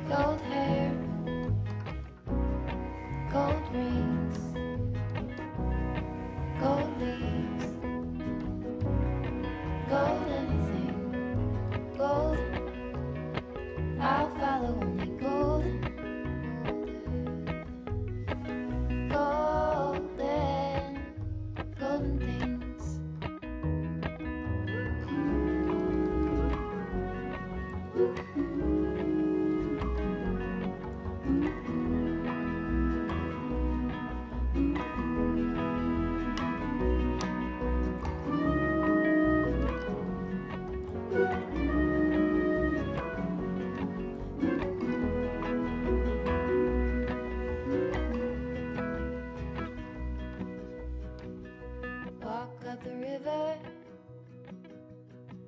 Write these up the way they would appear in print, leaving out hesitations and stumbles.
Gold hair, gold rings, gold leaves, gold anything, golden. I'll follow only golden, golden, golden things. Walk up the river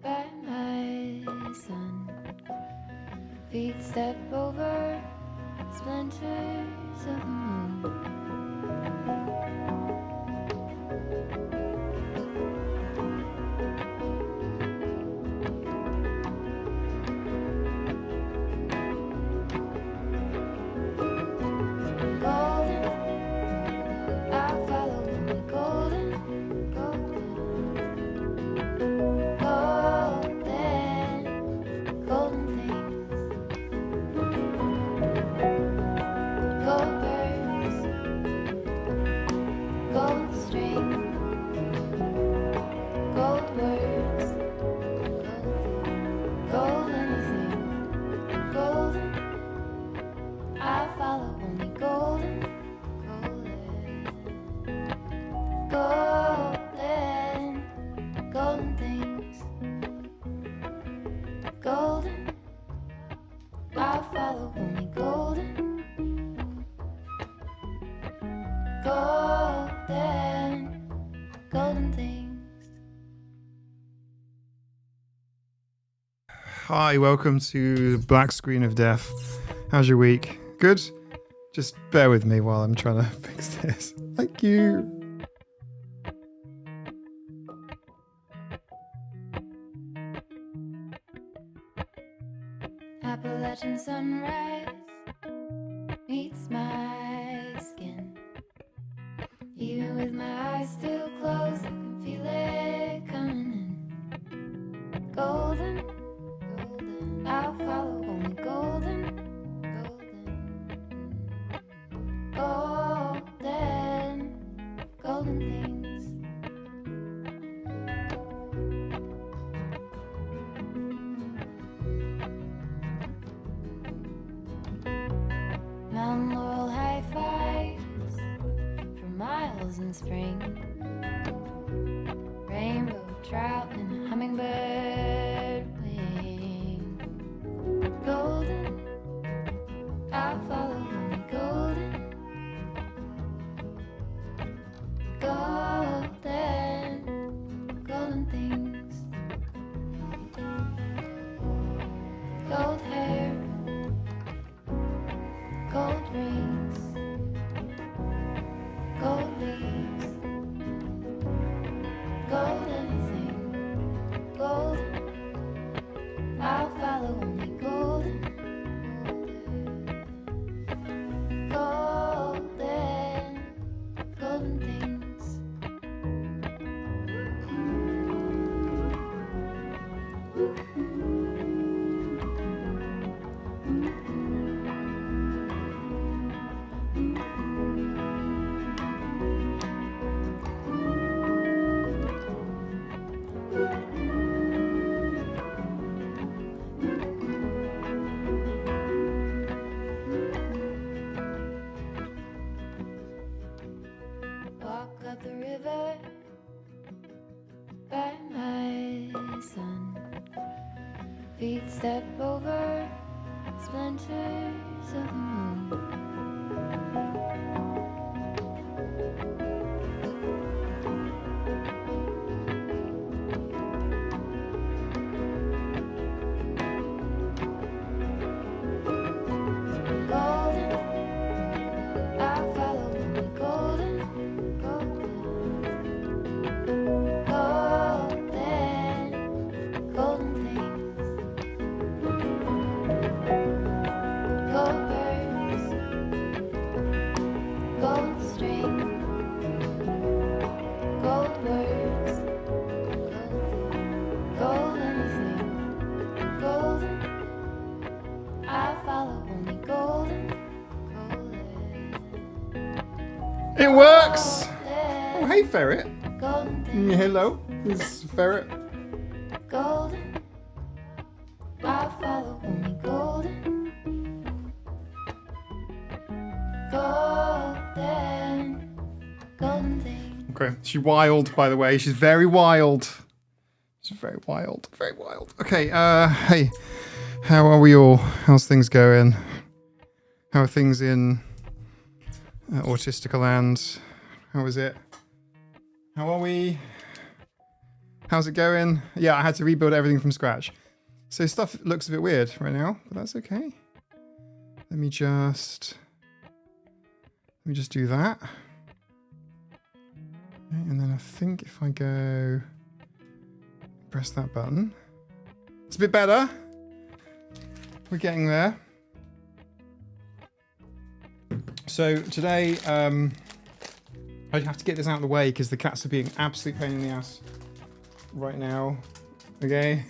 by my sun. Feet step over splinters of the moon. Golden, I'll follow only golden, golden, golden, golden things. Gold birds, gold string, gold words, gold anything, golden. I'll follow only golden, golden, golden, golden things. Golden, I'll follow only golden, golden, golden things. Hi, welcome to the Black Screen of Death. How's your week? Good? Just bear with me while I'm trying to fix this. Thank you. Appalachian sunrise meets my skin. Even with my eyes still closed, I can feel it coming in. Golden, golden, I'll follow only golden, golden, golden, golden things. Mountain laurel high fives for miles in spring. Rainbow trout and a hummingbird wing. Golden, I'll follow only golden, golden, golden things. Gold hair, gold rings, gold leaves, gold anything, golden. I'll follow only golden, golden, golden things. Walk up the river by my sun. Feet step over splinters of the moon. Golden, I'll follow only golden, golden, golden, golden things. It works! Oh, Golden, hey, ferret. golden things. Hello, this is ferret. Golden, I follow only golden. Golden, golden things. Okay, she's wild, by the way. She's very wild. She's very wild, very wild. Okay, hey, how are we all? How's things going? How are things in Autistica land? How is it? How are we? How's it going? Yeah, I had to rebuild everything from scratch. So stuff looks a bit weird right now, but that's okay. Let me just do that. Okay, and then I think if I go press that button, it's a bit better. We're getting there. So today, I have to get this out of the way because the cats are being absolute pain in the ass right now. Okay.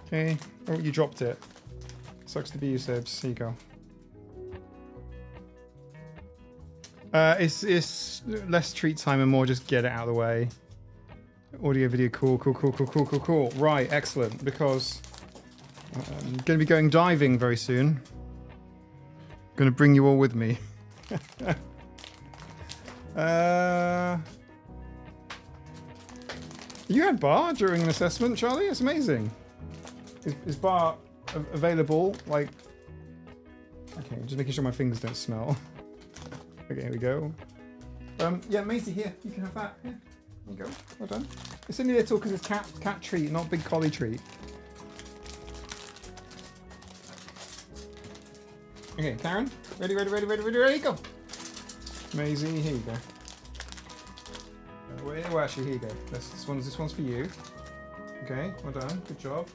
Okay. Oh, you dropped it. Sucks to be you, Sebs. Here you go. It's less treat time and more just get it out of the way. Audio, video, cool. Right, excellent. Because I'm going to be going diving very soon. Going to bring you all with me. You had bar during an assessment, Charlie? It's amazing. Is bar available? Like, okay, just making sure my fingers don't smell. Okay, here we go. Yeah, Maisie, here, you can have that. Here, there you go. Well done. It's only little because it's cat treat, not big collie treat. Okay, Karen, ready, go. Maisie, here you go. Well, actually, here you go. This one's for you. Okay, well done, good job.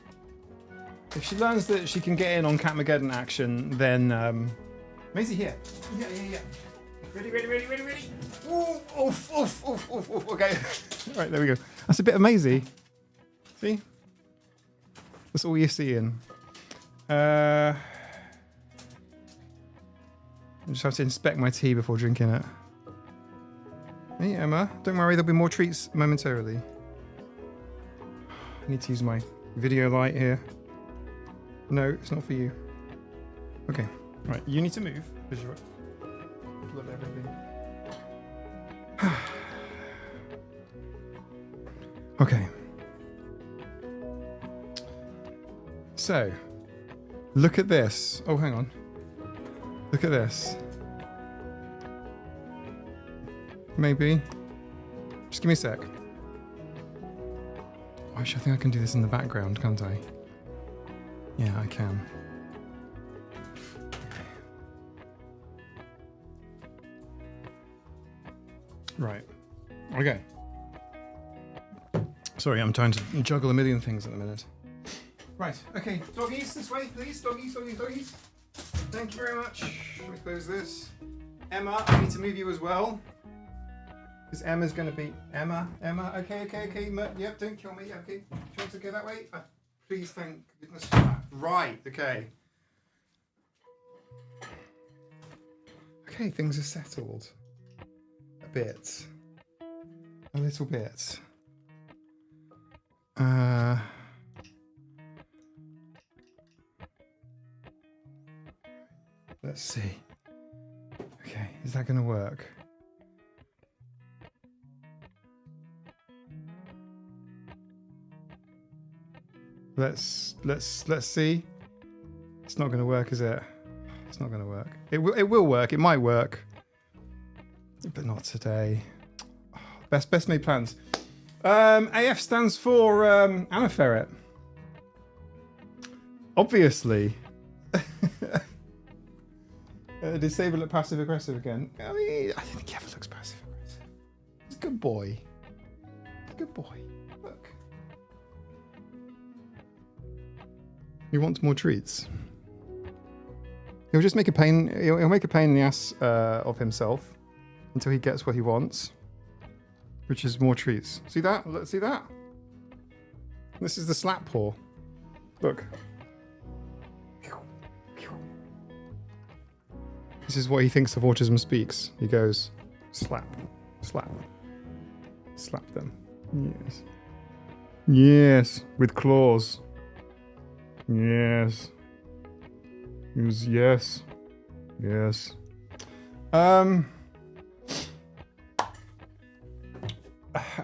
If she learns that she can get in on Catmageddon action, then Maisie, here. Yeah. Ready. Oof. Okay. Right, there we go. That's a bit of Maisie. See? That's all you're seeing. I just have to inspect my tea before drinking it. Hey, Emma. Don't worry, there'll be more treats momentarily. I need to use my video light here. No, it's not for you. Okay. Right, you need to move. Because you're... Love everything. Okay. So, look at this. Oh, hang on. Look at this. Maybe. Just give me a sec. Actually, I think I can do this in the background, can't I? Yeah, I can. Right. Okay. Sorry, I'm trying to juggle a million things at the minute. Right. Okay. Doggies, this way, please. Doggies. Thank you very much. Let me close this. Emma, I need to move you as well. Because Emma's going to be... Emma. Okay. Yep, don't kill me. Okay. Do you want to go that way? Please, thank goodness for that. Right. Okay. Okay, things are settled. A little bit. Let's see. Okay, is that going to work? Let's see. It's not going to work, is it? It's not going to work. It will work. It might work. But not today. Oh, best made plans. AF stands for Anna Ferret. Obviously. Disable at passive aggressive again. I mean, I think he ever looks passive aggressive. He's a good boy. Look. He wants more treats. He'll just make a pain. He'll make a pain in the ass of himself. Until he gets what he wants. which is more treats. See that? Let's see that. This is the slap paw. Look. This is what he thinks of autism speaks. He goes, slap, slap, slap them. Yes. Yes, with claws. Yes. He was yes. Yes.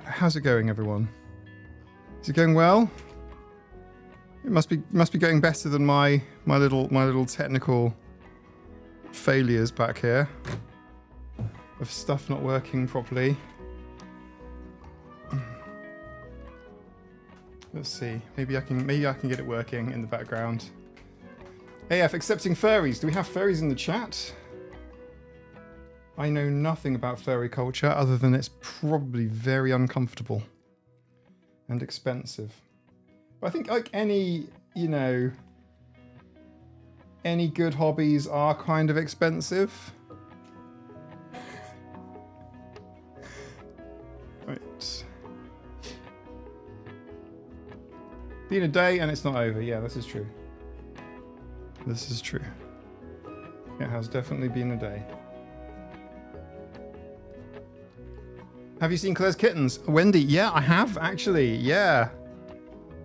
How's it going, everyone? Is it going well? It must be going better than my little technical failures back here of stuff not working properly. Let's see. Maybe I can get it working in the background. AF accepting furries. Do we have furries in the chat? I know nothing about furry culture other than it's probably very uncomfortable and expensive. But I think like any, you know, any good hobbies are kind of expensive. Right. Been a day and it's not over. Yeah, this is true. This is true. It has definitely been a day. Have you seen Claire's kittens? Wendy, yeah, I have actually. Yeah.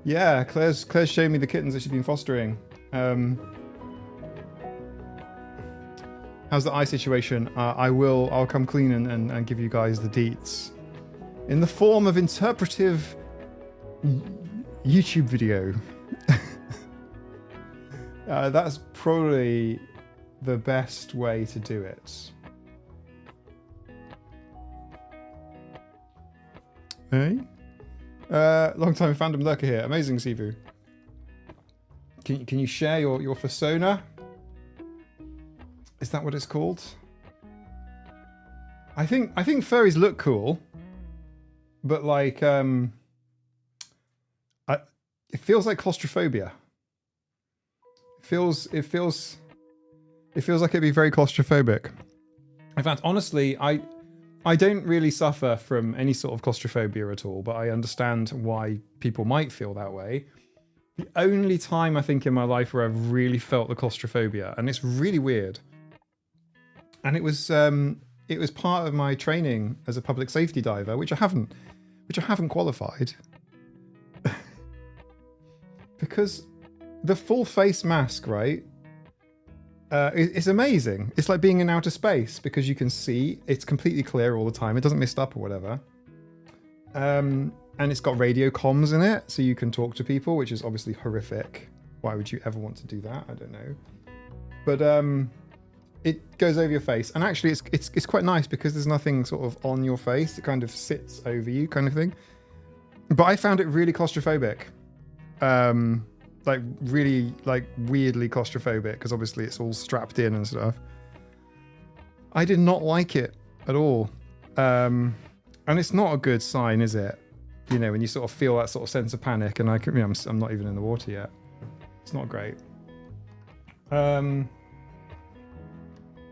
Yeah, Claire's showed me the kittens that she's been fostering. How's the eye situation? I'll come clean and give you guys the deets. In the form of interpretive YouTube video. That's probably the best way to do it. Hey? Long time fandom lurker here. Amazing, Sivu. Can you share your persona? Is that what it's called? I think furries look cool, but like it feels like claustrophobia. It feels like it'd be very claustrophobic. In fact, honestly, I don't really suffer from any sort of claustrophobia at all, but I understand why people might feel that way. The only time I think in my life where I've really felt the claustrophobia, and it's really weird, and it was part of my training as a public safety diver, which I haven't qualified, because the full face mask, right? It's amazing. It's like being in outer space because you can see, it's completely clear all the time. It doesn't mist up or whatever. And it's got radio comms in it, so you can talk to people, which is obviously horrific. Why would you ever want to do that? I don't know. But it goes over your face, and actually it's quite nice because there's nothing sort of on your face. It kind of sits over you, kind of thing. But I found it really claustrophobic. Like really like weirdly claustrophobic because obviously it's all strapped in and stuff. I did not like it at all. And it's not a good sign, is it? You know, when you sort of feel that sort of sense of panic, and I'm not even in the water yet. It's not great.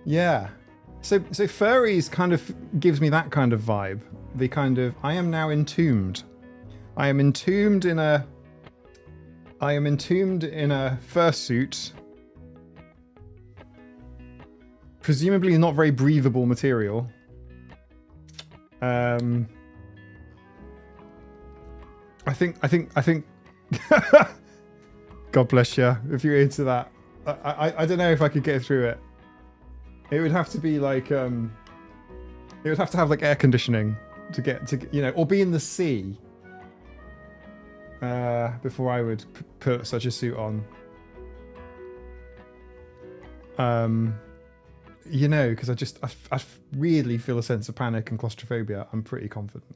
Yeah. So furries kind of gives me that kind of vibe. The kind of, I am now entombed. I am entombed in a fursuit, presumably not very breathable material. I think. God bless you if you're into that. I don't know if I could get through it. It would have to be like it would have to have like air conditioning to get to, you know, or be in the sea. Before I would put such a suit on. You know, because I weirdly feel a sense of panic and claustrophobia. I'm pretty confident.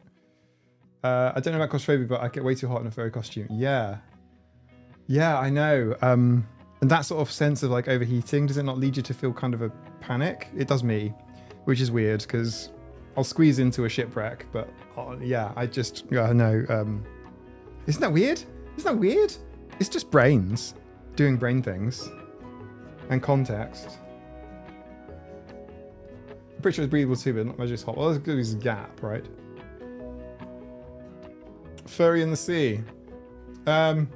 I don't know about claustrophobia, but I get way too hot in a furry costume. Yeah, I know. And that sort of sense of like overheating, does it not lead you to feel kind of a panic? It does me, which is weird because I'll squeeze into a shipwreck. But yeah, no. Isn't that weird? It's just brains doing brain things and context. I'm pretty sure it's breathable too, but not just hot. Well, there's a gap, right? Furry in the sea. I've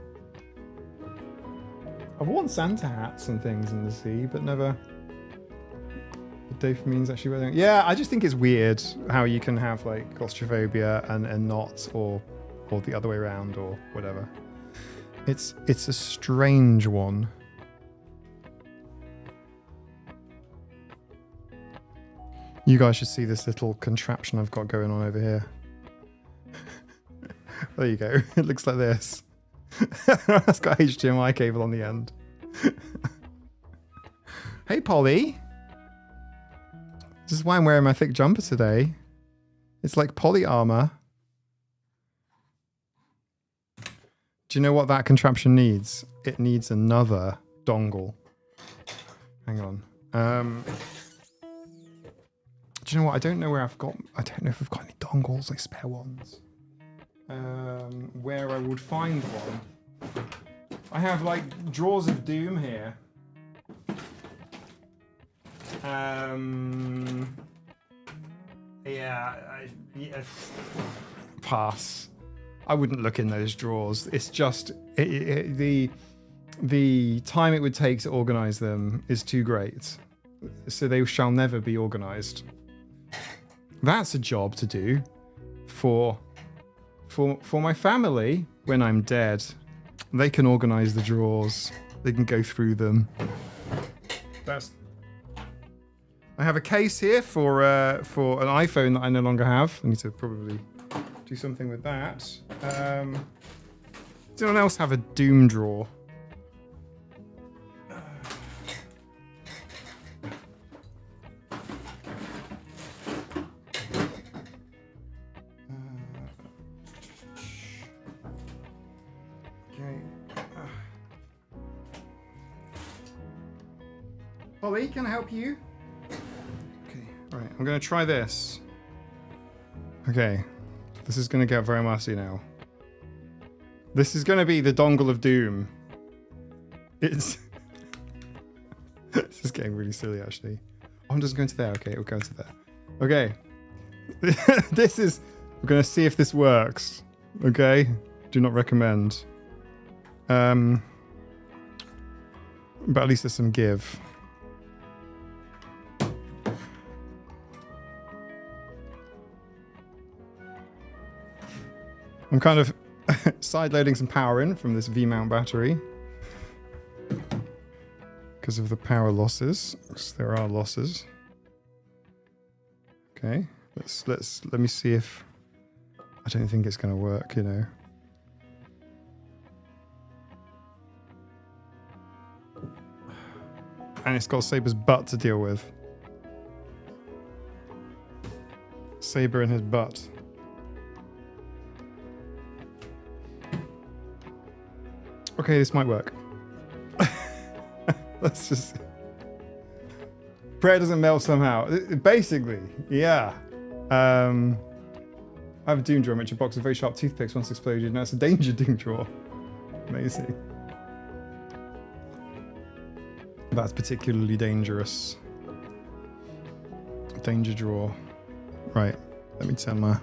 worn Santa hats and things in the sea, but never. Dopamine's actually wearing. Yeah, I just think it's weird how you can have like claustrophobia and not, or the other way around, or whatever. It's a strange one. You guys should see this little contraption I've got going on over here. There you go. It looks like this. It's got HDMI cable on the end. Hey, Polly. This is why I'm wearing my thick jumper today. It's like poly armor. Do you know what that contraption needs? It needs another dongle. Hang on. Do you know what? I don't know where I've got... I don't know if I've got any dongles, like spare ones. Where I would find one. I have like drawers of doom here. Yeah, pass. I wouldn't look in those drawers. It's just the time it would take to organize them is too great, so they shall never be organized. That's a job to do for my family when I'm dead. They can organize the drawers. They can go through them. I have a case here for an iPhone that I no longer have. I need to probably do something with that. Does anyone else have a Doom drawer? Okay. Polly, can I help you? Right, I'm going to try this. Okay, this is going to get very messy now. This is going to be the dongle of doom. It's... This is getting really silly, actually. Oh, I'm just going to there. Okay, we'll go to there. Okay. This is... We're going to see if this works. Okay? Do not recommend. But at least there's some give. I'm kind of side-loading some power in from this V-mount battery because of the power losses. There are losses. Okay, let me see if... I don't think it's going to work, you know. And it's got Saber's butt to deal with. Saber and his butt. Okay, this might work. Let's just... Prayer doesn't melt somehow. Basically, yeah. I have a Doom drawer, which a box of very sharp toothpicks once exploded. Now it's a danger Doom drawer. Amazing. That's particularly dangerous. Danger drawer. Right, let me turn my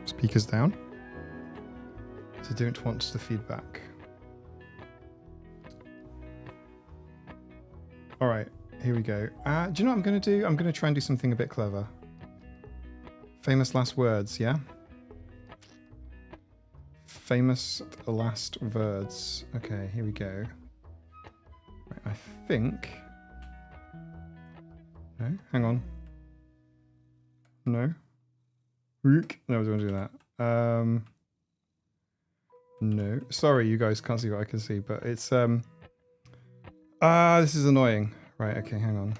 speakers down. So I don't want the feedback. All right, here we go. Do you know what I'm going to do? I'm going to try and do something a bit clever. Famous last words, yeah? Famous last words. Okay, here we go. Right, I think... No, hang on. No. No, I don't want to do that. No. Sorry, you guys can't see what I can see, but it's... this is annoying. Right, okay, hang on.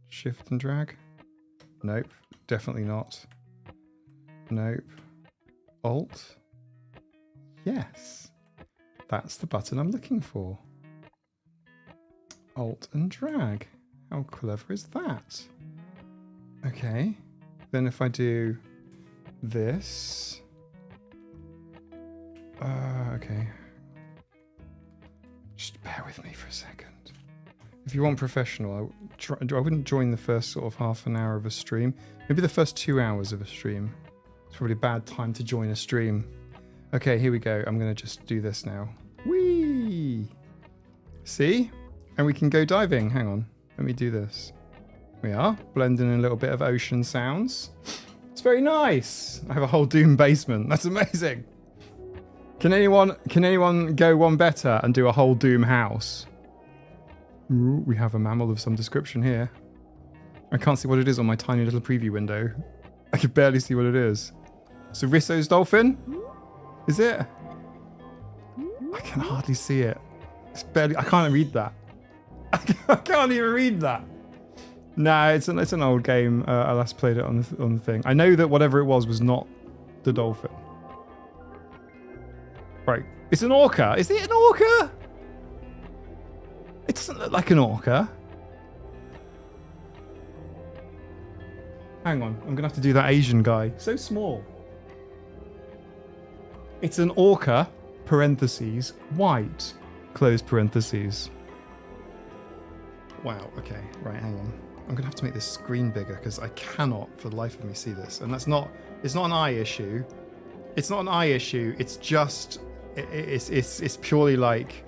Shift and drag? Nope, definitely not. Nope. Alt? Yes. That's the button I'm looking for. Alt and drag. How clever is that? Okay. Then if I do this... okay. Just bear with me for a second. If you want professional, I wouldn't join the first sort of half an hour of a stream. Maybe the first 2 hours of a stream. It's probably a bad time to join a stream. Okay, here we go. I'm going to just do this now. Whee! See? And we can go diving. Hang on. Let me do this. We are. Blending in a little bit of ocean sounds. It's very nice. I have a whole Doom basement. That's amazing. Can anyone go one better and do a whole Doom house? Ooh, we have a mammal of some description here. I can't see what it is on my tiny little preview window. I can barely see what it is. So Risso's dolphin? Is it? I can hardly see it. It's barely. I can't read that. I can't even read that. Nah, it's an old game. I last played it on the thing. I know that whatever it was not the dolphin. Right, it's an orca. Is it an orca? It doesn't look like an orca. Hang on, I'm gonna have to do that Asian guy. So small. It's an orca, parentheses, white, close parentheses. Wow, okay, right, hang on. I'm gonna have to make this screen bigger because I cannot for the life of me see this. And it's not an eye issue. It's not an eye issue, it's just, it's purely like,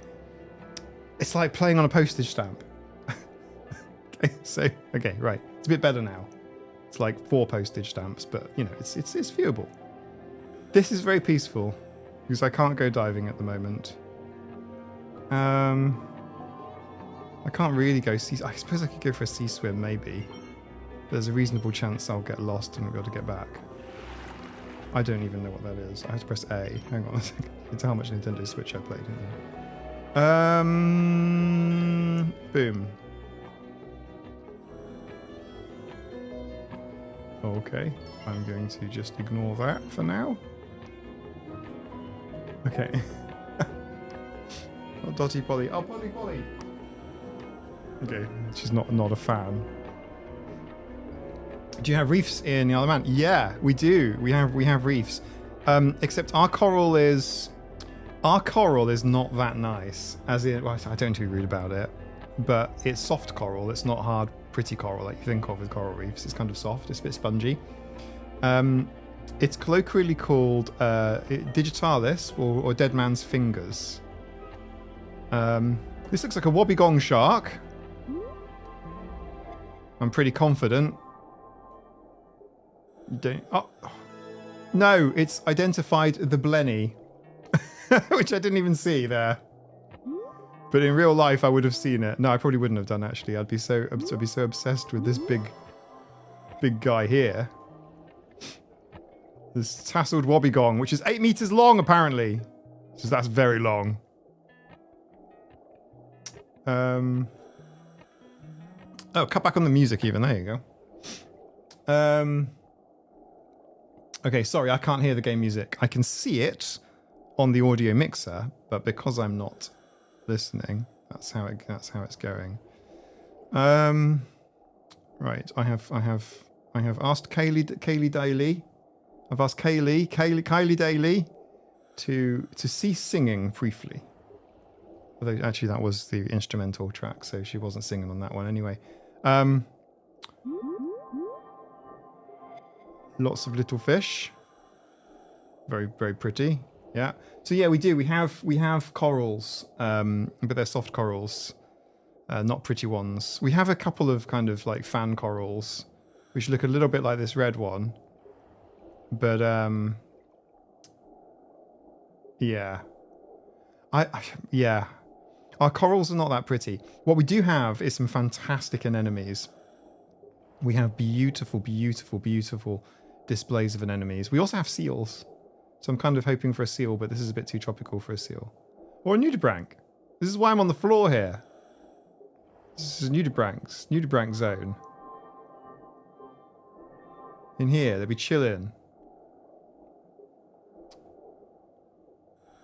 it's like playing on a postage stamp. Okay, right, it's a bit better now. It's like 4 postage stamps, but you know, it's viewable. This is very peaceful because I can't go diving at the moment. I can't really go sea. I suppose I could go for a sea swim, maybe. There's a reasonable chance I'll get lost and not be able to get back. I don't even know what that is. I have to press A. Hang on a second. It's how much Nintendo Switch I played. Boom. Okay, I'm going to just ignore that for now. Okay. Oh, Dotty Polly. Oh, Polly. Okay, she's not a fan. Do you have reefs in the Isle of Man? Yeah, we do. We have reefs. Except our coral is not that nice. As in, well, I don't want to be rude about it, but it's soft coral. It's not hard, pretty coral like you think of with coral reefs. It's kind of soft. It's a bit spongy. It's colloquially called digitalis or dead man's fingers. This looks like a wobbegong shark. I'm pretty confident. Oh no, it's identified the blenny, which I didn't even see there. But in real life, I would have seen it. No, I probably wouldn't have done actually. I'd be so obsessed with this big guy here. This tasseled wobbegong, which is 8 meters long apparently. So that's very long. Oh, cut back on the music even. There you go. Okay, sorry, I can't hear the game music. I can see it on the audio mixer, but because I'm not listening, that's how it's going. Right, I have asked Kaylee Daly. I've asked Kylie Daly to cease singing briefly. Although actually that was the instrumental track, so she wasn't singing on that one anyway. Lots of little fish. Very, very pretty. Yeah. So yeah, we do. We have corals, but they're soft corals, not pretty ones. We have a couple of kind of like fan corals, which look a little bit like this red one. But yeah. Yeah. Our corals are not that pretty. What we do have is some fantastic anemones. We have beautiful, beautiful, beautiful displays of anemones. We also have seals. So I'm kind of hoping for a seal, but this is a bit too tropical for a seal. Or a nudibranch. This is why I'm on the floor here. This is nudibranch zone. In here, they'll be chilling.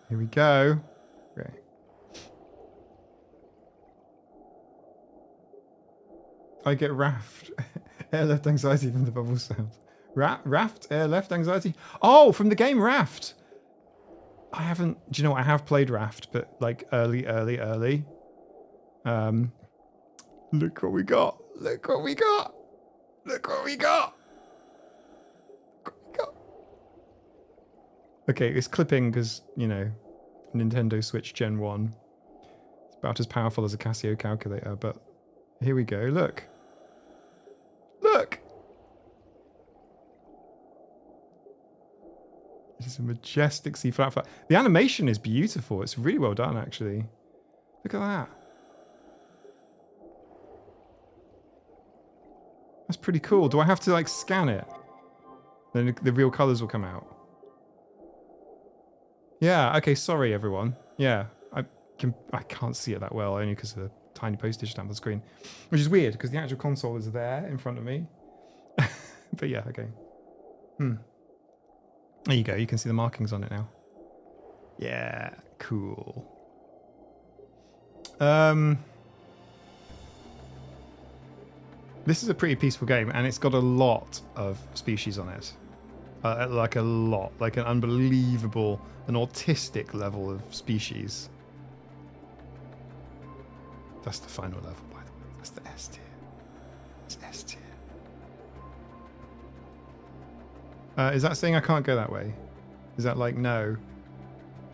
Here we go. Okay. I get raft. Air left anxiety from the bubble sound. Raft? Air left anxiety? Oh, from the game Raft. I haven't... Do you know what? I have played Raft, but like early. Look what we got. Look what we got. Look what we got. Okay, it's clipping because, you know, Nintendo Switch Gen 1. It's about as powerful as a Casio calculator, but here we go. Look. Look! It's a majestic sea flat. The animation is beautiful. It's really well done, actually. Look at that. That's pretty cool. Do I have to, like, scan it? Then the real colours will come out. Yeah, okay, sorry, everyone. Yeah, I can't see it that well, only because of the tiny postage stamp on the screen. Which is weird, because the actual console is there in front of me. But yeah, okay. There you go, you can see the markings on it now. Yeah, cool. This is a pretty peaceful game, and it's got a lot of species on it. Like a lot, like an unbelievable, an autistic level of species. That's the final level, by the way. That's the S tier. It's S tier. Is that saying I can't go that way? Is that like, no?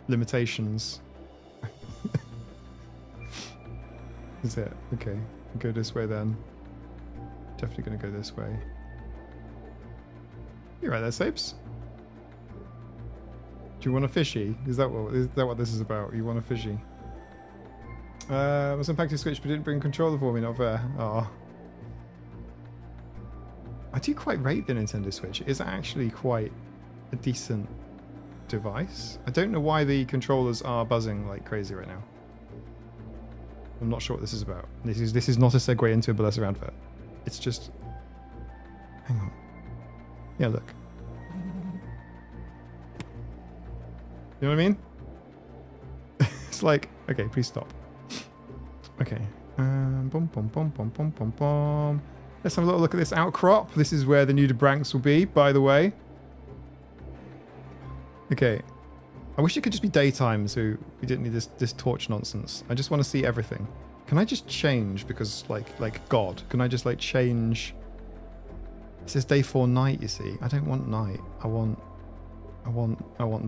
Limitations? Is it? Okay. Go this way then. Definitely going to go this way. You're right there, Sapes. Do you want a fishy? Is that what this is about? You want a fishy? Was unpacked your Switch but didn't bring controller for me, not fair. Oh. I do quite rate the Nintendo Switch. It is actually quite a decent device. I don't know why the controllers are buzzing like crazy right now. I'm not sure what this is about. This is not a segue into a Bellessa advert. It's just... Hang on. Yeah, look. You know what I mean? It's like... Okay, please stop. Okay. Bum, bum, bum, bum, bum, bum, bum. Let's have a little look at this outcrop. This is where the nudibranchs will be, by the way. Okay. I wish it could just be daytime so we didn't need this torch nonsense. I just want to see everything. Can I just change because like God? Can I just like change? It says day 4 night, you see. I don't want night. I want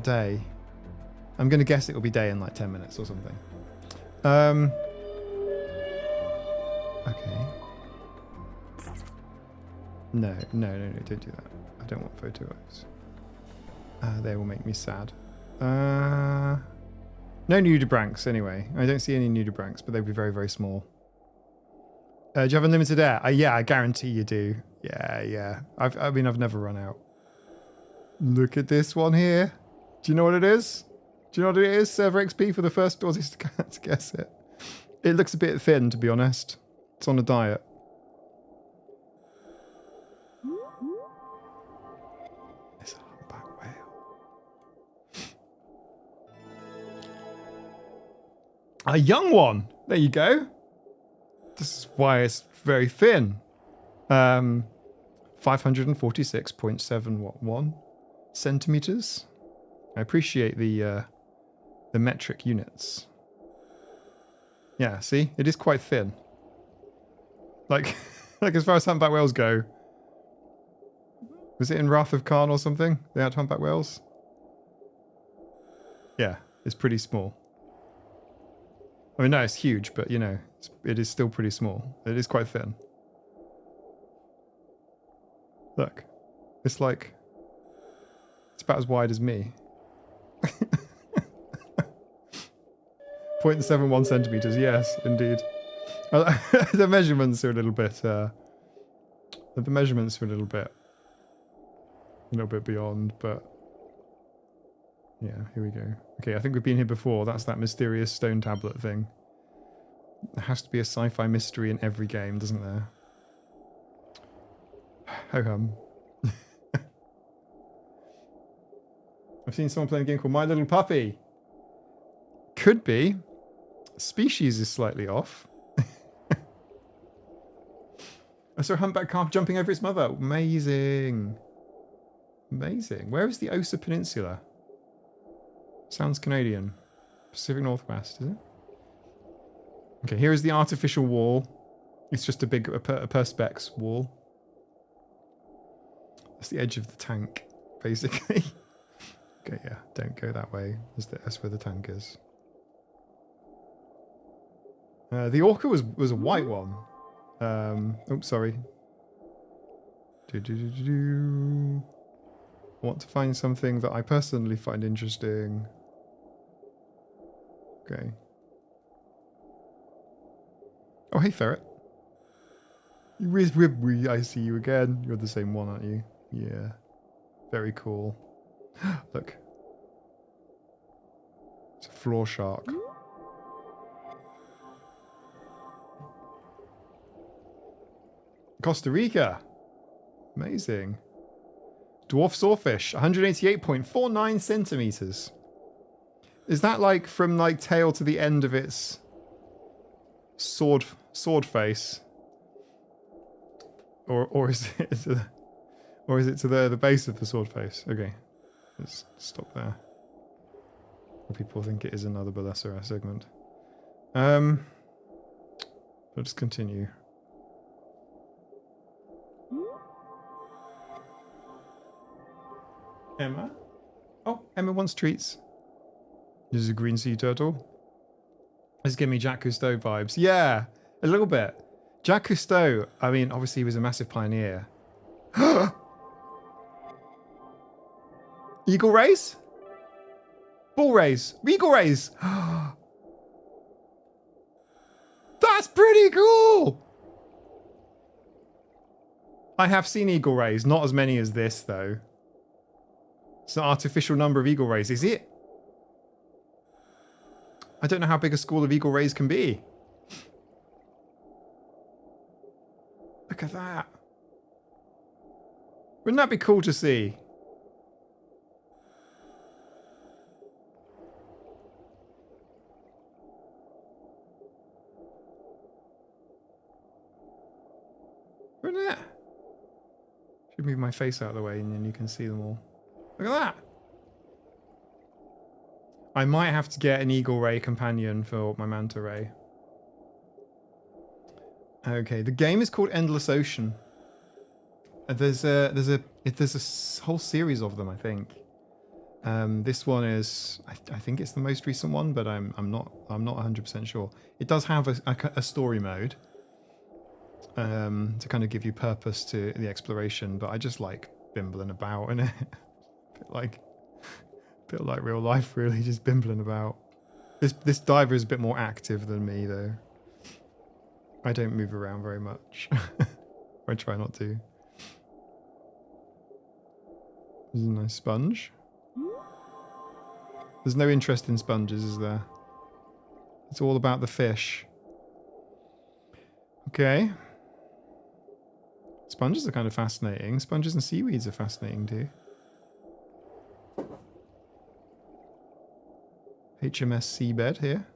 day. I'm gonna guess it will be day in like 10 minutes or something. Okay. No, don't do that. I don't want photos. They will make me sad. No nudibranchs anyway. I don't see any nudibranchs, but they'd be very, very small. Do you have unlimited air? Yeah, I guarantee you do. Yeah. I mean, I've never run out. Look at this one here. Do you know what it is? Do you know what it is? Server XP for the first Aussies to guess it. It looks a bit thin, to be honest. It's on a diet. It's a humpback whale. A young one. There you go. This is why it's very thin. 546.71 centimeters. I appreciate the metric units. Yeah, see, it is quite thin. Like as far as humpback whales go. Was it in Wrath of Khan or something? They had humpback whales. Yeah, it's pretty small. I mean, no, it's huge, but you know, it is still pretty small. It is quite thin. Look, it's like, it's about as wide as me. 0.71 centimeters, yes, indeed. The measurements are a little bit, beyond, but yeah, here we go. Okay, I think we've been here before. That's that mysterious stone tablet thing. There has to be a sci-fi mystery in every game, doesn't there? Ho-hum. I've seen someone playing a game called My Little Puppy. Could be. Species is slightly off. I saw a humpback calf jumping over its mother. Amazing. Amazing. Where is the Osa Peninsula? Sounds Canadian. Pacific Northwest, is it? Okay, here is the artificial wall. It's just a big perspex wall. That's the edge of the tank, basically. Okay, yeah, don't go that way. That's where the tank is. The orca was a white one. Oops, sorry. I want to find something that I personally find interesting. Okay. Oh, hey, ferret. I see you again. You're the same one, aren't you? Yeah. Very cool. Look. It's a floor shark. Costa Rica. Amazing. Dwarf sawfish, 188.49 centimeters. Is that like from like tail to the end of its sword face? Or is it to the base of the sword face? Okay. Let's stop there. People think it is another Ballesera segment. Let's continue. Emma? Oh, Emma wants treats. This is a green sea turtle. This giving me Jacques Cousteau vibes. Yeah, a little bit. Jacques Cousteau, I mean, obviously he was a massive pioneer. Eagle rays? Bull rays? Eagle rays? That's pretty cool! I have seen eagle rays, not as many as this though. It's an artificial number of eagle rays, is it? I don't know how big a school of eagle rays can be. Look at that. Wouldn't that be cool to see? Wouldn't it? Should move my face out of the way and then you can see them all. Look at that. I might have to get an eagle ray companion for my manta ray. Okay, the game is called Endless Ocean. There's a whole series of them, I think. This one is, I think it's the most recent one, but I'm not 100% sure. It does have a story mode to kind of give you purpose to the exploration, but I just like bimbling about in it. bit like real life, really, just bimbling about. This diver is a bit more active than me, though. I don't move around very much. I try not to. There's a nice sponge. There's no interest in sponges, is there? It's all about the fish. Okay. Sponges are kind of fascinating. Sponges and seaweeds are fascinating too. HMS Seabed here.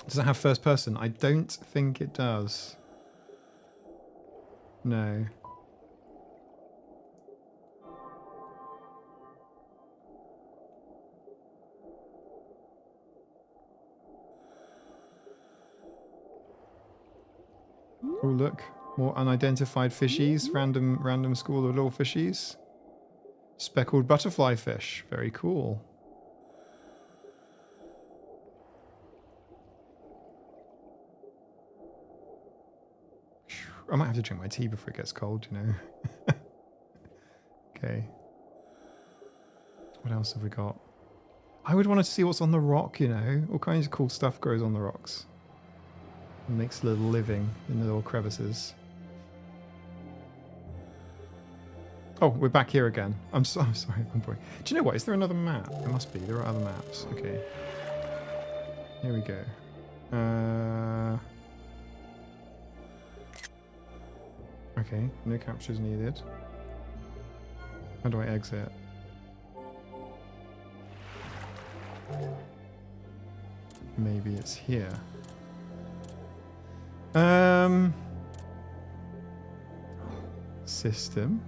Does it have first person? I don't think it does. No. Oh, look. More unidentified fishies. Random school of little fishies. Speckled butterfly fish. Very cool. I might have to drink my tea before it gets cold, you know. Okay. What else have we got? I would want to see what's on the rock, you know. All kinds of cool stuff grows on the rocks. It makes a little living in the little crevices. Oh, we're back here again. I'm sorry, I'm boring. Do you know what? Is there another map? There must be. There are other maps. Okay. Here we go. Okay, no captures needed. How do I exit? Maybe it's here. System.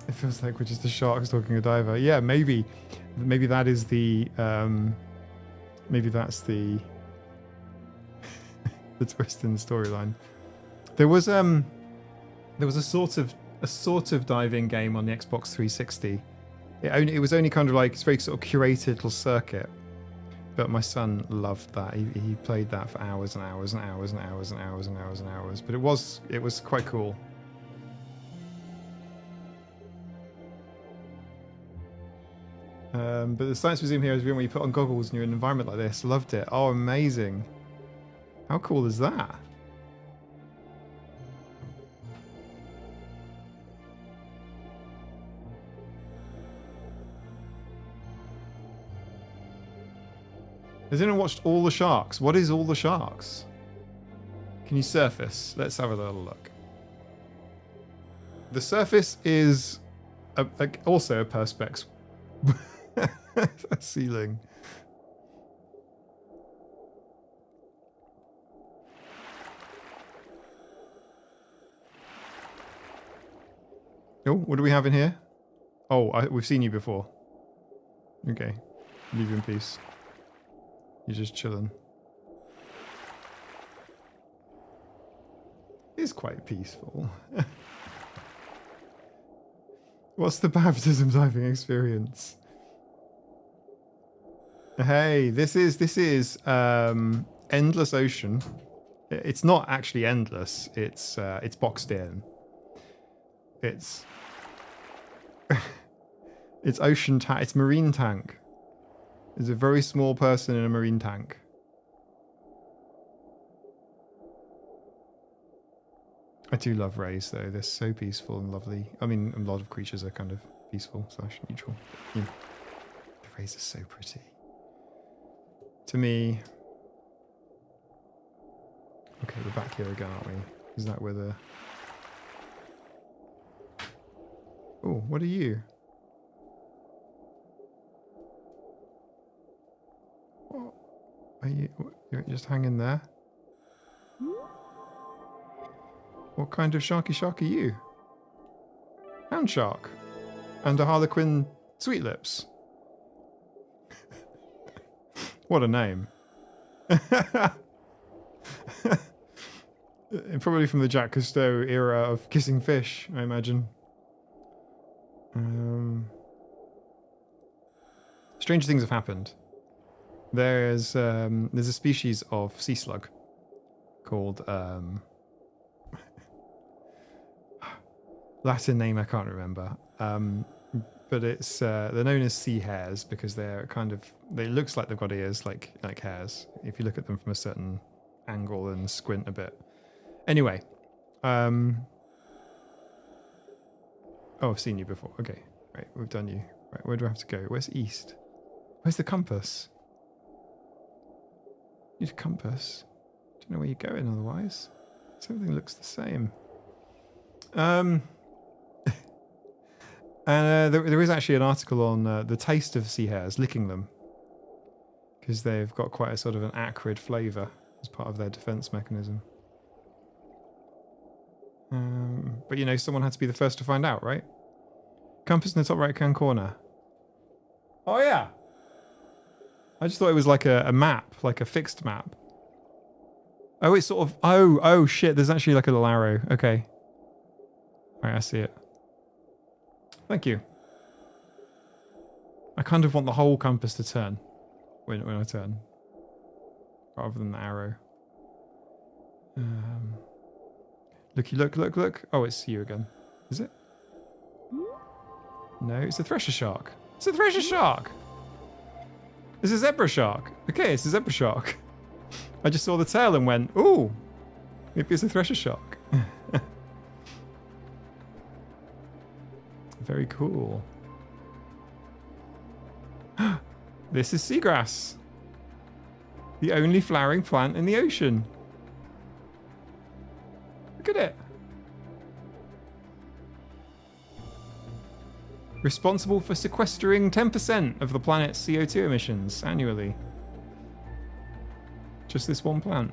It feels like we're just the sharks talking a diver. Yeah, maybe that is the maybe that's the the twist in the storyline. There was a sort of diving game on the Xbox 360. It was only kind of like, it's very sort of curated little circuit. But my son loved that. He played that for hours and hours and hours and hours and hours and hours and hours. But it was quite cool. But the Science Museum here is where you put on goggles and you're in an environment like this. Loved it. Oh, amazing. How cool is that? Has anyone watched All the Sharks? What is All the Sharks? Can you surface? Let's have a little look. The surface is also a perspex ceiling. Oh, what do we have in here? Oh, we've seen you before. Okay, leave you in peace. You're just chilling. It's quite peaceful. What's the baptism diving experience? Hey, this is endless ocean. It's not actually endless. It's boxed in. It's it's ocean tank. It's marine tank. There's a very small person in a marine tank. I do love rays though. They're so peaceful and lovely. I mean, a lot of creatures are kind of peaceful / neutral. Yeah. The rays are so pretty. To me. Okay, we're back here again, aren't we? Is that where the... Oh, what are you? What are you? You're just hanging there? What kind of sharky shark are you? Hound shark. And a harlequin sweet lips. What a name. Probably from the Jacques Cousteau era of kissing fish, I imagine. Strange things have happened. There's a species of sea slug called Latin name I can't remember. But it's they're known as sea hares because they're kind of, they looks like they've got ears like hares if you look at them from a certain angle and squint a bit. Anyway, oh, I've seen you before. Okay, right, we've done you. Right, where do I have to go? Where's east? Where's the compass? Need a compass. Don't know where you're going otherwise. Everything looks the same. And there is actually an article on the taste of sea hares, licking them, because they've got quite a sort of an acrid flavour as part of their defence mechanism. But you know, someone had to be the first to find out, right? Compass in the top right-hand corner. Oh yeah. I just thought it was like a map, like a fixed map. Oh, it's sort of, oh shit, there's actually like a little arrow. Okay. Right, I see it. Thank you. I kind of want the whole compass to turn when I turn, rather than the arrow. Looky, look. Oh, it's you again. Is it? No, it's a thresher shark. It's a thresher shark. It's a zebra shark. Okay, it's a zebra shark. I just saw the tail and went, ooh, maybe it's a thresher shark. Very cool. This is seagrass. The only flowering plant in the ocean. Look at it. Responsible for sequestering 10% of the planet's CO2 emissions annually. Just this one plant.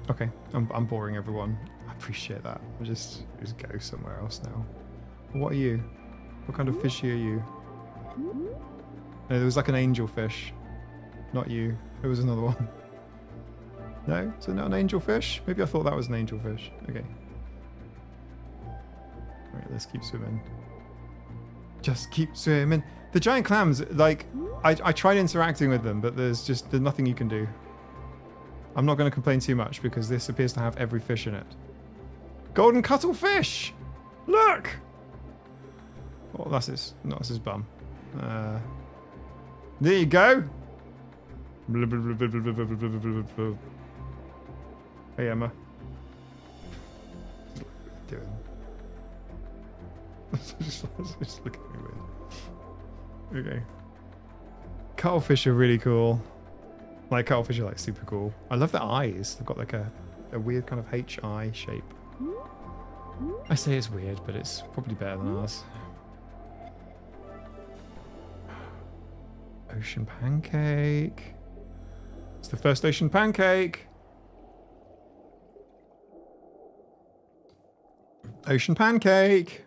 Okay, I'm boring everyone. I appreciate that. I'll just go somewhere else now. What are you? What kind of fishy are you? No, there was like an angel fish. Not you. There was another one. No? Is it not an angel fish? Maybe I thought that was an angel fish. Okay. Right, let's keep swimming. Just keep swimming. The giant clams, like, I tried interacting with them, but there's nothing you can do. I'm not going to complain too much because this appears to have every fish in it. Golden cuttlefish! Look! Oh, that's his bum. There you go. Hey, Emma. What are you doing? just look at me weird. Okay. Cuttlefish are really cool. Like, cuttlefish are like super cool. I love their eyes. They've got like a weird kind of H-eye shape. I say it's weird, but it's probably better than ours. Ocean pancake. It's the first ocean pancake. Ocean pancake.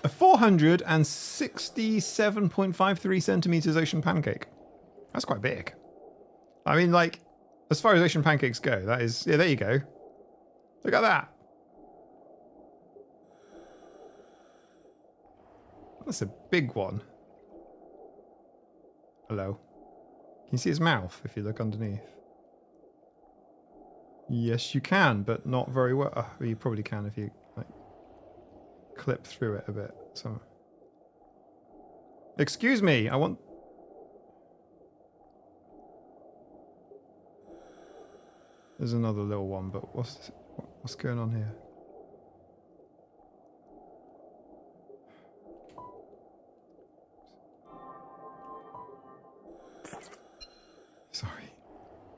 A 467.53 centimeters ocean pancake. That's quite big. I mean, like, as far as ocean pancakes go, that is... Yeah, there you go. Look at that. That's a big one. Hello. Can you see his mouth if you look underneath? Yes, you can, but not very well. Oh, you probably can if you like clip through it a bit. So, excuse me, I want. There's another little one, but what's going on here? Sorry.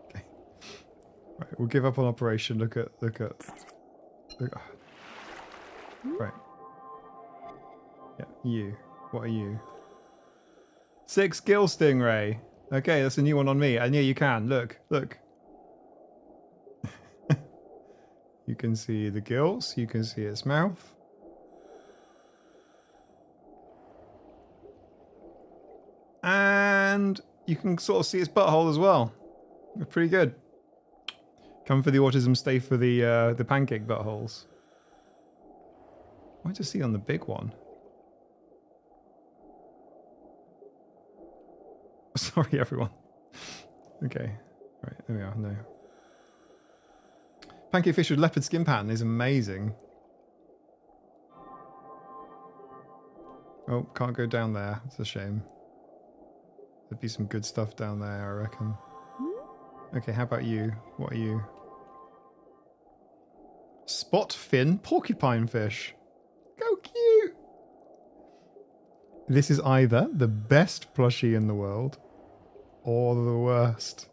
Okay. Right, we'll give up on operation. Look at. Right. Yeah, you. What are you? 6 gill stingray. Okay, that's a new one on me. And yeah, you can. Look. You can see the gills. You can see its mouth. And you can sort of see its butthole as well. Pretty good. Come for the autism, stay for the pancake buttholes. What did I see on the big one? Sorry, everyone. Okay. Right, there we are. No. Pancake fish with leopard skin pattern is amazing. Oh, can't go down there. It's a shame. There'd be some good stuff down there, I reckon. Okay, how about you? What are you? Spot fin porcupine fish. How cute! This is either the best plushie in the world or the worst.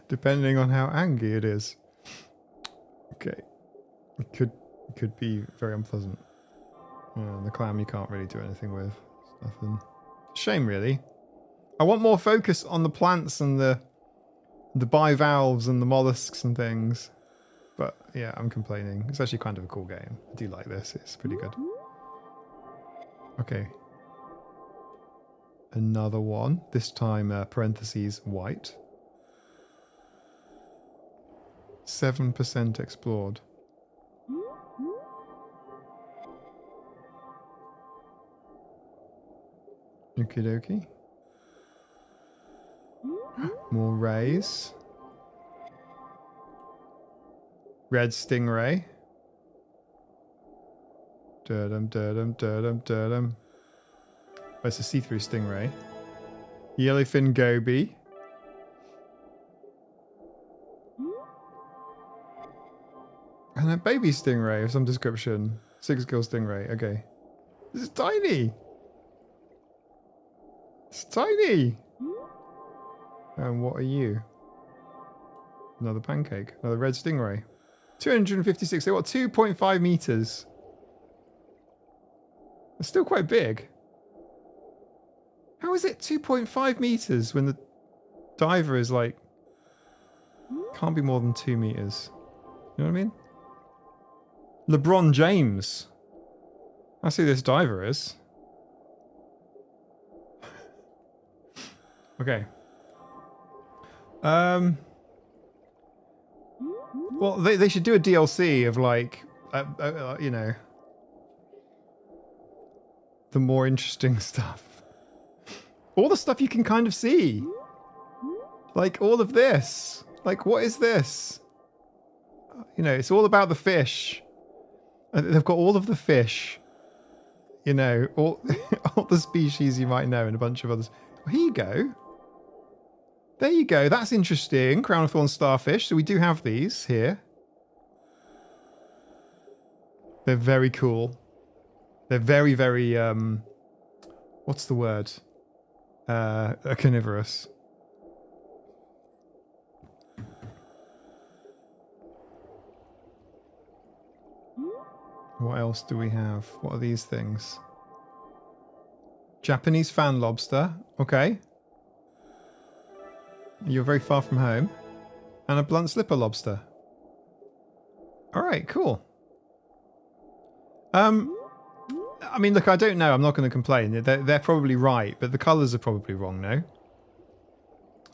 Depending on how angry it is. Okay. It could be very unpleasant. The clam you can't really do anything with. It's nothing. Shame, really. I want more focus on the plants and the bivalves and the mollusks and things. But yeah, I'm complaining. It's actually kind of a cool game. I do like this. It's pretty good. Okay. Another one. This time, parentheses, white. 7% explored. Okie dokie. More rays. Red stingray. Dum. Oh, it's a see-through stingray. Yellowfin goby. And a baby stingray of some description. 6 gill stingray. Okay. This is tiny. It's tiny. And what are you? Another pancake. Another red stingray. 256. They got 2.5 meters. It's still quite big. How is it 2.5 meters when the diver is like, can't be more than 2 meters. You know what I mean? LeBron James. That's who this diver is. Okay. Well, they should do a DLC of like, you know, the more interesting stuff. All the stuff you can kind of see. Like all of this. Like, what is this? You know, it's all about the fish. They've got all of the fish. You know, all, all the species you might know and a bunch of others. Here you go. There you go. That's interesting. Crown of thorns starfish. So we do have these here. They're very cool. They're very, very, what's the word? Carnivorous. What else do we have? What are these things? Japanese fan lobster. Okay. You're very far from home. And a blunt slipper lobster. Alright, cool. I mean, look, I don't know. I'm not going to complain. They're probably right, but the colours are probably wrong, no?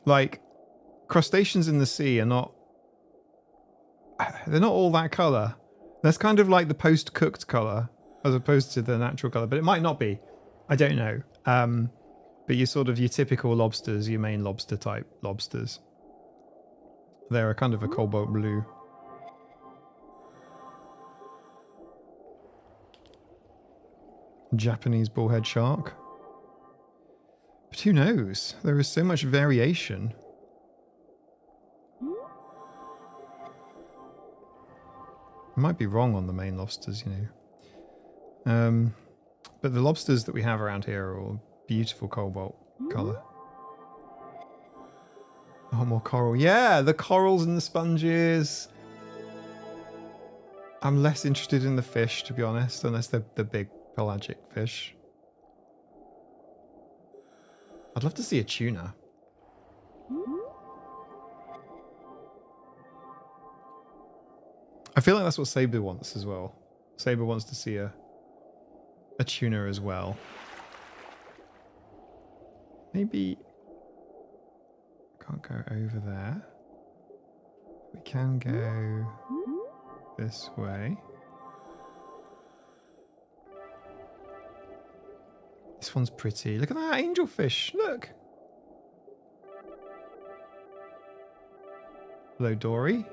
Like, crustaceans in the sea are not... They're not all that colour. That's kind of like the post-cooked colour, as opposed to the natural colour. But it might not be. I don't know. But you're sort of your typical lobsters, your main lobster type lobsters. They're a kind of a cobalt blue. Japanese bullhead shark. But who knows? There is so much variation. I might be wrong on the main lobsters, you know. But the lobsters that we have around here are all beautiful cobalt colour. Oh, more coral. Yeah, the corals and the sponges. I'm less interested in the fish, to be honest, unless they're the big pelagic fish. I'd love to see a tuna. I feel like that's what Saber wants as well. Saber wants to see a tuna as well. Maybe... Can't go over there. We can go this way. This one's pretty. Look at that angelfish. Look. Hello, Dory.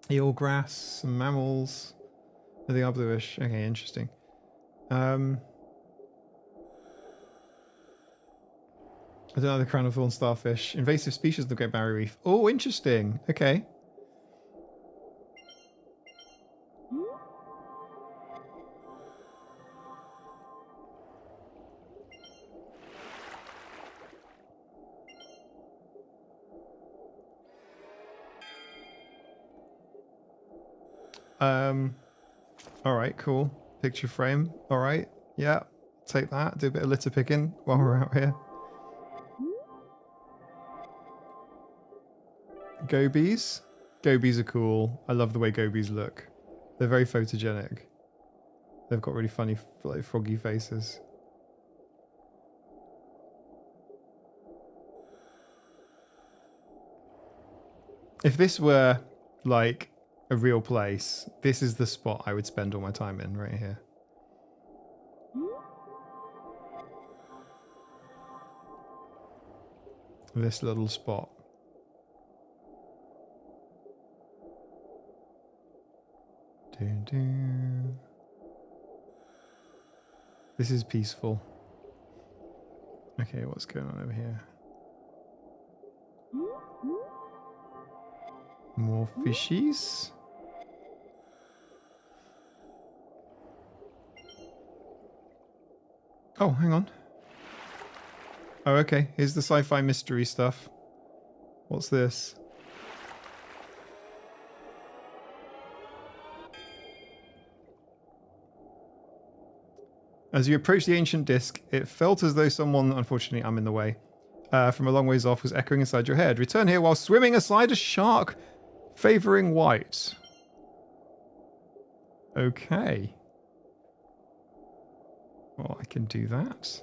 Eelgrass, some mammals. Oh, they are bluish. Okay, interesting. I don't know the crown of thorn starfish. Invasive species of the Great Barrier Reef. Oh, interesting. Okay. All right, cool. Picture frame. All right. Yeah. Take that. Do a bit of litter picking while we're out here. Gobies. Gobies are cool. I love the way gobies look. They're very photogenic. They've got really funny, like, froggy faces. If this were, like, a real place, this is the spot I would spend all my time in, right here. This little spot. This is peaceful. Okay, what's going on over here? More fishies. Oh, hang on. Oh, okay. Here's the sci-fi mystery stuff. What's this? As you approach the ancient disc, it felt as though someone, unfortunately I'm in the way, from a long ways off was echoing inside your head. Return here while swimming aside a shark, favoring white. Okay. Well, I can do that.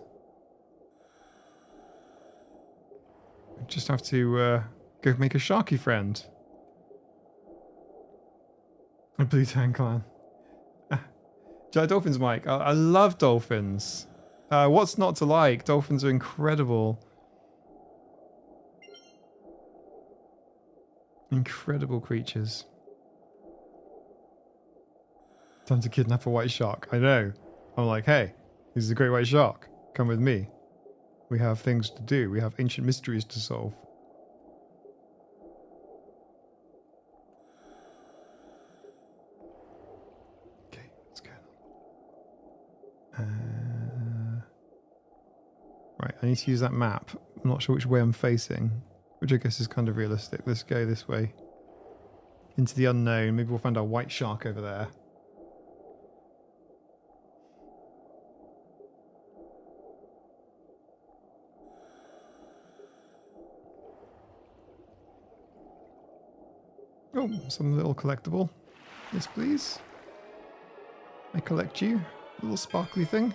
I just have to go make a sharky friend. A Blue Tang Clan. Do you like dolphins, Mike? I love dolphins. What's not to like? Dolphins are incredible. Incredible creatures. Time to kidnap a white shark. I know. I'm like, hey, this is a great white shark. Come with me. We have things to do. We have ancient mysteries to solve. Okay, let's go. Right, I need to use that map. I'm not sure which way I'm facing, which I guess is kind of realistic. Let's go this way. Into the unknown. Maybe we'll find our white shark over there. Oh, some little collectible. Yes, please. I collect you. Little sparkly thing.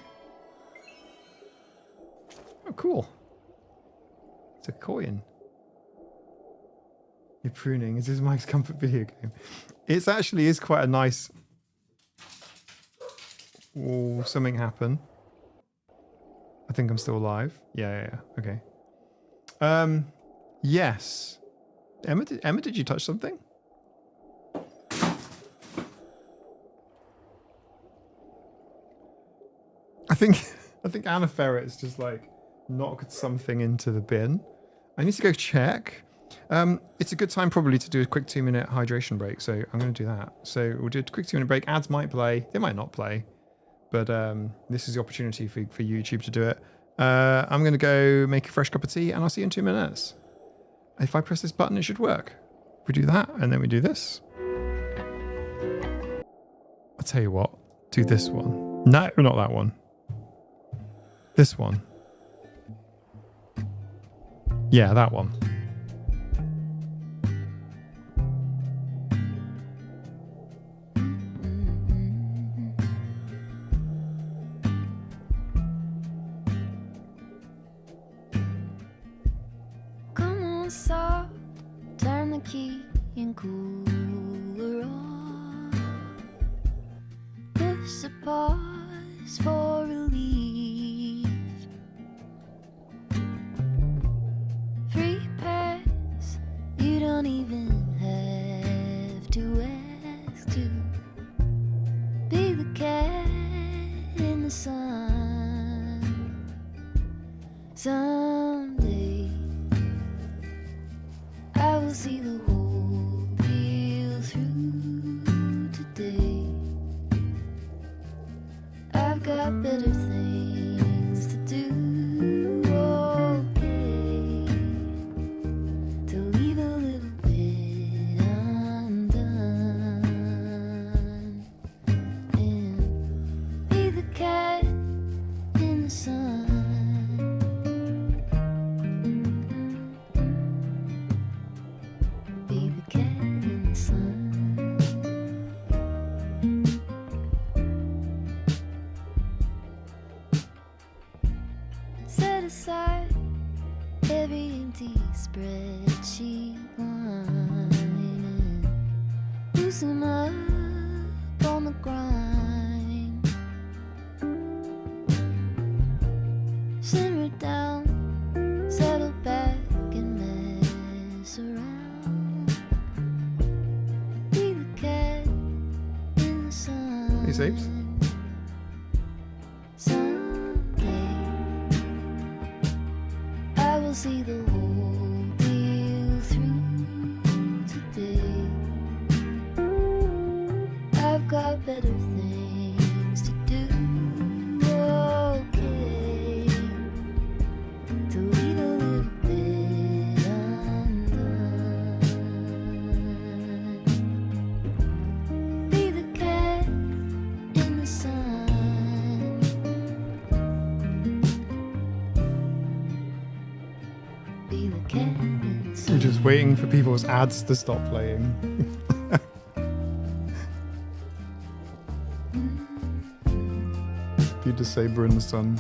Oh, cool. It's a coin. You're pruning. Is this Mike's comfort video game? It actually is quite a nice... Oh, something happened. I think I'm still alive. Yeah. Okay. Yes. Emma, did you touch something? I think Anna Ferret's just like knocked something into the bin. I need to go check. It's a good time probably to do a quick 2-minute hydration break, so I'm going to do that. So we'll do a quick 2-minute break. Ads might play, they might not play, but this is the opportunity for YouTube to do it. I'm going to go make a fresh cup of tea, and I'll see you in 2 minutes. If I press this button, it should work. If we do that, and then we do this. I'll tell you what, do this one. No, not that one. This one. Yeah, that one. Come on, soft, turn the key and cooler on. Push the pause for relief. Free pass, you don't even have to ask to be the cat in the sun. Someday I will see the whole deal through. Today I've got better things to do. Okay, to leave a little bit undone and be the cat in the sun. Be the cat in the sun. Set aside every empty spreadsheet line and loosen up on the grind. Simmer down, settle back and mess around. Be the cat in the sun. Hey, Sapes. Someday I will see the whole deal through. Today I've got better things to do. Okay, to leave a little bit undone. Be the cat in the sun. Just waiting for people's ads to stop playing. Peter Saber and the Sun.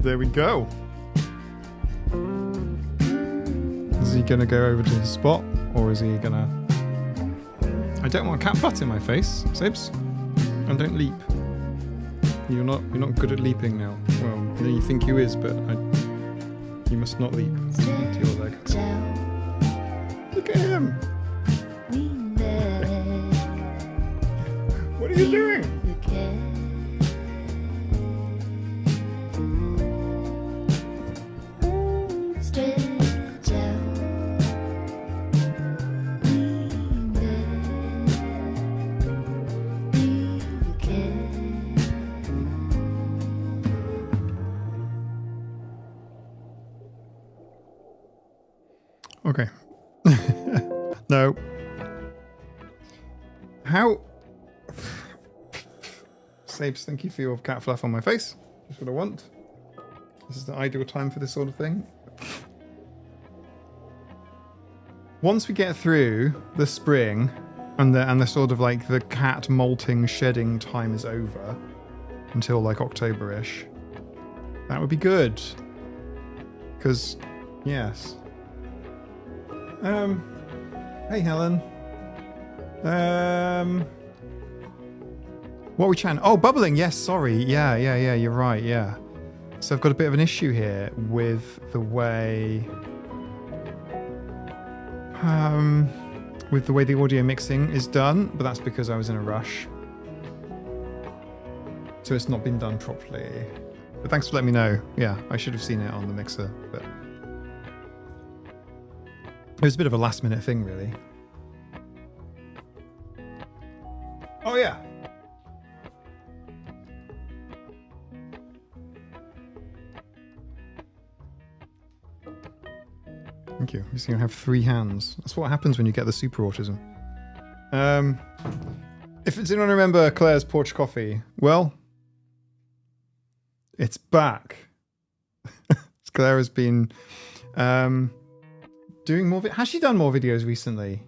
There we go. Is he gonna go over to his spot, or is he gonna... I don't want cat butt in my face, Sibs. And don't leap. You're not good at leaping now. Well, you think you is, but you must not leap into your leg. Look at him! What are you doing? Okay. No. How? Sabes, thank you for your cat fluff on my face. That's what I want. This is the ideal time for this sort of thing. Once we get through the spring and the sort of like the cat molting, shedding time is over until like October-ish, that would be good. Because, yes. Hey Helen. What are we chatting? Oh, bubbling. Yes, sorry. Yeah. You're right. Yeah. So I've got a bit of an issue here with the way, the audio mixing is done, but that's because I was in a rush. So it's not been done properly. But thanks for letting me know. Yeah, I should have seen it on the mixer, but it was a bit of a last minute thing, really. Oh, yeah. Thank you. You see, I have 3 hands. That's what happens when you get the super autism. If it's anyone remember Claire's Porch Coffee, well, it's back. Claire has been doing more. Has she done more videos recently?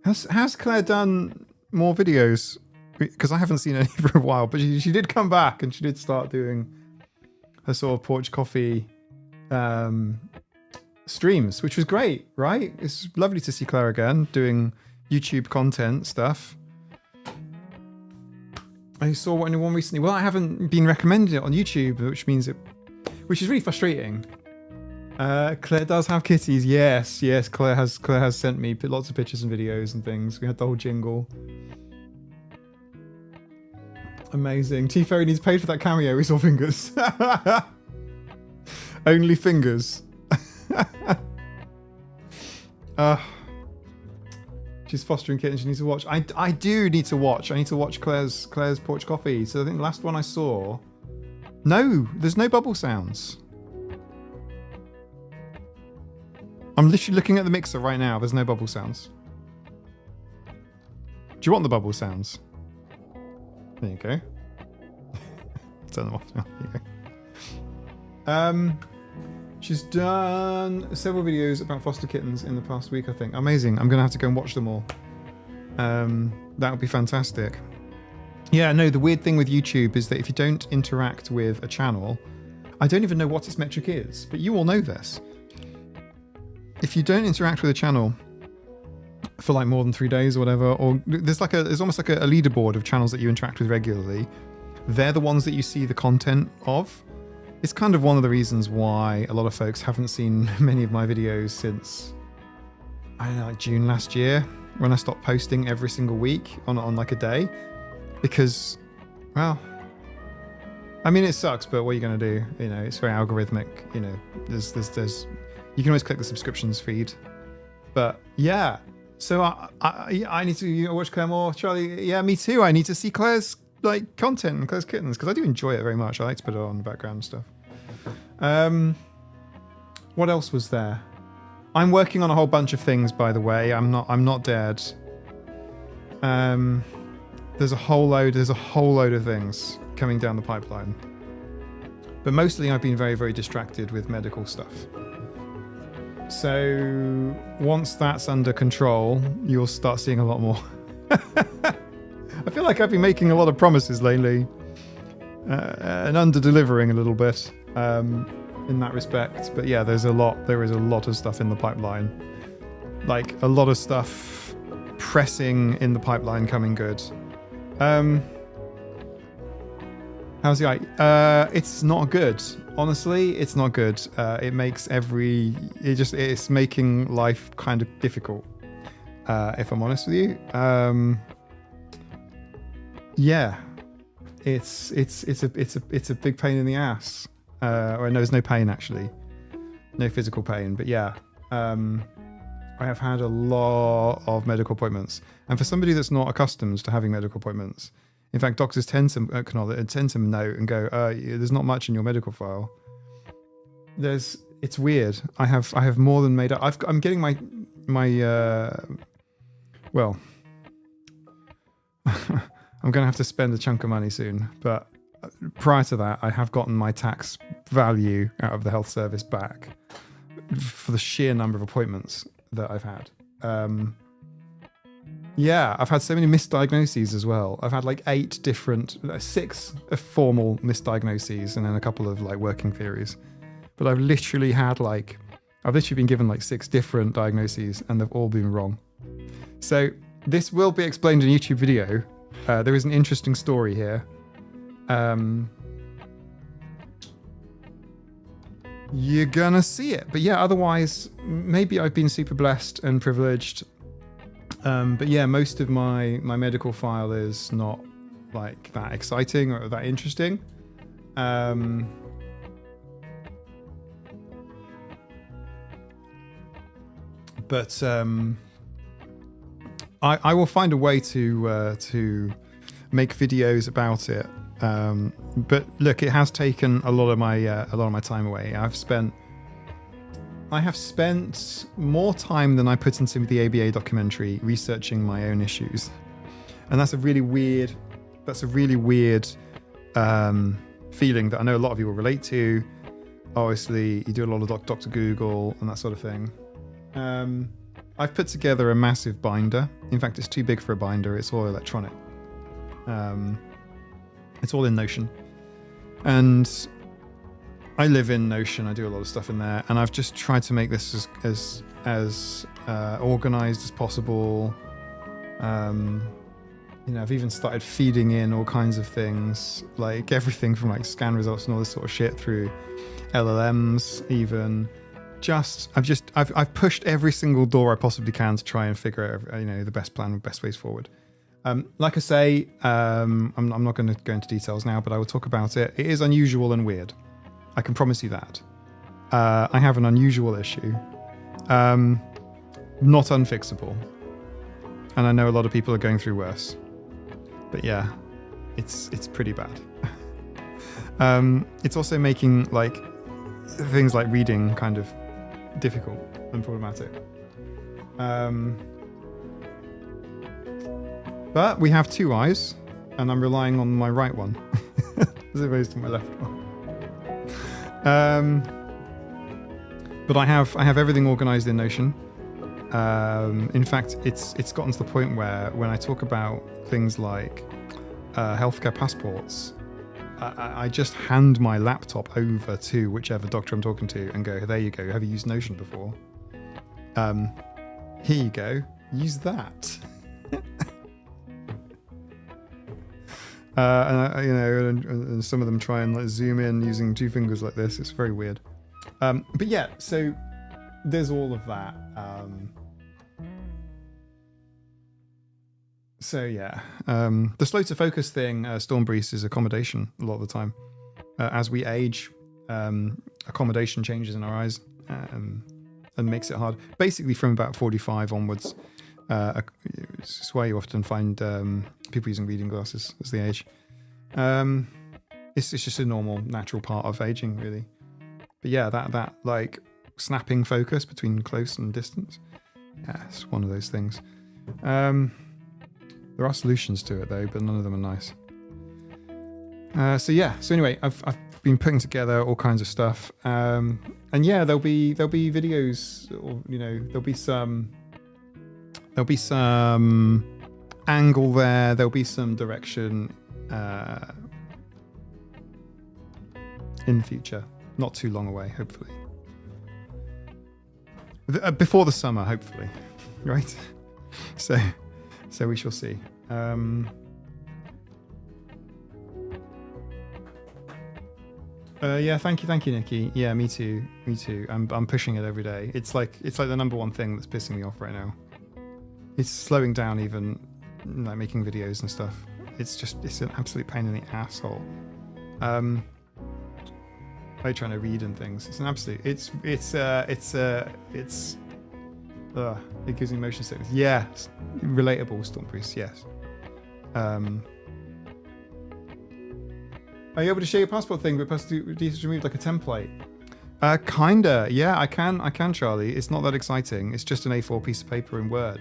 Has Claire done more videos? Because I haven't seen any for a while, but she did come back and she did start doing her sort of Porch Coffee streams, which was great, right? It's lovely to see Claire again doing YouTube content stuff. I saw one recently. Well, I haven't been recommending it on YouTube, which is really frustrating. Claire does have kitties. Yes. Claire has sent me lots of pictures and videos and things. We had the whole jingle. Amazing. T Fairy needs paid for that cameo. We saw fingers. Only fingers. She's fostering kittens. She needs to watch. I do need to watch. I need to watch Claire's Porch Coffee. So I think the last one I saw. No, there's no bubble sounds. I'm literally looking at the mixer right now. There's no bubble sounds. Do you want the bubble sounds? There you go. Turn them off now. There you go. She's done several videos about foster kittens in the past week, I think. Amazing. I'm going to have to go and watch them all. That would be fantastic. Yeah, no, the weird thing with YouTube is that if you don't interact with a channel, I don't even know what its metric is, but you all know this. If you don't interact with a channel for like more than 3 days or whatever, or there's almost like a leaderboard of channels that you interact with regularly, they're the ones that you see the content of. It's kind of one of the reasons why a lot of folks haven't seen many of my videos since, I don't know, like June last year, when I stopped posting every single week on like a day. Because, well, I mean, it sucks, but what are you going to do? You know, it's very algorithmic. You know, there's you can always click the subscriptions feed. But yeah, so I need to watch Claire more. Charlie, yeah, me too. I need to see Claire's like content and Claire's kittens, because I do enjoy it very much. I like to put it on the background and stuff. What else was there? I'm working on a whole bunch of things, by the way. I'm not dead. There's a whole load of things coming down the pipeline. But mostly I've been very, very distracted with medical stuff. So once that's under control, you'll start seeing a lot more. I feel like I've been making a lot of promises lately and under-delivering a little bit in that respect. But yeah, there is a lot of stuff in the pipeline. Like a lot of stuff pressing in the pipeline coming good. How's the eye? It's not good. Honestly, it's not good. It's making life kind of difficult. If I'm honest with you. Yeah. It's a big pain in the ass. Or no, there's no pain actually. No physical pain, but yeah. I have had a lot of medical appointments. And for somebody that's not accustomed to having medical appointments, in fact, doctors tend to note and go, there's not much in your medical file. It's weird. I have more than made up. I'm getting my well, I'm going to have to spend a chunk of money soon. But prior to that, I have gotten my tax value out of the health service back for the sheer number of appointments that I've had. Yeah, I've had so many misdiagnoses as well. I've had like 6 formal misdiagnoses and then a couple of like working theories. But I've literally been given like 6 different diagnoses and they've all been wrong. So this will be explained in a YouTube video. There is an interesting story here. You're gonna see it. But yeah, otherwise, maybe I've been super blessed and privileged. But yeah, most of my medical file is not like that exciting or that interesting. But I will find a way to make videos about it. But look, it has taken a lot of my time away. I have spent more time than I put into the ABA documentary researching my own issues, and that's a really weird feeling that I know a lot of you will relate to. Obviously, you do a lot of Dr. Google and that sort of thing. I've put together a massive binder. In fact, it's too big for a binder. It's all electronic. It's all in Notion, and I live in Notion. I do a lot of stuff in there, and I've just tried to make this as organized as possible. I've even started feeding in all kinds of things, like everything from like scan results and all this sort of shit through LLMs. Even I've pushed every single door I possibly can to try and figure out the best plan, best ways forward. Like I say, I'm not going to go into details now, but I will talk about it. It is unusual and weird. I can promise you that. I have an unusual issue. Not unfixable. And I know a lot of people are going through worse. But yeah, it's pretty bad. It's also making like things like reading kind of difficult and problematic. But we have 2 eyes, and I'm relying on my right one as opposed to my left one. But I have everything organized in Notion. In fact, it's gotten to the point where when I talk about things like healthcare passports, I just hand my laptop over to whichever doctor I'm talking to and go, there you go, have you used Notion before? Here you go, use that. And some of them try and like zoom in using 2 fingers like this. It's very weird. But yeah, so there's all of that. So yeah, the slow to focus thing, Storm Breeze, is accommodation a lot of the time. As we age, accommodation changes in our eyes and makes it hard. Basically, from about 45 onwards, it's why you often find people using reading glasses as they age. It's just a normal, natural part of aging, really. But yeah, that like snapping focus between close and distance. Yeah, it's one of those things. There are solutions to it though, but none of them are nice. So anyway, I've been putting together all kinds of stuff, and yeah, there'll be videos, or there'll be some angle there. There'll be some direction in the future, not too long away, hopefully. Before the summer, hopefully, right? So we shall see. Yeah, thank you, Nikki. Yeah, me too. I'm pushing it every day. It's like the number one thing that's pissing me off right now. It's slowing down even, like making videos and stuff. It's an absolute pain in the asshole. Like trying to read and things. It's an absolute. It gives me motion sickness. Yeah, relatable, Storm Priest. Yes. Are you able to share your passport thing, but details removed like a template? Kinda. Yeah, I can, Charlie. It's not that exciting. It's just an A4 piece of paper in Word.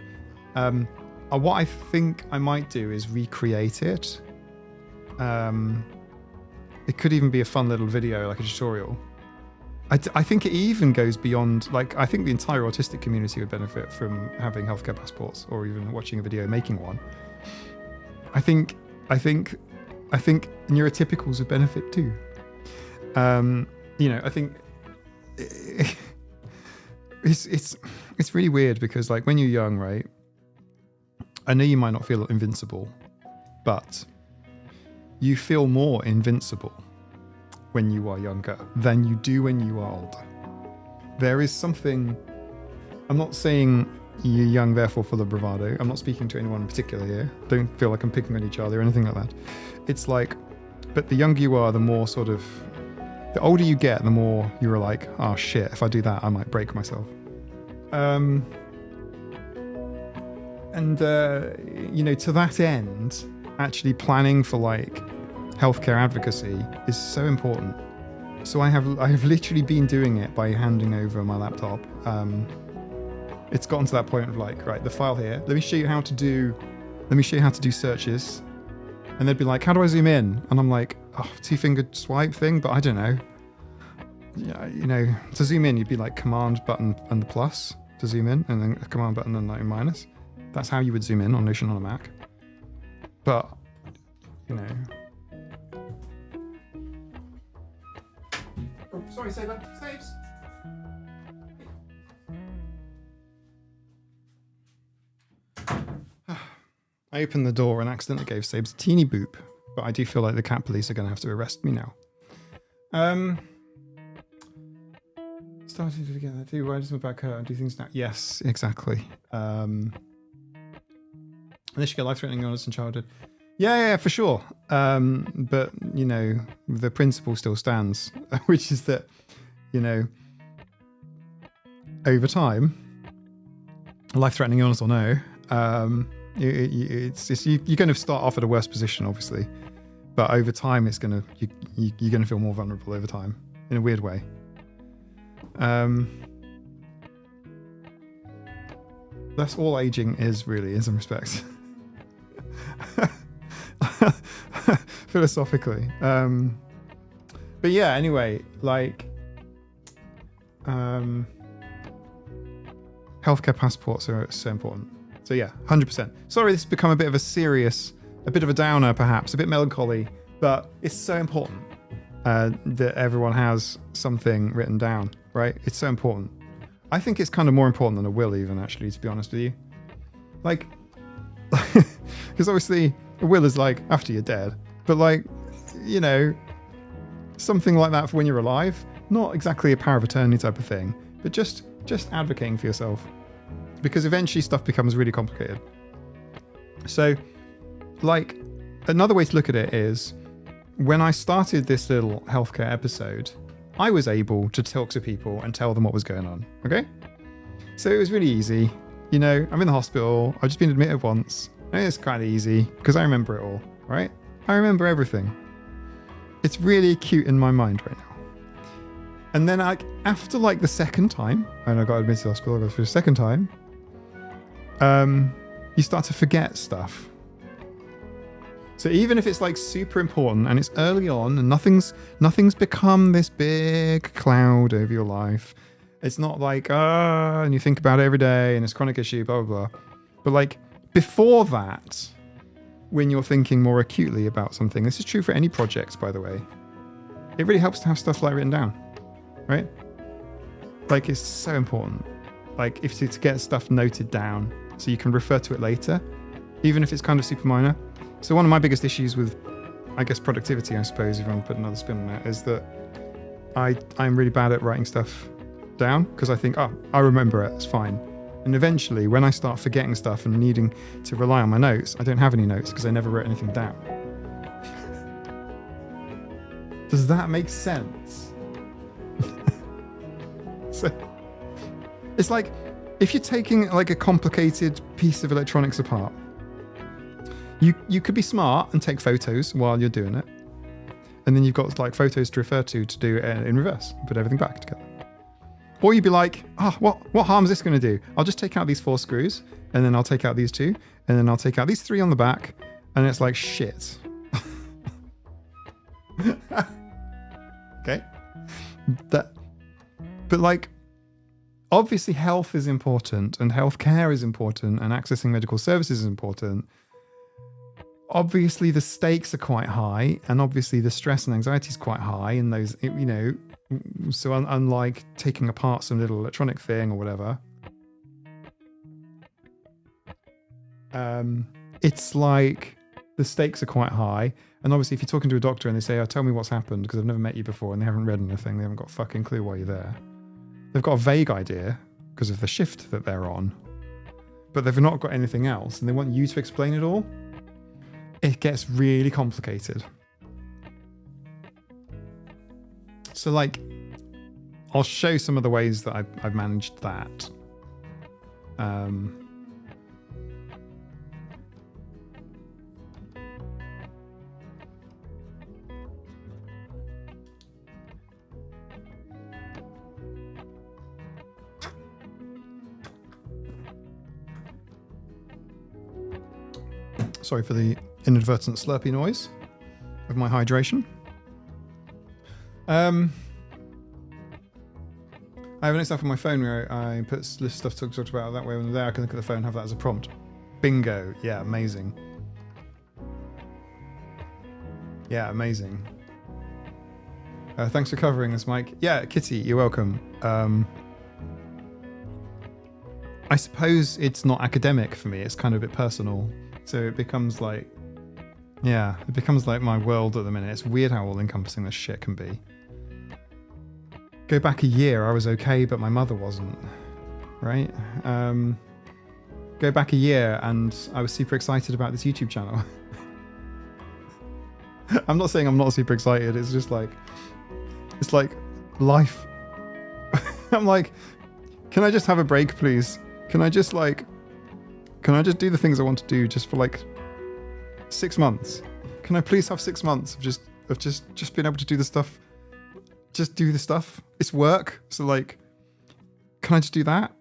What I think I might do is recreate it. It could even be a fun little video, like a tutorial. I think it even goes beyond, like, I think the entire autistic community would benefit from having healthcare passports, or even watching a video making one. I think neurotypicals would benefit too. I think it's really weird because, like, when you're young, right? I know you might not feel invincible, but you feel more invincible when you are younger than you do when you are older. There is something. I'm not saying you're young, therefore full of bravado. I'm not speaking to anyone in particular here. Don't feel like I'm picking on each other or anything like that. It's like, but the younger you are, the more sort of, the older you get, the more you're like, oh shit, if I do that, I might break myself. To that end, actually planning for like healthcare advocacy is so important. So I have literally been doing it by handing over my laptop. It's gotten to that point of like, right, the file here. Let me show you how to do searches. And they'd be like, how do I zoom in? And I'm like, oh, 2-finger swipe thing, but I don't know. Yeah, to zoom in, you'd be like command button and the plus to zoom in, and then a command button and like minus. That's how you would zoom in on Notion on a Mac. But, Oh, sorry, Saber. Saves! I opened the door and accidentally gave Sabes a teeny boop, but I do feel like the cat police are going to have to arrest me now. Starting to together. Why does my back hurt? Do things now? Yes, exactly. Unless you get life-threatening illness in childhood. Yeah, for sure. But, the principle still stands, which is that, over time, life-threatening illness or no, you're going to start off at a worse position, obviously, but over time, you're going to feel more vulnerable over time in a weird way. That's all aging is, really, in some respects. Philosophically. But yeah, anyway, like, healthcare passports are so important. So yeah, 100%. Sorry, this has become a bit of a downer, perhaps, a bit melancholy, but it's so important that everyone has something written down, right? It's so important. I think it's kind of more important than a will, even, actually, to be honest with you. Like, because obviously a will is like after you're dead, but like, something like that for when you're alive, not exactly a power of attorney type of thing, but just advocating for yourself, because eventually stuff becomes really complicated. So, like, another way to look at it is, when I started this little healthcare episode, I was able to talk to people and tell them what was going on, okay? So it was really easy. I'm in the hospital, I've just been admitted once, and it's kind of easy, because I remember it all, right? I remember everything. It's really acute in my mind right now. And then after like the second time, and I got admitted to the hospital, I got through the second time, you start to forget stuff. So even if it's like super important and it's early on and nothing's become this big cloud over your life, it's not like, and you think about it every day and it's a chronic issue, blah, blah, blah. But like before that, when you're thinking more acutely about something, this is true for any projects, by the way, it really helps to have stuff like written down, right? Like it's so important. Like if to get stuff noted down so you can refer to it later, even if it's kind of super minor. So one of my biggest issues with, I guess, productivity, I suppose, if you want to put another spin on that, is that I'm really bad at writing stuff down because I think, oh, I remember it, it's fine. And eventually, when I start forgetting stuff and needing to rely on my notes, I don't have any notes because I never wrote anything down. Does that make sense? So it's like if you're taking like a complicated piece of electronics apart, you could be smart and take photos while you're doing it, and then you've got like photos to refer to do it in reverse, put everything back together. Or you'd be like, what harm is this going to do? I'll just take out these 4 screws, and then I'll take out these 2, and then I'll take out these 3 on the back, and it's like shit. Okay, but like obviously health is important, and healthcare is important, and accessing medical services is important. Obviously the stakes are quite high, and obviously the stress and anxiety is quite high, and those, you know, so unlike taking apart some little electronic thing or whatever, it's like the stakes are quite high. And obviously if you're talking to a doctor and they say, oh, tell me what's happened because I've never met you before, and they haven't read anything, they haven't got a fucking clue why you're there. They've got a vague idea because of the shift that they're on, but they've not got anything else, and they want you to explain it all. It gets really complicated. So like, I'll show some of the ways that I've managed that. Sorry for the inadvertent slurpy noise of my hydration. I have an stuff on my phone where I put list stuff to talk about that way. When I'm there, I can look at the phone and have that as a prompt. Bingo. Yeah, amazing. Yeah, amazing. Thanks for covering this, Mike. Yeah, Kitty, you're welcome. I suppose it's not academic for me. It's kind of a bit personal. So it becomes like, yeah, it becomes like my world at the minute. It's weird how all-encompassing this shit can be. Go back a year, I was okay, but my mother wasn't, right? Go back a year and I was super excited about this YouTube channel. I'm not saying I'm not super excited. It's just like, it's like life. I'm like, can I just have a break, please? Can I just do the things I want to do just for like 6 months? Can I please have 6 months of just being able to do the stuff? Just do the stuff. It's work. So like, can I just do that?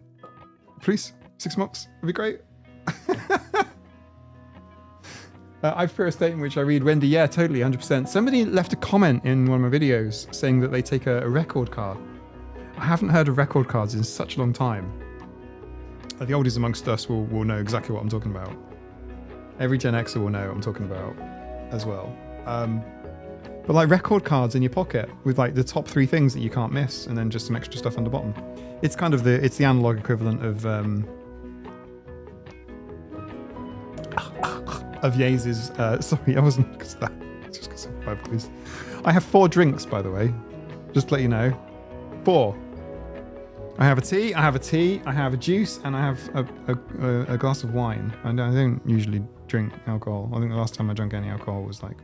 Please? 6 months? It'd be great. I've put a statement which I read, Wendy, yeah, totally, 100%. Somebody left a comment in one of my videos saying that they take a record card. I haven't heard of record cards in such a long time. The oldies amongst us will know exactly what I'm talking about. Every Gen Xer will know what I'm talking about as well. But like record cards in your pocket with like the top 3 things that you can't miss, and then just some extra stuff on the bottom. It's kind of the analog equivalent of Yeez's. Sorry, I wasn't because that. It's just because of my voice. I have 4 drinks, by the way. Just to let you know, 4. I have a tea, I have a juice, and I have a glass of wine. I don't usually drink alcohol. I think the last time I drank any alcohol was like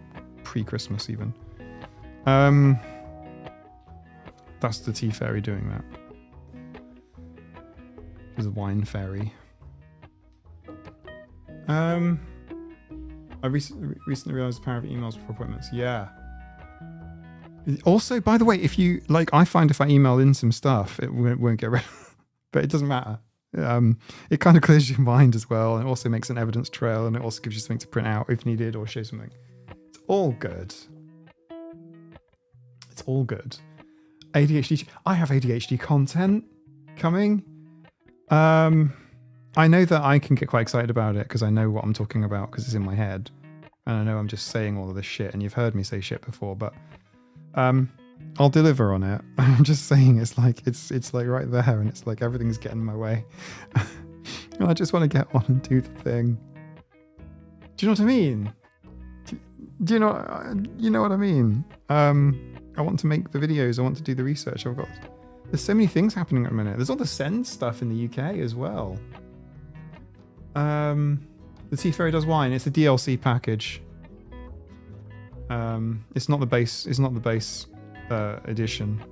pre-Christmas even. That's the tea fairy doing that. There's a wine fairy. I recently realized the power of emails before appointments. Yeah. Also, by the way, if you like, I find if I email in some stuff, it won't get read, but it doesn't matter. It kind of clears your mind as well, and it also makes an evidence trail, and it also gives you something to print out if needed or show something. It's all good. It's all good. ADHD. I have ADHD content coming. I know that I can get quite excited about it because I know what I'm talking about because it's in my head, and I know I'm just saying all of this shit. And you've heard me say shit before, but I'll deliver on it. I'm just saying it's like right there, and it's like everything's getting in my way. And I just want to get on and do the thing. Do you know what I mean? Do you know what I mean? I want to make the videos. I want to do the research. There's so many things happening at the minute. There's all the Send stuff in the UK as well. The Tea Fairy Does Wine. It's a DLC package. It's not the base. It's not the base edition.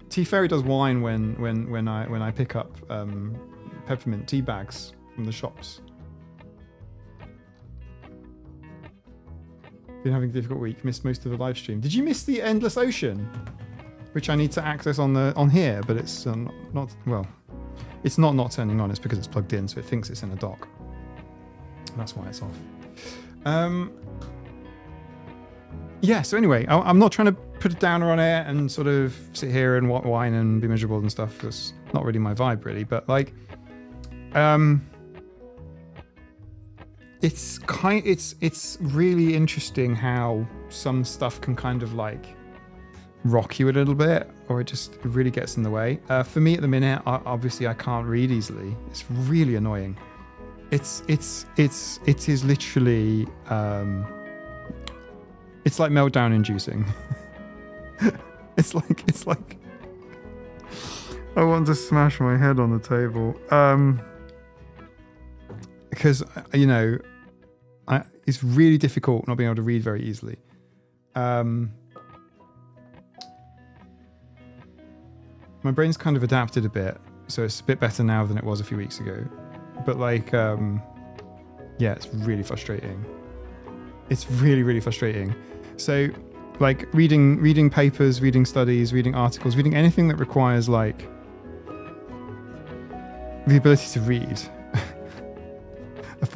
Tea Fairy Does Wine when I pick up peppermint tea bags from the shops. Been having a difficult week. Missed most of the live stream. Did you miss the Endless Ocean, which I need to access on here? But it's not well. It's not turning on. It's because it's plugged in, so it thinks it's in a dock. That's why it's off. Yeah. So anyway, I'm not trying to put a downer on it and sort of sit here and whine and be miserable and stuff. That's not really my vibe, really. But like, it's really interesting how some stuff can kind of like rock you a little bit, or it really gets in the way. For me at the minute, obviously I can't read easily. It's really annoying. It is literally it's like meltdown inducing. it's like I want to smash my head on the table. Because it's really difficult not being able to read very easily. My brain's kind of adapted a bit, so it's a bit better now than it was a few weeks ago. But like, yeah, it's really frustrating. It's really, really frustrating. So like reading papers, reading studies, reading articles, reading anything that requires like the ability to read a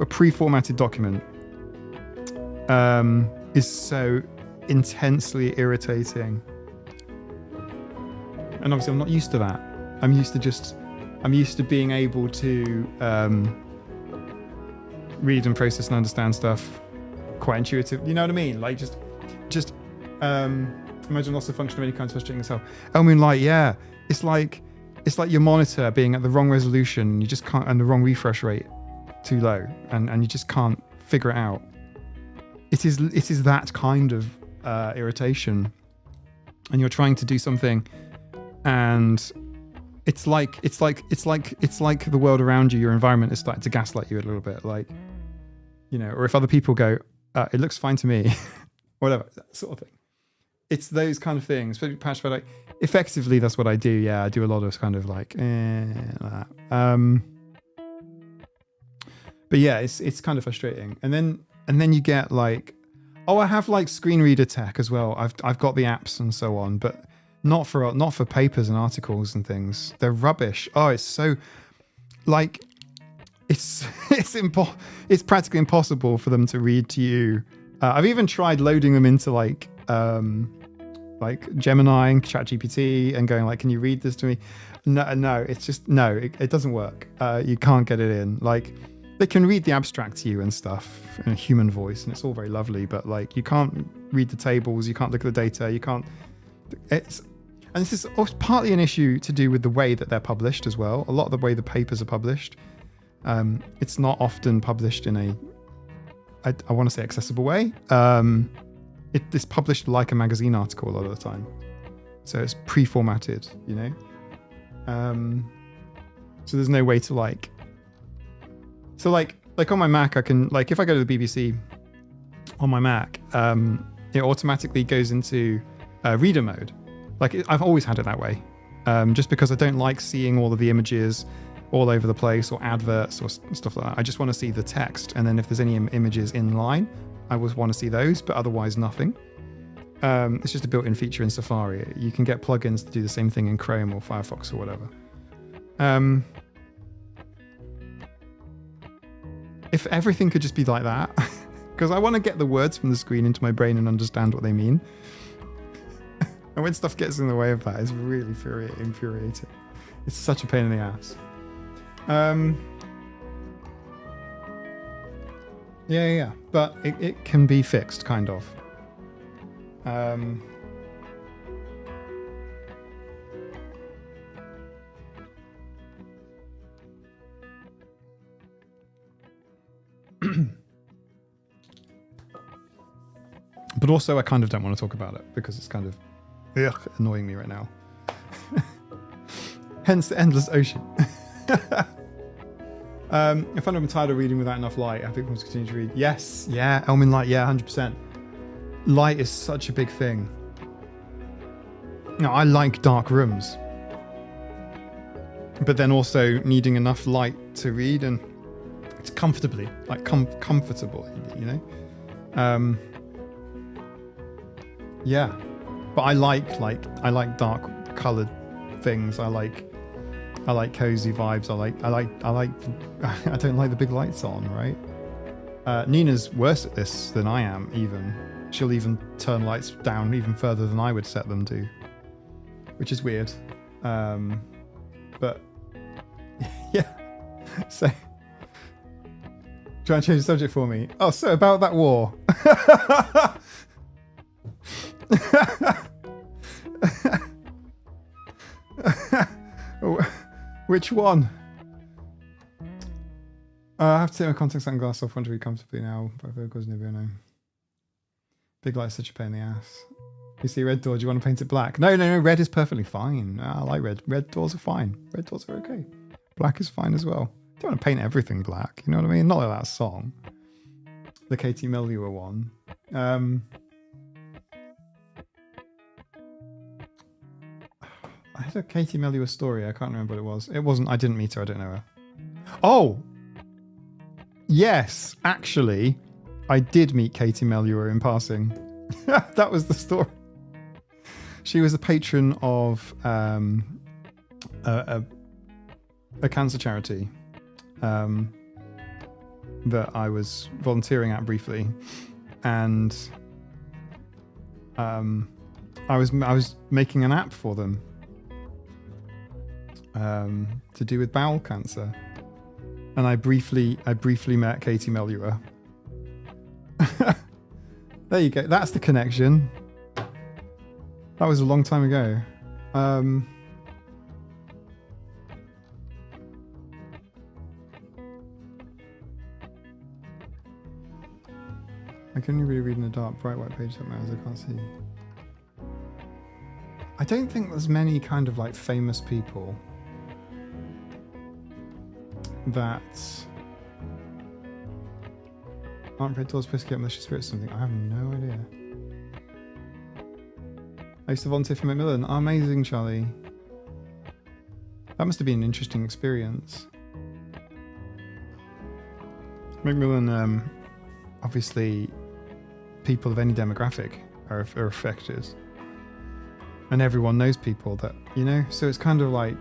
pre-formatted document is so intensely irritating. And obviously I'm not used to that. I'm used to being able to read and process and understand stuff quite intuitive. You know what I mean? Like just imagine loss of function of any kind frustrating as hell. I mean, like, yeah, it's like your monitor being at the wrong resolution, and you just can't, and the wrong refresh rate too low, and you just can't figure it out. It is that kind of irritation, and you're trying to do something, and it's like the world around you, your environment is starting to gaslight you a little bit, like, or if other people go, it looks fine to me, whatever, that sort of thing. It's those kind of things. But like, effectively, that's what I do. Yeah, I do a lot of kind of like, that. But yeah, it's kind of frustrating. And then you get like, I have like screen reader tech as well. I've got the apps and so on, but not for papers and articles and things. They're rubbish. Oh, it's so like, it's practically impossible for them to read to you. I've even tried loading them into like Gemini and ChatGPT and going like, can you read this to me? No, it's just, no, it doesn't work. You can't get it in. Like, they can read the abstract to you and stuff in a human voice, and it's all very lovely, but like, you can't read the tables, you can't look at the data, you can't, and this is partly an issue to do with the way that they're published as well. A lot of the way the papers are published, it's not often published in I want to say accessible way. It's published like a magazine article a lot of the time. So it's pre-formatted, so there's no way to like, so like on my Mac, I can, like, if I go to the BBC on my Mac, it automatically goes into reader mode. Like, I've always had it that way, just because I don't like seeing all of the images all over the place or adverts or stuff like that. I just want to see the text, and then if there's any images in line, I always want to see those, but otherwise nothing. It's just a built-in feature in Safari. You can get plugins to do the same thing in Chrome or Firefox or whatever. If everything could just be like that, because I want to get the words from the screen into my brain and understand what they mean. And when stuff gets in the way of that, it's really infuriating. It's such a pain in the ass. Yeah. But it can be fixed, kind of. But also, I kind of don't want to talk about it because it's kind of annoying me right now. Hence the endless ocean. I find I'm tired of reading without enough light. I think I want to continue to read. Yes, yeah, Elmin light, yeah, 100%. Light is such a big thing. Now, I like dark rooms, but then also needing enough light to read and it's comfortably, like comfortable, you know. Yeah, but I like dark colored things. I like cozy vibes. I don't like the big lights on, right? Nina's worse at this than I am, even. She'll even turn lights down even further than I would set them to, which is weird. But yeah, so try and change the subject for me. Oh, so about that war. Which one? I have to take my contacts and glass off. Want to read comfortably now. Big light's such a pain in the ass. You see red door, do you want to paint it black? No, red is perfectly fine. I like red. Red doors are fine. Red doors are okay. Black is fine as well. Don't want to paint everything black, you know what I mean? Not like that song. The Katie Melua one. I had a Katie Melua story. I can't remember what it was. It wasn't. I didn't meet her. I don't know her. Oh, yes. Actually, I did meet Katie Melua in passing. That was the story. She was a patron of a cancer charity that I was volunteering at briefly, and I was making an app for them. To do with bowel cancer, and I briefly met Katie Melua. There you go. That's the connection. That was a long time ago. I can only really read in the dark, bright white page that matters. I can't see. I don't think there's many kind of like famous people that aren't red doors supposed to get malicious spirits or something. I have no idea. I used to volunteer for Macmillan. Oh, amazing, Charlie. That must have been an interesting experience. Macmillan, obviously, people of any demographic are affected. And everyone knows people that, you know, so it's kind of like,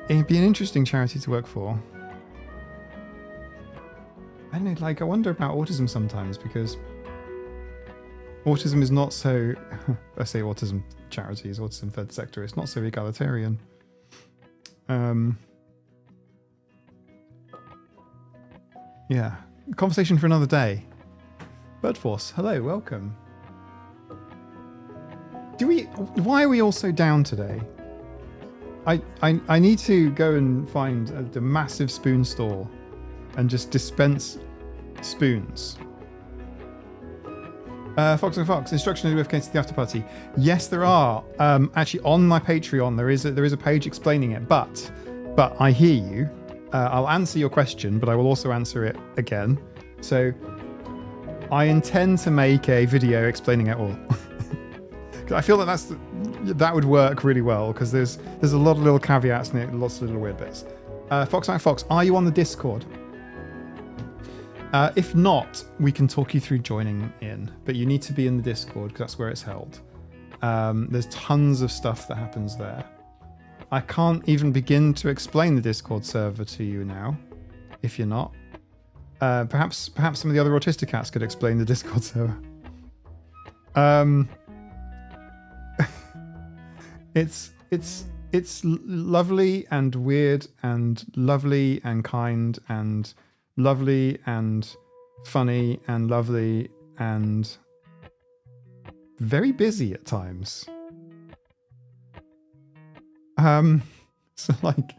it'd be an interesting charity to work for. I don't know, like, I wonder about autism sometimes, because autism is not so, I say autism charities, autism third sector, it's not so egalitarian. Yeah, conversation for another day. Birdforce, hello, welcome. Why are we all so down today? I need to go and find the massive spoon store and just dispense spoons. Fox and Fox, instructions with Kate to the after party. Yes, there are. Actually, on my Patreon, there is a page explaining it. But I hear you. I'll answer your question, but I will also answer it again. So I intend to make a video explaining it all. I feel that that would work really well, because there's a lot of little caveats in it, lots of little weird bits. Fox, are you on the Discord? If not, we can talk you through joining in, but you need to be in the Discord because that's where it's held. There's tons of stuff that happens there. I can't even begin to explain the Discord server to you now, if you're not. Perhaps some of the other autistic cats could explain the Discord server. It's lovely and weird and lovely and kind and lovely and funny and lovely and very busy at times. So like,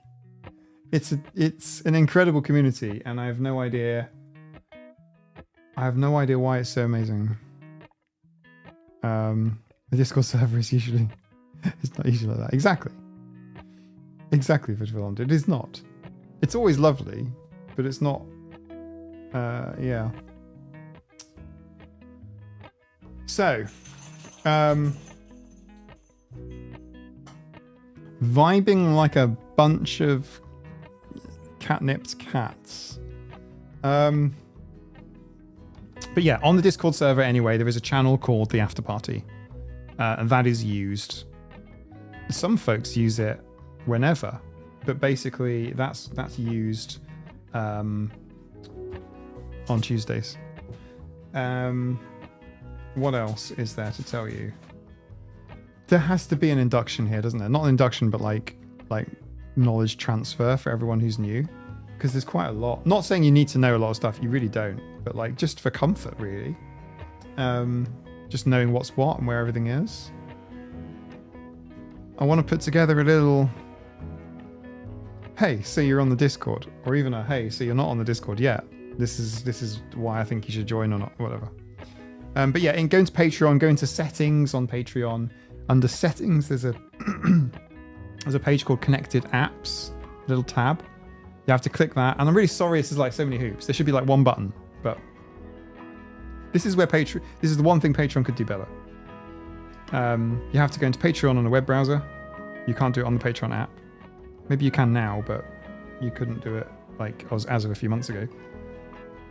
it's an incredible community, and I have no idea why it's so amazing. The Discord server is usually, it's not usually like that. Exactly, Visual. It is not. It's always lovely, but it's not. Yeah. So, vibing like a bunch of catnipped cats. But yeah, on the Discord server anyway, there is a channel called the After Party, and that is used. Some folks use it whenever, but basically that's used on Tuesdays. What else is there to tell you? There has to be an induction here, doesn't there? Not an induction, but like knowledge transfer for everyone who's new, because there's quite a lot. Not saying you need to know a lot of stuff, you really don't, but like just for comfort, really. Just knowing what's what and where everything is. I want to put together a little, hey, so you're on the Discord, or even a hey, so you're not on the Discord yet. This is why I think you should join or not, whatever. But yeah, go into Patreon, go into settings on Patreon. Under settings, there's a there's a page called Connected Apps, a little tab. You have to click that, and I'm really sorry this is like so many hoops. There should be like one button, but this is where this is the one thing Patreon could do better. You have to go into Patreon on a web browser. You can't do it on the Patreon app. Maybe you can now, but you couldn't do it like as of a few months ago.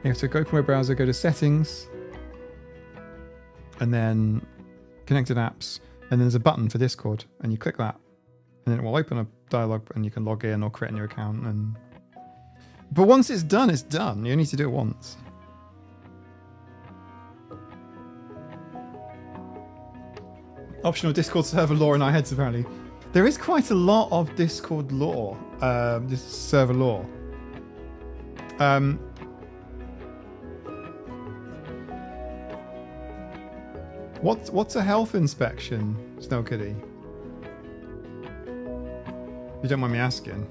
You have to go from web browser, go to settings, and then Connected Apps, and then there's a button for Discord, and you click that, and then it will open a dialogue, and you can log in or create a new account. But once it's done, it's done. You only need to do it once. Optional Discord server lore in our heads, apparently. There is quite a lot of Discord lore, this server lore. What's a health inspection, Snow Kitty? If you don't mind me asking.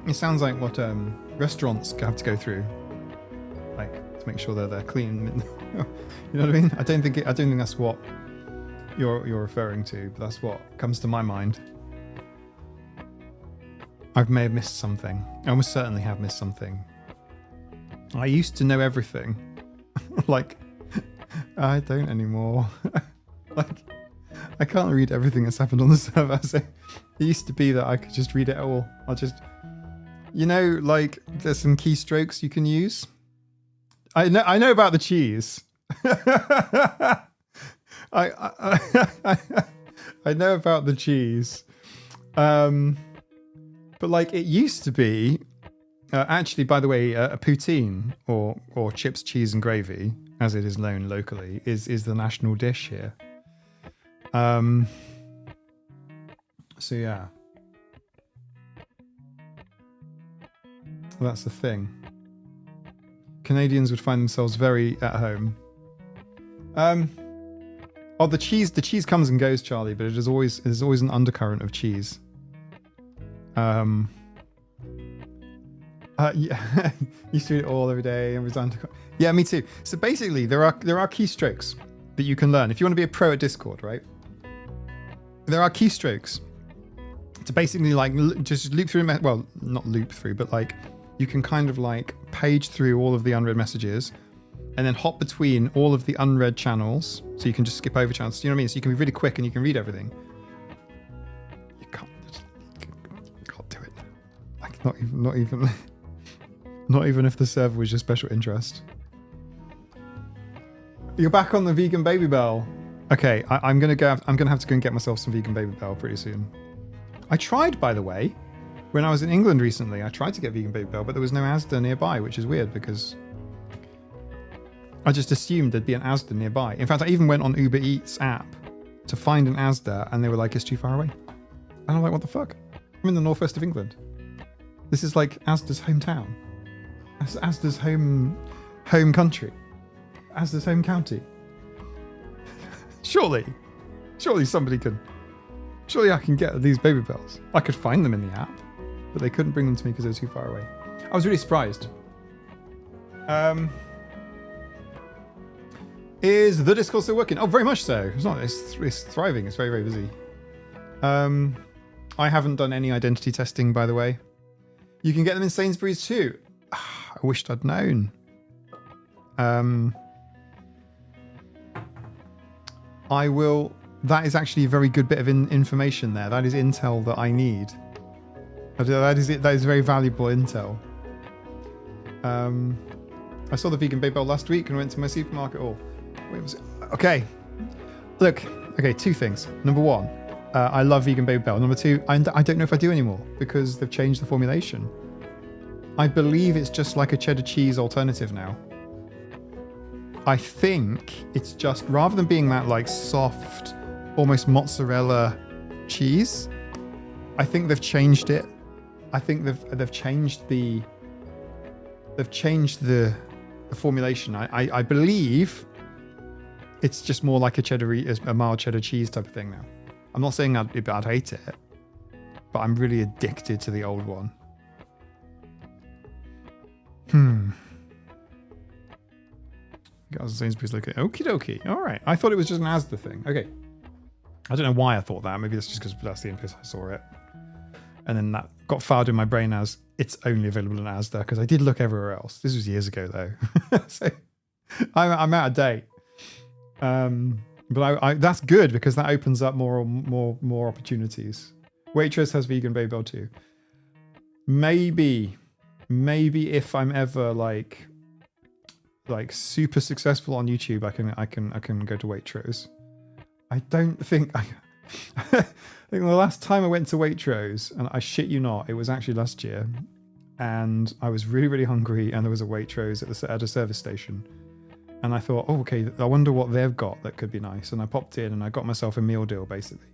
It sounds like what restaurants have to go through, like to make sure they're clean. You know what I mean? I don't think that's what you're referring to, but that's what comes to my mind. I may have missed something. I almost certainly have missed something. I used to know everything. Like, I don't anymore. Like, I can't read everything that's happened on the server. So it used to be that I could just read it all. I'll just, you know, like there's some keystrokes you can use. I know about the cheese. I know about the cheese. But like it used to be, actually, by the way, a poutine or chips, cheese and gravy, as it is known locally, is the national dish here. So yeah, well, that's the thing. Canadians would find themselves very at home. Oh, the cheese comes and goes, Charlie, but there's always an undercurrent of cheese. Yeah, used to eat it all every day and was yeah, me too. So basically, there are keystrokes that you can learn if you want to be a pro at Discord, right? There are keystrokes to basically like just loop through. Well, not loop through, but like you can kind of like page through all of the unread messages, and then hop between all of the unread channels. So you can just skip over channels. You know what I mean? So you can be really quick and you can read everything. Not even not even if the server was your special interest. You're back on the vegan Baby Bell. Okay, I'm gonna have to go and get myself some vegan Baby Bell pretty soon. I tried, by the way, when I was in England recently. I tried to get vegan Baby Bell, but there was no Asda nearby, which is weird because I just assumed there'd be an Asda nearby. In fact, I even went on Uber Eats app to find an Asda, and they were like, "It's too far away." And I'm like, "What the fuck? I'm in the northwest of England. This is like Asda's hometown, Asda's home country, Asda's home county." Surely somebody can. Surely I can get these Baby Bells. I could find them in the app, but they couldn't bring them to me because they were too far away. I was really surprised. Is the Discord still working? Oh, very much so. It's not. It's thriving. It's very, very busy. I haven't done any identity testing, by the way. You can get them in Sainsbury's too. I wished I'd known. I will. That is actually a very good bit of information there. That is intel that I need. That is very valuable intel. I saw the vegan Baby Bell last week and went to my supermarket. Oh, wait, was it? Okay. Look. Okay, two things. Number one, I love vegan Baby Bell. Number two, I don't know if I do anymore because they've changed the formulation. I believe it's just like a cheddar cheese alternative now. I think it's just, rather than being that like soft, almost mozzarella cheese, I think they've changed it. I think they've changed the formulation. I believe it's just more like a mild cheddar cheese type of thing now. I'm not saying I'd hate it, but I'm really addicted to the old one. Guys, Sainsbury's looking. Okie dokie. All right. I thought it was just an Asda thing. Okay. I don't know why I thought that. Maybe that's just because that's the only place I saw it. And then that got filed in my brain as it's only available in Asda because I did look everywhere else. This was years ago though. So I'm out of date. But I that's good because that opens up more opportunities. Waitrose has vegan Baby Bell too. Maybe if I'm ever like super successful on YouTube, I can go to Waitrose. I don't think I think the last time I went to Waitrose, and I shit you not, it was actually last year, and I was really, really hungry, and there was a Waitrose at a service station, and I thought, oh, okay, I wonder what they've got that could be nice, and I popped in and I got myself a meal deal basically,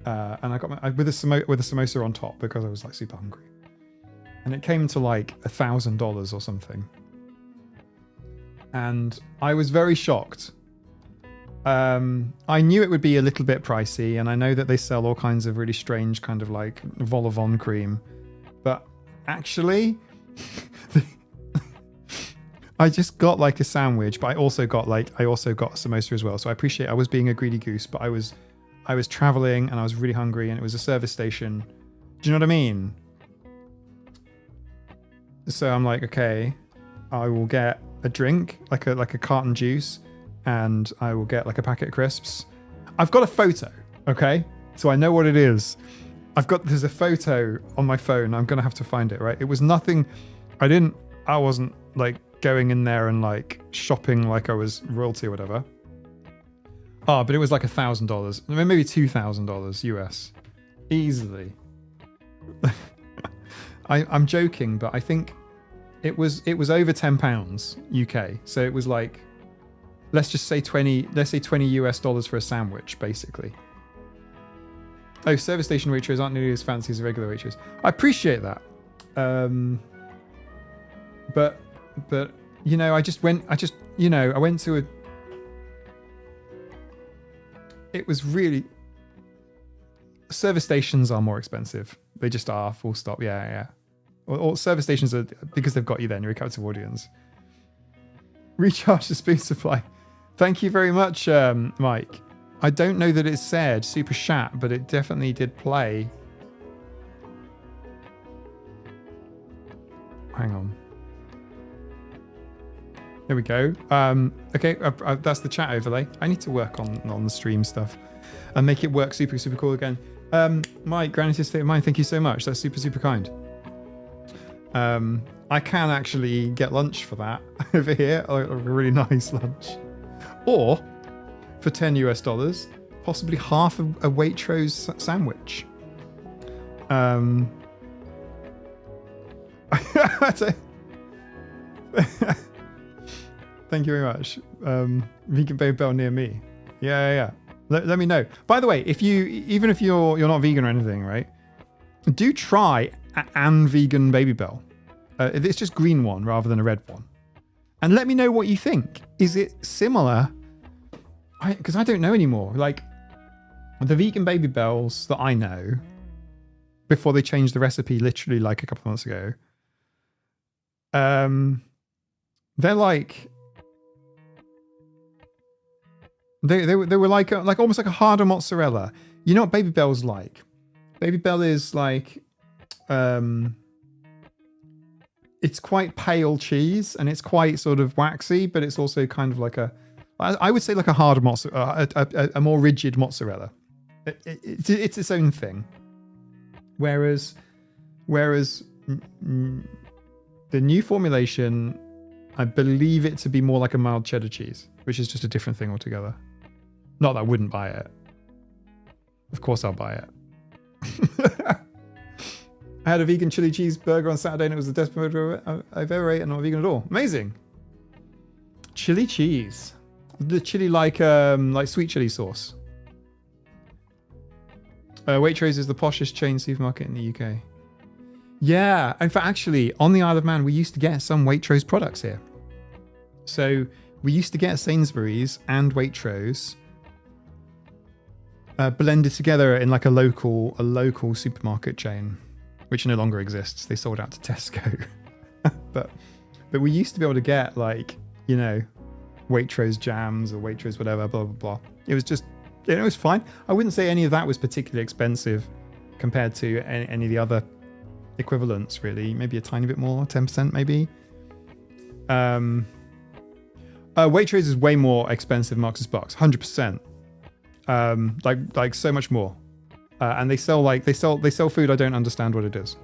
and I got with a samosa on top because I was like super hungry, and it came to like $1,000 or something, and I was very shocked. I knew it would be a little bit pricey, and I know that they sell all kinds of really strange kind of like vol au vent cream, but actually I just got like a sandwich, but I also got a samosa as well. So I appreciate I was being a greedy goose, but I was traveling and I was really hungry, and it was a service station. Do you know what I mean? So I'm like, okay, I will get a drink, like a carton juice, and I will get like a packet of crisps. I've got a photo, okay? So I know what it is. There's a photo on my phone. I'm going to have to find it, right? It was nothing. I wasn't like going in there and like shopping like I was royalty or whatever. Oh, but it was like $1,000, maybe $2,000 US. Easily. I'm joking, but I think it was over £10 UK. So it was like, let's say $20 US for a sandwich, basically. Oh, service station waitress aren't nearly as fancy as a regular waitress. I appreciate that. But you know, I went to a, it was really, service stations are more expensive. They just are, full stop. Yeah. Or service stations are, because they've got you then, you're a captive audience. Recharge the spoon supply. Thank you very much, Mike. I don't know that it said super chat, but it definitely did play. Hang on. There we go. Okay, that's the chat overlay. I need to work on the stream stuff and make it work super, super cool again. Mike, granted state of mind, thank you so much. That's super, super kind. I can actually get lunch for that over here, a really nice lunch. Or for $10 US, possibly half a Waitrose sandwich. Thank you very much. Vegan Baby Bell near me. Yeah. Let me know. By the way, even if you're not vegan or anything, right? Do try an vegan Baby Bell. It's just green one rather than a red one. And let me know what you think. Is it similar? Because I don't know anymore. Like the vegan Baby Bells that I know, before they changed the recipe literally like a couple of months ago, they're like they were like almost like a harder mozzarella. You know what Baby Bell's like? Baby Bell is like it's quite pale cheese and it's quite sort of waxy, but it's also kind of like I would say like a harder mozzarella, a more rigid mozzarella. It's its own thing. Whereas the new formulation, I believe it to be more like a mild cheddar cheese, which is just a different thing altogether. Not that I wouldn't buy it. Of course I'll buy it. I had a vegan chili cheeseburger on Saturday and it was the best burger I've ever eaten, not vegan at all. Amazing. Chili cheese. The chili like sweet chili sauce. Waitrose is the poshest chain supermarket in the UK. Yeah, in fact, actually, on the Isle of Man, we used to get some Waitrose products here. So we used to get Sainsbury's and Waitrose blended together in like a local supermarket chain, which no longer exists. They sold out to Tesco. but we used to be able to get like, you know, Waitrose jams or Waitrose whatever, blah, blah, blah. It was just, it was fine. I wouldn't say any of that was particularly expensive compared to any of the other equivalents, really. Maybe a tiny bit more, 10% maybe. Waitrose is way more expensive than Marks & Sparks, 100%. Like so much more. And they sell food I don't understand what it is.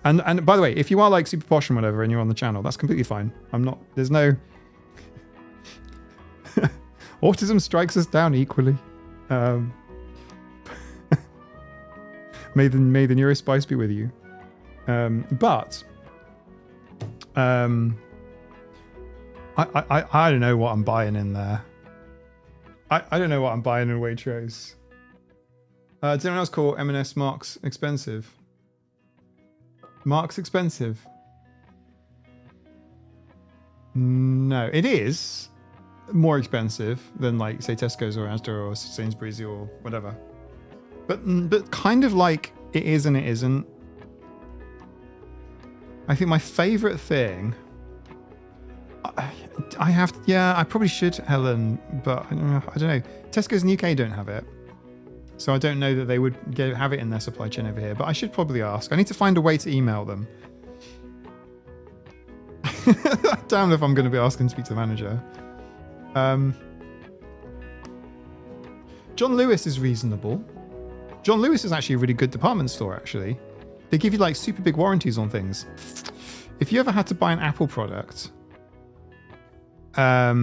And by the way, if you are like super posh and whatever and you're on the channel, that's completely fine. There's no autism strikes us down equally. May the neurospice be with you. I don't know what I'm buying in there. I don't know what I'm buying in Waitrose. Does anyone else call M&S Marks expensive? Marks expensive? No, it is more expensive than like say Tesco's or Asda or Sainsbury's or whatever. But kind of like it is and it isn't. I think my favourite thing... I probably should, Helen, but I don't know. Tesco's in the UK don't have it. So I don't know that they would have it in their supply chain over here, but I should probably ask. I need to find a way to email them. Damn if I'm going to be asking to speak to the manager. John Lewis is reasonable. John Lewis is actually a really good department store, actually. They give you like super big warranties on things. If you ever had to buy an Apple product, a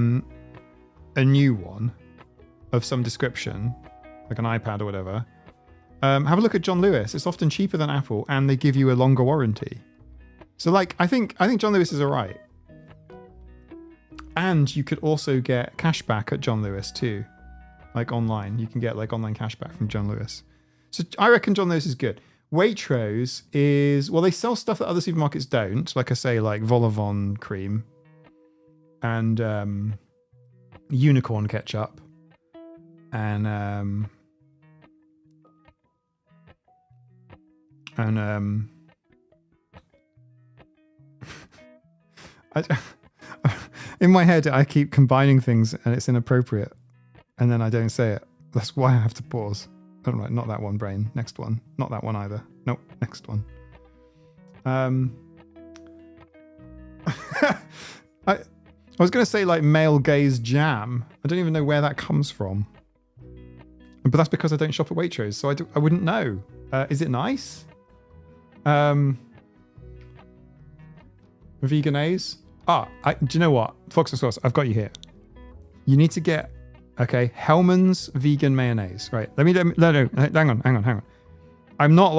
new one of some description, like an iPad or whatever, have a look at John Lewis. It's often cheaper than Apple and they give you a longer warranty. So like, I think John Lewis is all right. And you could also get cash back at John Lewis too. Like online, you can get like online cash back from John Lewis. So I reckon John Lewis is good. Waitrose is, well, they sell stuff that other supermarkets don't. Like I say, like Vol-au-vent cream and unicorn ketchup and in my head, I keep combining things and it's inappropriate. And then I don't say it. That's why I have to pause. Oh, right, not that one, brain. Next one. Not that one either. Nope, next one. I was going to say like male gaze jam. I don't even know where that comes from. But that's because I don't shop at Waitrose, so I wouldn't know. Is it nice? Veganese. Do you know what? Fox and Sauce, I've got you here. You need to get, okay, Hellman's vegan mayonnaise. Right. Let me no, hang on. I'm not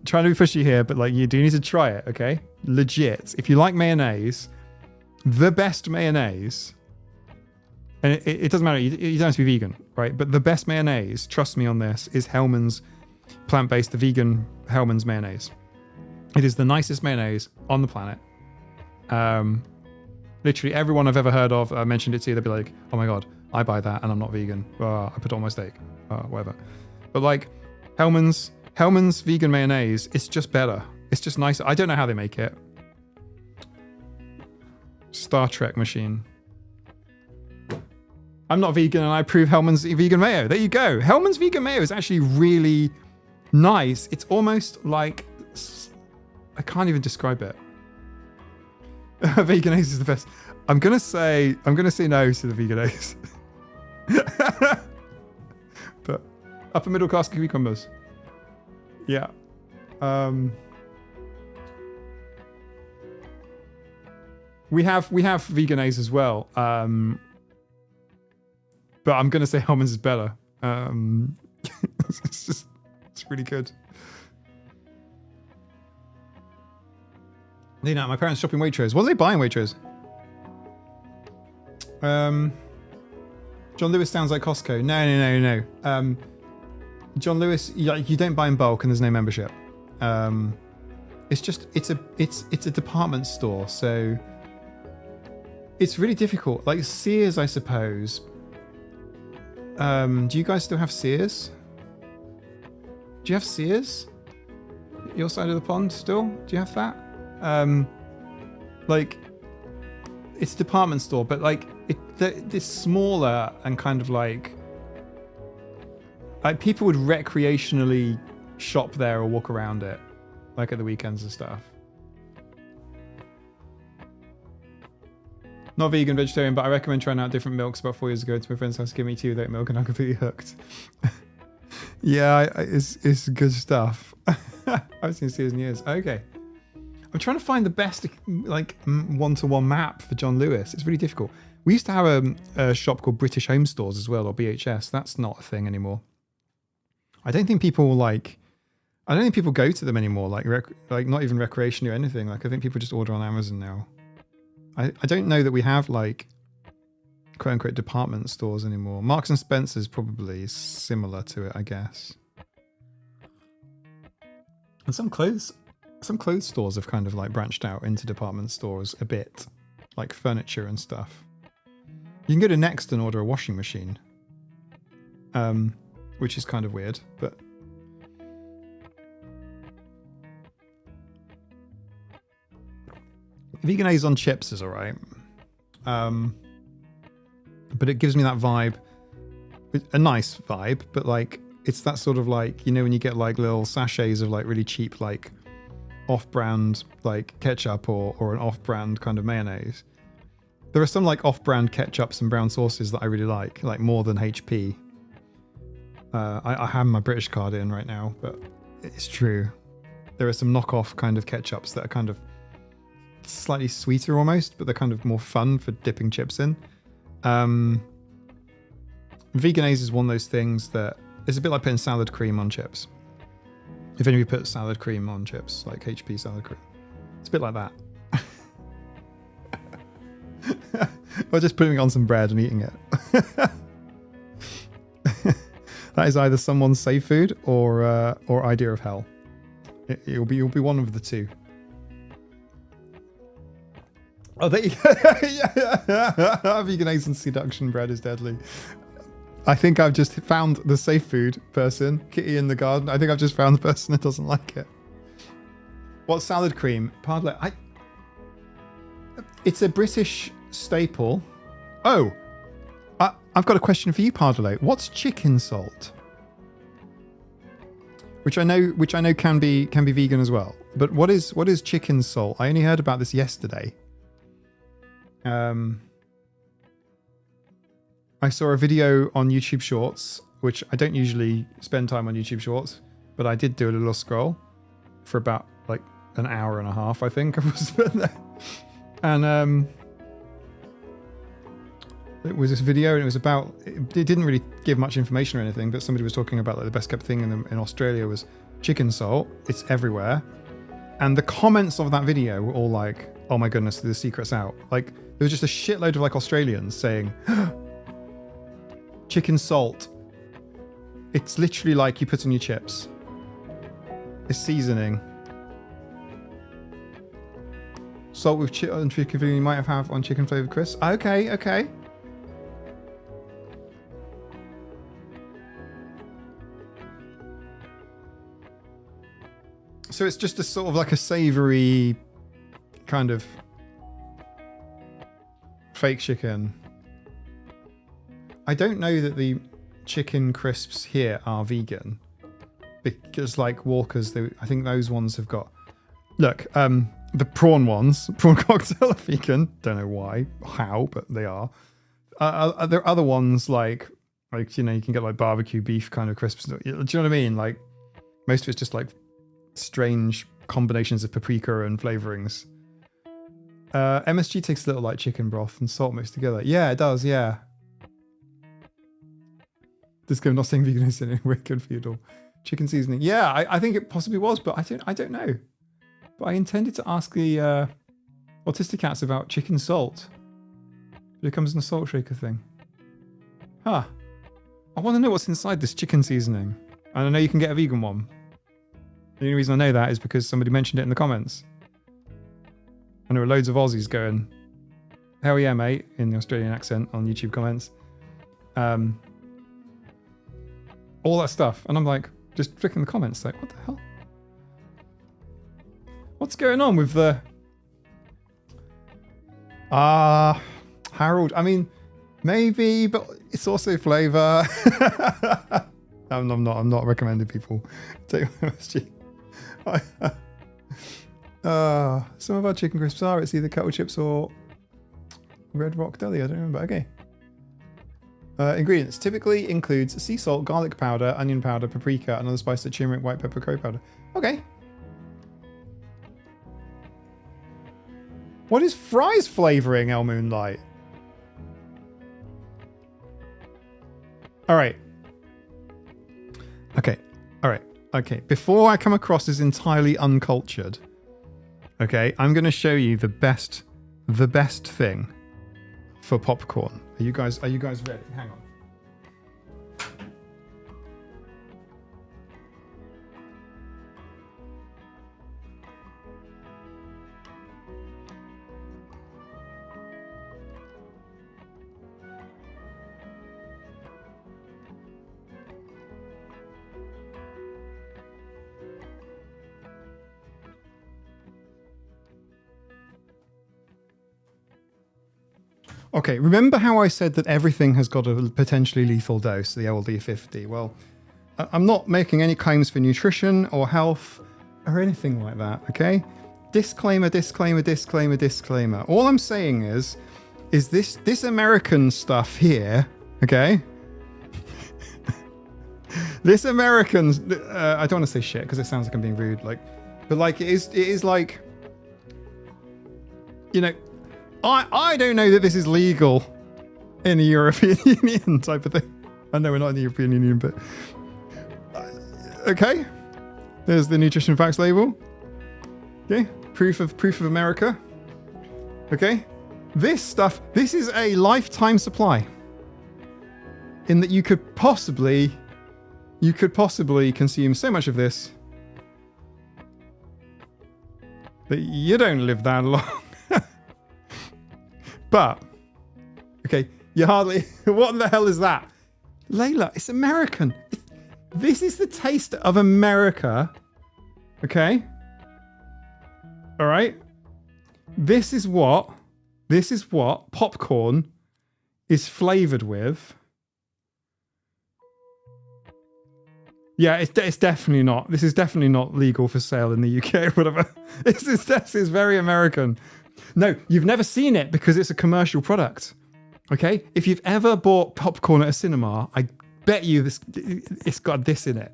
trying to be pushy here, but like you do need to try it, okay? Legit. If you like mayonnaise, the best mayonnaise, and it doesn't matter, you don't have to be vegan, right? But the best mayonnaise, trust me on this, is Hellman's plant-based, the vegan Hellman's mayonnaise. It is the nicest mayonnaise on the planet. Literally everyone I've ever heard of, I mentioned it to you, they'll be like, oh my God, I buy that and I'm not vegan. I put it on my steak, whatever. But like Hellman's vegan mayonnaise, it's just better. It's just nicer. I don't know how they make it. Star Trek machine. I'm not vegan and I approve Hellman's vegan mayo. There you go. Hellman's vegan mayo is actually really nice. It's almost like, I can't even describe it. Veganese is the best. I'm gonna say no to the Veganese. But upper middle class cucumbers. Yeah. We have Veganese as well. But I'm gonna say Hellman's is better. It's really good. You know, my parents shopping Waitrose. What are they buying Waitrose? John Lewis sounds like Costco. No. John Lewis, you don't buy in bulk and there's no membership. It's a department store, so it's really difficult. Like Sears, I suppose. Do you guys still have Sears? Do you have Sears? Your side of the pond still? Do you have that? Like it's a department store, but like it's smaller and kind of like people would recreationally shop there or walk around it, like at the weekends and stuff. Not vegan, vegetarian, but I recommend trying out different milks. About 4 years ago, to my friend's house, give me tea without milk, and I'm completely hooked. Yeah, it's good stuff. I haven't seen Sears in years. Okay. I'm trying to find the best like one-to-one map for John Lewis. It's really difficult. We used to have a shop called British Home Stores as well, or BHS. That's not a thing anymore. I don't think people go to them anymore, like not even recreationally or anything. Like I think people just order on Amazon now. I don't know that we have like quote unquote department stores anymore. Marks and Spencer's probably is similar to it, I guess. And some clothes stores have kind of like branched out into department stores a bit, like furniture and stuff. You can go to Next and order a washing machine, which is kind of weird, but Veganese on chips is alright. But it gives me that vibe, a nice vibe, but like it's that sort of like, you know, when you get like little sachets of like really cheap like off-brand like ketchup or an off-brand kind of mayonnaise. There are some like off-brand ketchups and brown sauces that I really like more than HP. I have my British card in right now, but it's true. There are some knockoff kind of ketchups that are kind of slightly sweeter almost, but they're kind of more fun for dipping chips in. Veganese is one of those things that it's a bit like putting salad cream on chips. If any of you put salad cream on chips, like HP salad cream, it's a bit like that. Or just putting it on some bread and eating it. That is either someone's safe food or idea of hell. You'll be one of the two. Oh, there you go. Veganese and seduction bread is deadly. I think I've just found the safe food person, Kitty in the garden. I think I've just found the person that doesn't like it. What's salad cream? Pardon, it's a British staple. Oh, I've got a question for you, Pardalay. What's chicken salt? Which I know can be vegan as well. But what is chicken salt? I only heard about this yesterday. I saw a video on YouTube Shorts, which I don't usually spend time on YouTube Shorts, but I did do a little scroll for about like an hour and a half, I think. I was there. And it was this video, and it was about, it didn't really give much information or anything, but somebody was talking about like the best kept thing in Australia was chicken salt. It's everywhere. And the comments of that video were all like, oh my goodness, the secret's out. Like, there was just a shitload of like Australians saying, chicken salt. It's literally like you put on your chips. It's seasoning. Salt with chicken flavor you might have on chicken flavored crisps. Okay, okay. So it's just a sort of like a savory kind of fake chicken. I don't know that the chicken crisps here are vegan, because like Walker's, I think those ones have got, look, the prawn ones, prawn cocktail are vegan. Don't know why, how, but they are. There are other ones like, you know, you can get like barbecue beef kind of crisps. Do you know what I mean? Like, most of it's just like strange combinations of paprika and flavorings. MSG takes a little like chicken broth and salt mixed together. Yeah, it does. Yeah. This game not saying vegan is good for you at all. Chicken seasoning. Yeah, I think it possibly was, but I don't know. But I intended to ask the autistic cats about chicken salt. But it comes in a salt shaker thing. Huh. I want to know what's inside this chicken seasoning. And I know you can get a vegan one. The only reason I know that is because somebody mentioned it in the comments. And there were loads of Aussies going, hell yeah, mate, in the Australian accent on YouTube comments. All that stuff. And I'm like, just flicking the comments, like, what the hell? What's going on with the... Harold, I mean, maybe, but it's also flavour. I'm not recommending people take MSG. Some of our chicken crisps are, it's either kettle chips or Red Rock Deli, I don't remember. Okay. Ingredients typically includes sea salt, garlic powder, onion powder, paprika, another spice, turmeric, white pepper, curry powder. Okay. What is fries flavoring, El Moonlight? All right. Okay. All right. Okay. Before I come across as entirely uncultured, okay, I'm going to show you the best thing for popcorn. Are you guys ready? Hang on. Okay, remember how I said that everything has got a potentially lethal dose, the LD50? Well, I'm not making any claims for nutrition or health or anything like that, okay? Disclaimer, disclaimer, disclaimer, disclaimer. All I'm saying is this American stuff here, okay? This American, I don't want to say shit because it sounds like I'm being rude, like, but like it is like, you know, I don't know that this is legal in the European Union type of thing. I know we're not in the European Union, but okay. There's the nutrition facts label. Okay, proof of America. Okay, this stuff. This is a lifetime supply. In that you could possibly consume so much of this that you don't live that long. But, okay, you hardly... What the hell is that? Layla, it's American. This is the taste of America. Okay? All right? This is what popcorn is flavored with. Yeah, it's definitely not. This is definitely not legal for sale in the UK or whatever. This is very American. No, you've never seen it because it's a commercial product. Okay? If you've ever bought popcorn at a cinema, I bet you it's got this in it.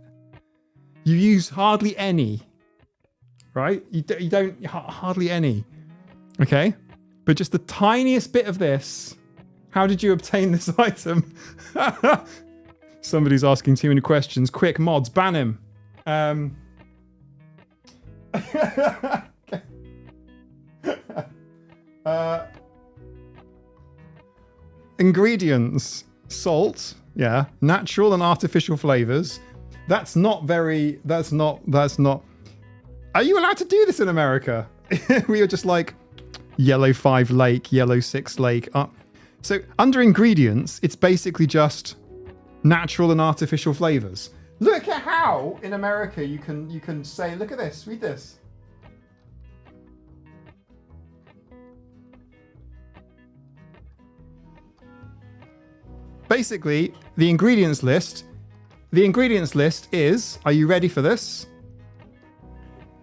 You use hardly any right? You don't hardly any. Okay, but just the tiniest bit of this. How did you obtain this item? Somebody's asking too many questions. Quick, mods, ban him. Ingredients: salt, yeah, natural and artificial flavors. That's not. Are you allowed to do this in America? We are just like yellow 5 lake, yellow 6 lake. So under ingredients, it's basically just natural and artificial flavors. Look at how in America you can say, look at this, read this. Basically, the ingredients list is, are you ready for this?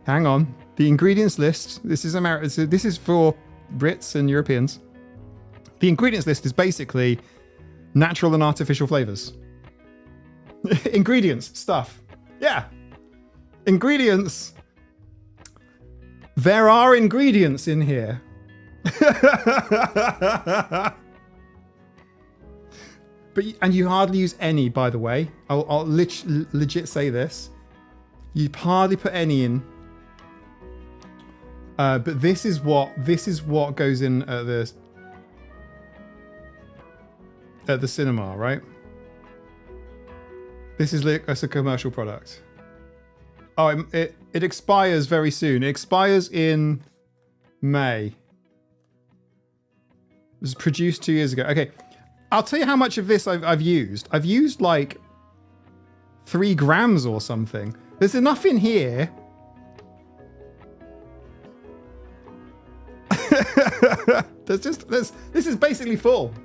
Hang on. The ingredients list, this is America, so this is for Brits and Europeans. The ingredients list is basically natural and artificial flavors. Ingredients, stuff. Yeah. Ingredients. There are ingredients in here. And you hardly use any, by the way. I'll legit say this. You hardly put any in. But this is what goes in at the cinema, right? This is like it's a commercial product. Oh, it expires very soon. It expires in May. It was produced 2 years ago. Okay, I'll tell you how much of this I've used. I've used like 3 grams or something. There's enough in here. This is basically full.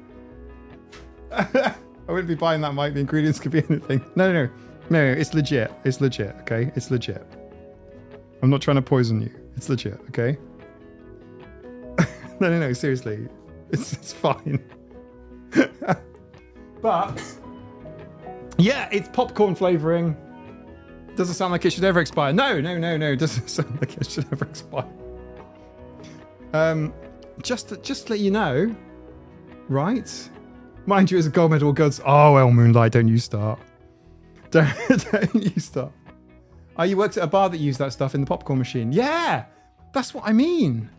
I wouldn't be buying that, Mike. The ingredients could be anything. No. It's legit. It's legit. Okay, it's legit. I'm not trying to poison you. It's legit. Okay. No. Seriously, it's fine. But yeah, it's popcorn flavoring. Doesn't sound like it should ever expire. No. It doesn't sound like it should ever expire. Just to let you know, right? Mind you, it's a gold medal goods. Oh, well, Moonlight, don't you start. Don't you start. Oh, you worked at a bar that used that stuff in the popcorn machine. Yeah, that's what I mean.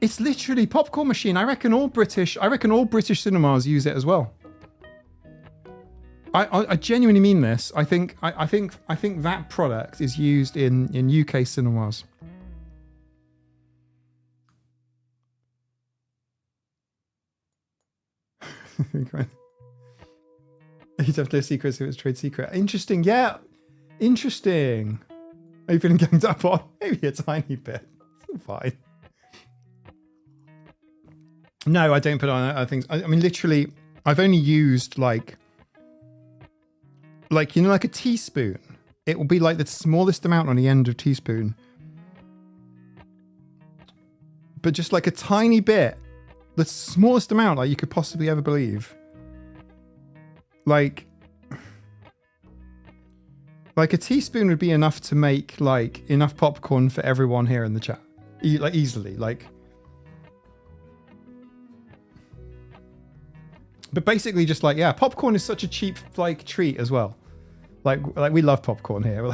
It's literally popcorn machine. I reckon all British cinemas use it as well. I genuinely mean this. I think that product is used in UK cinemas. You definitely a secret, so it's trade secret. Interesting, yeah. Interesting. Are you feeling ganged up on? Maybe a tiny bit. It's fine. No, I don't put on other things. I mean, literally, I've only used like you know, like a teaspoon. It will be like the smallest amount on the end of teaspoon, but just like a tiny bit. The smallest amount like you could possibly ever believe. Like a teaspoon would be enough to make like enough popcorn for everyone here in the chat. Like easily, like. But basically just like, yeah, popcorn is such a cheap like treat as well. Like we love popcorn here.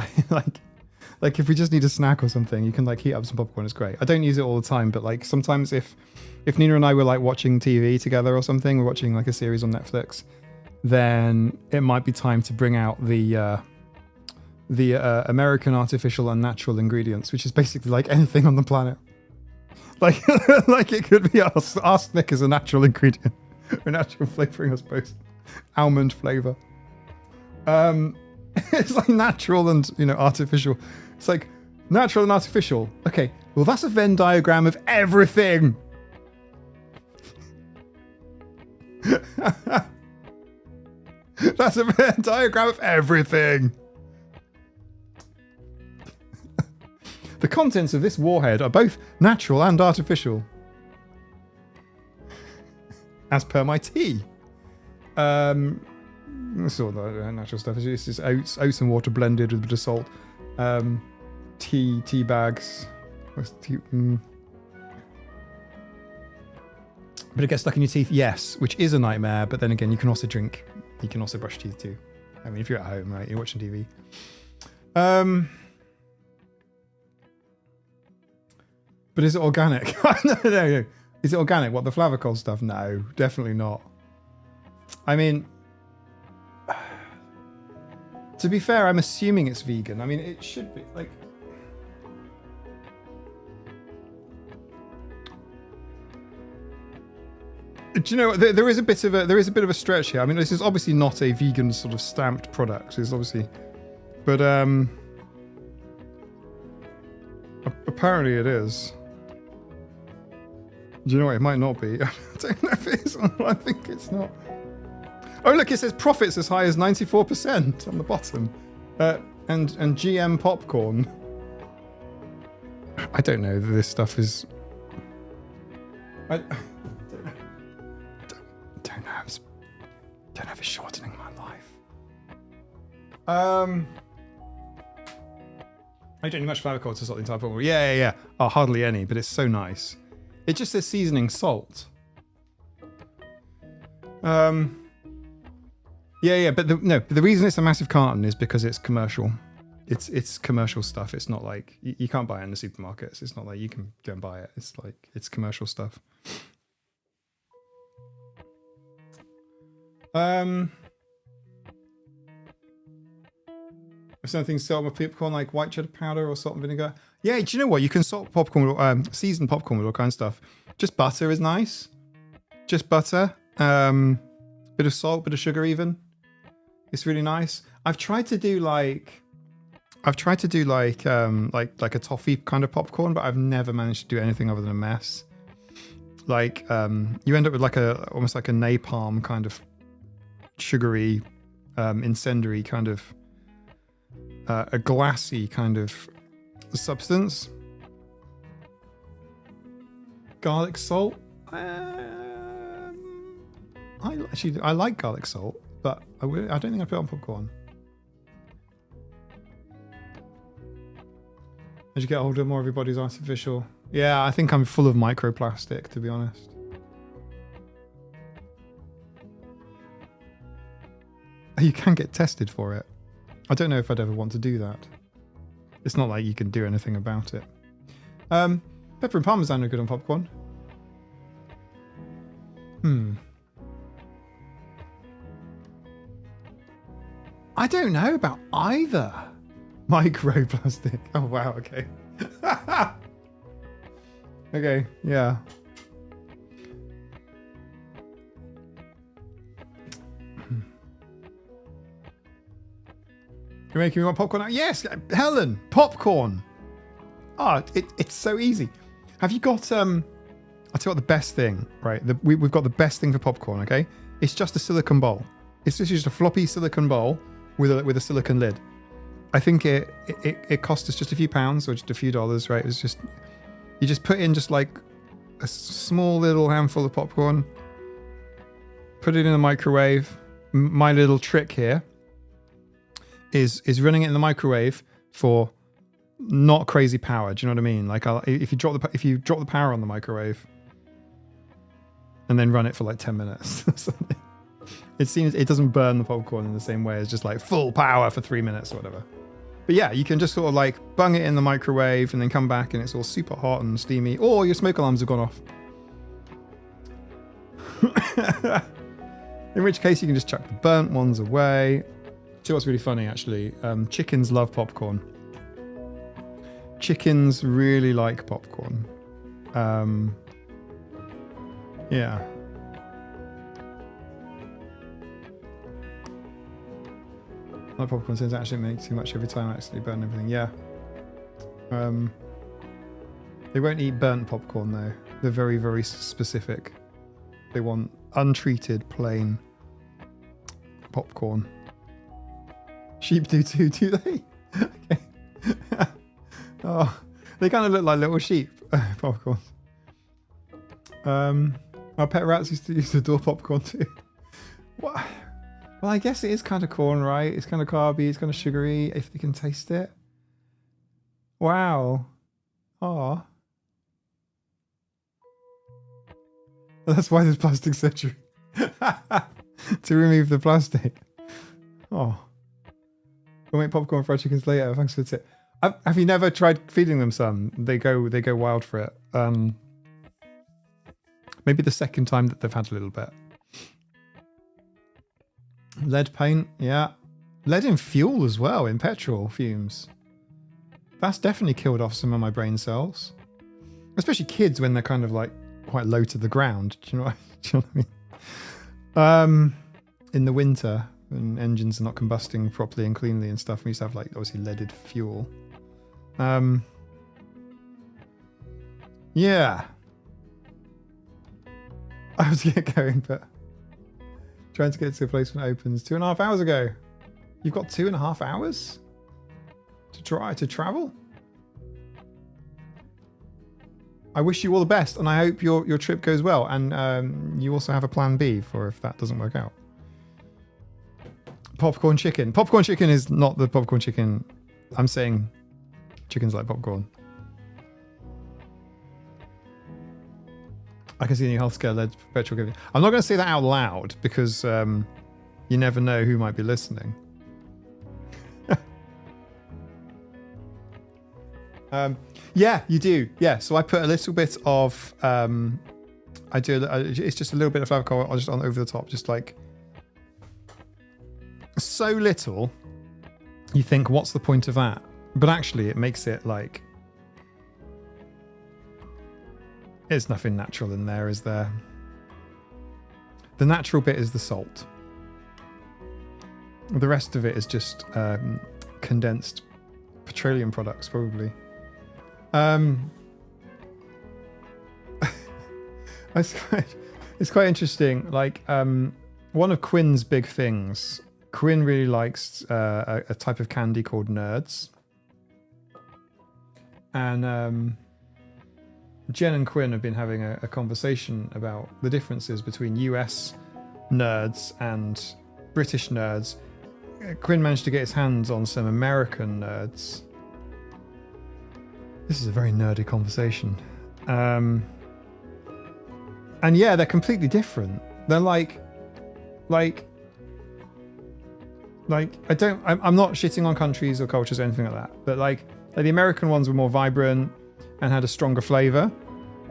Like if we just need a snack or something, you can like heat up some popcorn. It's great. I don't use it all the time, but like sometimes if Nina and I were like watching TV together or something, we're watching like a series on Netflix, then it might be time to bring out the American artificial and natural ingredients, which is basically like anything on the planet. Like like it could be arsenic as a natural ingredient, or natural flavoring, I suppose. Almond flavor. It's like natural and, you know, artificial. It's like natural and artificial. Okay, well that's a Venn diagram of everything. That's a Venn diagram of everything. The contents of this warhead are both natural and artificial. As per my tea. This is all the natural stuff. This is oats and water blended with a bit of salt. tea bags. But it gets stuck in your teeth, yes, which is a nightmare. But then again, you can also drink. You can also brush your teeth too. I mean, if you're at home, right, you're watching TV. But is it organic? No. Is it organic? What, the Flavicol stuff? No, definitely not. I mean, to be fair, I'm assuming it's vegan. I mean, it should be like. Do you know there is a bit of a stretch here. I mean, this is obviously not a vegan sort of stamped product. It's obviously, but apparently it is. Do you know what? It might not be. I don't know if it is or not. I think it's not. Oh, look, it says profits as high as 94% on the bottom. And GM popcorn. I don't know that this stuff is... I don't know. Don't know if it's shortening my life. I don't need much Flavicol to salt the entire popcorn. Yeah. Oh, hardly any, but it's so nice. It just says seasoning salt. Yeah, but the reason it's a massive carton is because it's commercial. It's commercial stuff. It's not like you can't buy it in the supermarkets. It's not like you can go and buy it. It's like it's commercial stuff. If something salt with popcorn like white cheddar powder or salt and vinegar. Yeah, do you know what? You can salt popcorn, season popcorn with all kinds of stuff. Just butter is nice. Just butter. Bit of salt, bit of sugar even. It's really nice. I've tried to do like a toffee kind of popcorn, but I've never managed to do anything other than a mess. Like you end up with like almost like a napalm kind of sugary, incendiary kind of a glassy kind of substance. Garlic salt. I like garlic salt, but I don't think I'd put it on popcorn. As you get older, more of your body's artificial. Yeah, I think I'm full of microplastic, to be honest. You can get tested for it. I don't know if I'd ever want to do that. It's not like you can do anything about it. Pepper and parmesan are good on popcorn. I don't know about either. Microplastic. Oh, wow. Okay. Okay. Yeah. You're making me want popcorn now? Yes, Helen, popcorn. Oh, it's so easy. Have you got, I'll tell you what the best thing, right? We've got the best thing for popcorn, okay? It's just a silicone bowl. It's just a floppy silicone bowl with a silicone lid. I think it cost us just a few pounds or just a few dollars, right? It's just, you just put in just like a small little handful of popcorn, put it in the microwave. My little trick here is running it in the microwave for not crazy power. Do you know what I mean? Like if you drop the power on the microwave and then run it for like 10 minutes or something, it doesn't burn the popcorn in the same way as just like full power for 3 minutes or whatever. But yeah, you can just sort of like bung it in the microwave and then come back and it's all super hot and steamy, or your smoke alarms have gone off. In which case you can just chuck the burnt ones away. See what's really funny actually? Chickens love popcorn. Chickens really like popcorn. Yeah. My popcorn says actually make too much every time I actually burn everything. Yeah. They won't eat burnt popcorn though. They're very, very specific. They want untreated, plain popcorn. Sheep do too, do they? Okay. Oh, they kind of look like little sheep. Popcorn. Our pet rats used to adore popcorn too. What? Well, I guess it is kind of corn, right? It's kind of carby, it's kind of sugary, if they can taste it. Wow. Aw. That's why there's plastic surgery. To remove the plastic. Oh. We'll make popcorn fried chickens later. Thanks for the tip. Have you never tried feeding them some? They go wild for it. Maybe the second time that they've had a little bit. Lead paint, yeah. Lead in fuel as well, in petrol fumes. That's definitely killed off some of my brain cells. Especially kids when they're kind of like quite low to the ground. Do you know what I mean? In the winter, when engines are not combusting properly and cleanly and stuff, we used to have like obviously leaded fuel. Yeah. I was getting going, but trying to get to a place when it opens 2.5 hours ago. You've got 2.5 hours to try to travel? I wish you all the best, and I hope your trip goes well, and you also have a plan B for if that doesn't work out. Popcorn chicken. Popcorn chicken is not the popcorn chicken. I'm saying chickens like popcorn. I can see the healthcare led petrol giving. I'm not going to say that out loud because you never know who might be listening. Yeah, you do. Yeah, so I put a little bit of it's just a little bit of flavor just on over the top, just like so little. You think, what's the point of that? But actually, it makes it like there's nothing natural in there, is there? The natural bit is the salt. The rest of it is just condensed petroleum products, probably. It's quite interesting. Like one of Quinn's big things. Quinn really likes a type of candy called Nerds, and Jen and Quinn have been having a conversation about the differences between US Nerds and British Nerds. Quinn managed to get his hands on some American Nerds. This is a very nerdy conversation. And yeah, they're completely different. They're like I'm not shitting on countries or cultures or anything like that, but like the American ones were more vibrant and had a stronger flavor.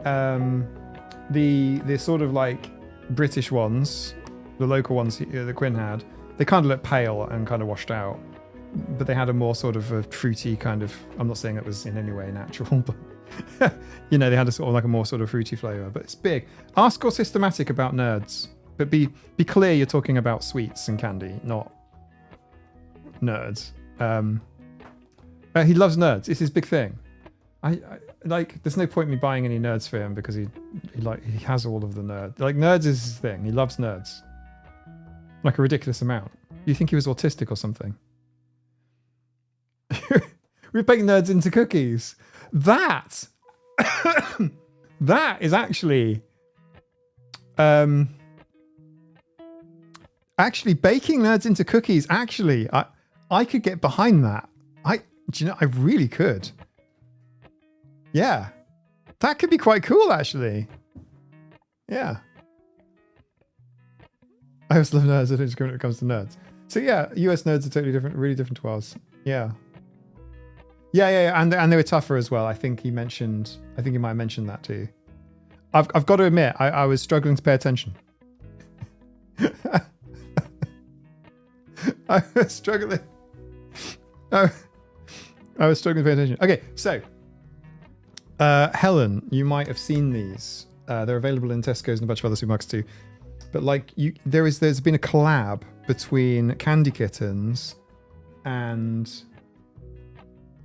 The sort of like British ones, the local ones that Quinn had, they kind of looked pale and kind of washed out, but they had a more sort of a fruity kind of, I'm not saying it was in any way natural, but you know, they had a sort of like a more sort of fruity flavor, but it's big. Ask or Systematic about Nerds, but be clear you're talking about sweets and candy, not Nerds. He loves Nerds. It's his big thing. I like, there's no point in me buying any Nerds for him because he has all of the Nerds. Like, Nerds is his thing. He loves Nerds. Like a ridiculous amount. You think he was autistic or something? We're putting Nerds into cookies. That is actually baking Nerds into cookies. Actually, I could get behind that. Do you know, I really could. Yeah, that could be quite cool, actually. Yeah. I always love Nerds. I don't discriminate when it comes to Nerds. So yeah, US Nerds are totally different, really different to ours. Yeah. Yeah. And they were tougher as well. I think he might have mentioned that too. I've got to admit, I was struggling to pay attention. I was struggling. I was struggling to pay attention. Okay, so Helen, you might have seen these. They're available in Tesco's and a bunch of other supermarkets too. But like, there's been a collab between Candy Kittens and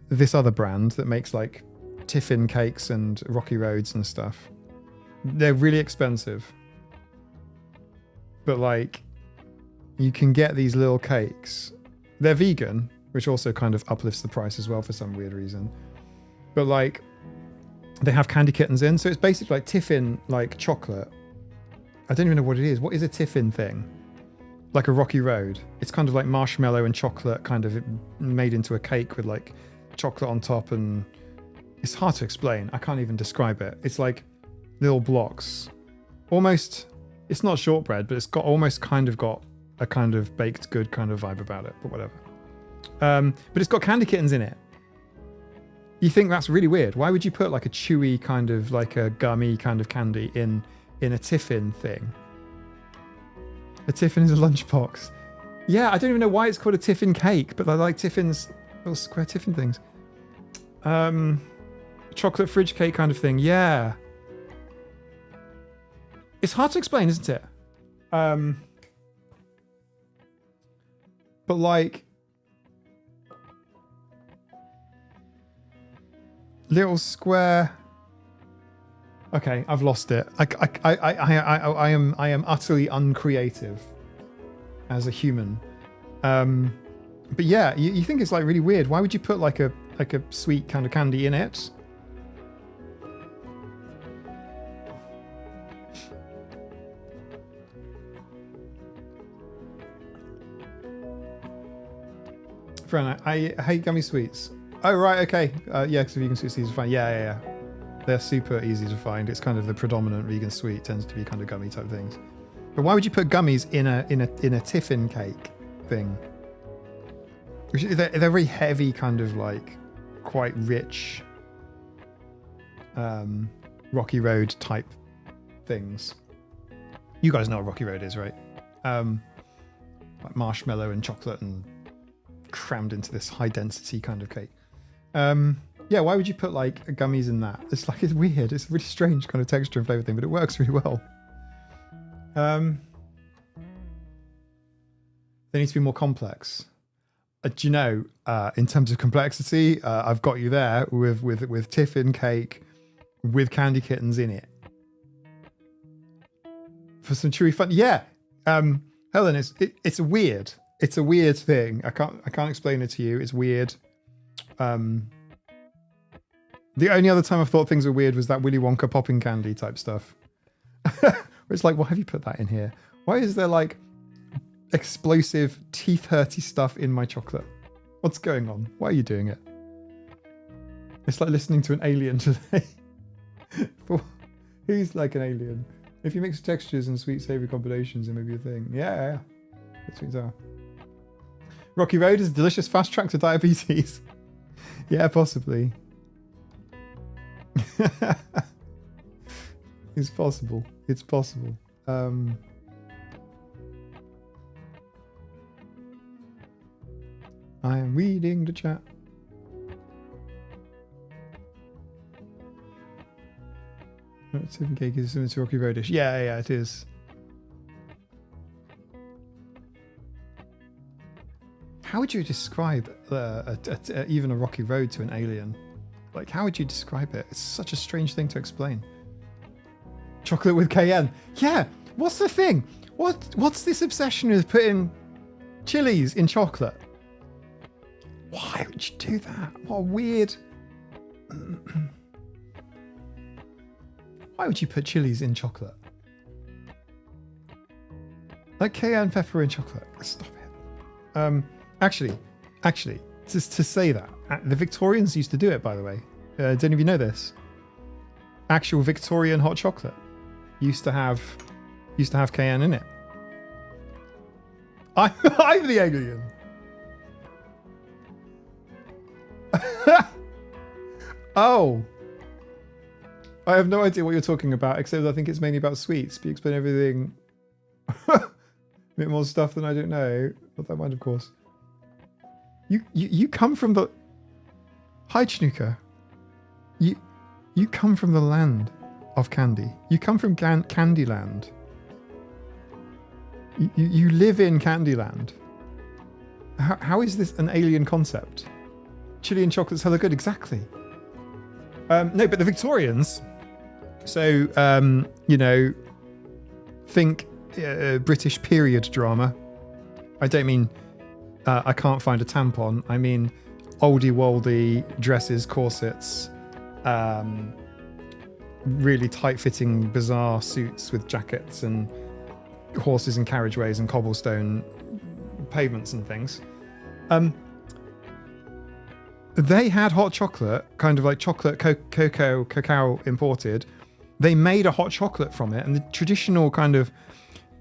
this other brand that makes like Tiffin cakes and Rocky Roads and stuff. They're really expensive, but like, you can get these little cakes. They're vegan, which also kind of uplifts the price as well for some weird reason. But like, they have Candy Kittens in, so it's basically like Tiffin, like chocolate. I don't even know what it is. What is a Tiffin thing? Like a Rocky Road. It's kind of like marshmallow and chocolate kind of made into a cake with like chocolate on top, and it's hard to explain. I can't even describe it. It's like little blocks. Almost, it's not shortbread, but it's got almost kind of got a kind of baked good kind of vibe about it, but whatever. But it's got candy kittens in it. You think that's really weird. Why would you put like a chewy kind of like a gummy kind of candy in a tiffin thing? A tiffin is a lunchbox. Yeah, I don't even know why it's called a tiffin cake, but I like tiffins, little square tiffin things. Chocolate fridge cake kind of thing. Yeah. It's hard to explain, isn't it? But like little square. Okay, I've lost it. I am utterly uncreative as a human. But yeah, you think it's like really weird. Why would you put like a sweet kind of candy in it? Friend, I hate gummy sweets. Oh, right, okay. Yeah, because vegan sweets, these are fine. Yeah. They're super easy to find. It's kind of the predominant vegan sweet, tends to be kind of gummy type things. But why would you put gummies in a tiffin cake thing? They're very heavy, kind of like quite rich Rocky Road type things. You guys know what Rocky Road is, right? Like marshmallow and chocolate and crammed into this high density kind of cake. Yeah, why would you put like gummies in that? It's weird. It's a really strange kind of texture and flavor thing, but it works really well. They need to be more complex. Do you know, in terms of complexity, I've got you there with tiffin cake with candy kittens in it. For some chewy fun. Yeah. Helen, it's weird. It's a weird thing. I can't explain it to you. It's weird. The only other time I thought things were weird was that Willy Wonka popping candy type stuff. Where it's like, why have you put that in here? Why is there like explosive, teeth hurty stuff in my chocolate? What's going on? Why are you doing it? It's like listening to an alien today. Who's like an alien? If you mix textures and sweet savory combinations, it may be a thing. Yeah. That's what are. Rocky Road is a delicious fast track to diabetes. Yeah, possibly. It's possible. It's possible. I am reading the chat. Tiffin cake is similar to Rocky Roadish. Yeah, it is. How would you describe even a rocky road to an alien? Like, how would you describe it? It's such a strange thing to explain. Chocolate with cayenne. Yeah, what's the thing? What's this obsession with putting chilies in chocolate? Why would you do that? What a weird... Why would you put chilies in chocolate? Like cayenne pepper in chocolate. Stop it. Actually, just to say that, the Victorians used to do it, by the way. Don't any of you know this? Actual Victorian hot chocolate used to have cayenne in it. I'm the alien. Oh. I have no idea what you're talking about, except I think it's mainly about sweets. But you explain everything. A bit more stuff than I don't know. Not that mind, of course. You come from the... Hi, Chinooka. You come from the land of candy. You come from Candyland. You live in Candyland. How is this an alien concept? Chili and chocolate's hella good, exactly. No, but the Victorians... So, think British period drama. I don't mean I can't find a tampon. I mean oldie-woldy dresses, corsets, really tight-fitting, bizarre suits with jackets and horses and carriageways and cobblestone pavements and things. The They had hot chocolate, kind of like chocolate, cacao imported. They made a hot chocolate from it, and the traditional kind of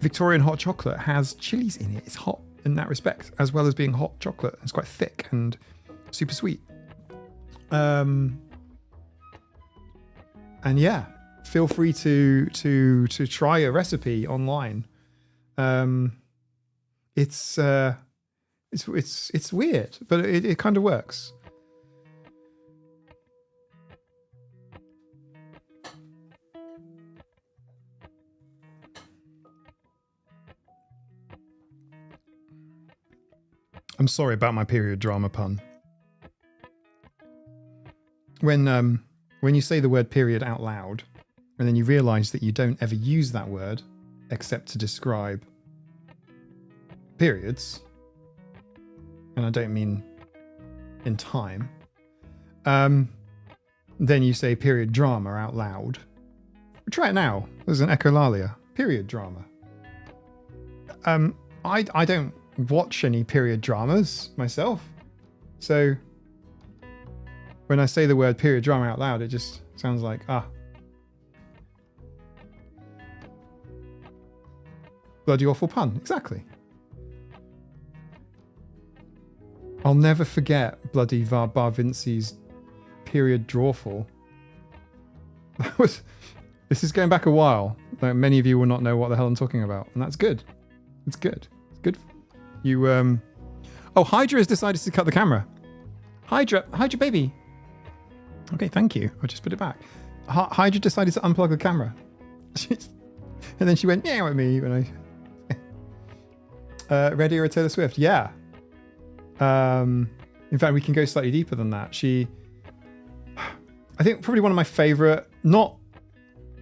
Victorian hot chocolate has chilies in it. It's hot in that respect, as well as being hot chocolate. It's quite thick and super sweet. And yeah, feel free to try a recipe online. It's weird, but it kind of works. I'm sorry about my period drama pun. When you say the word period out loud, and then you realise that you don't ever use that word except to describe periods, and I don't mean in time, then you say period drama out loud. Try it now. There's an echolalia. Period drama. I don't watch any period dramas myself, so when I say the word period drama out loud, it just sounds like bloody awful pun. Exactly. I'll never forget bloody Bar Vinci's period drawful. This is going back a while. Like, many of you will not know what the hell I'm talking about, and that's good. It's good. It's good. You oh, Hydra has decided to cut the camera. Hydra baby. Okay, thank you. I'll just put it back. Hydra decided to unplug the camera. And then she went, yeah, at me when I Red Era Taylor Swift. Yeah. In fact, we can go slightly deeper than that. I think probably one of my favorite, not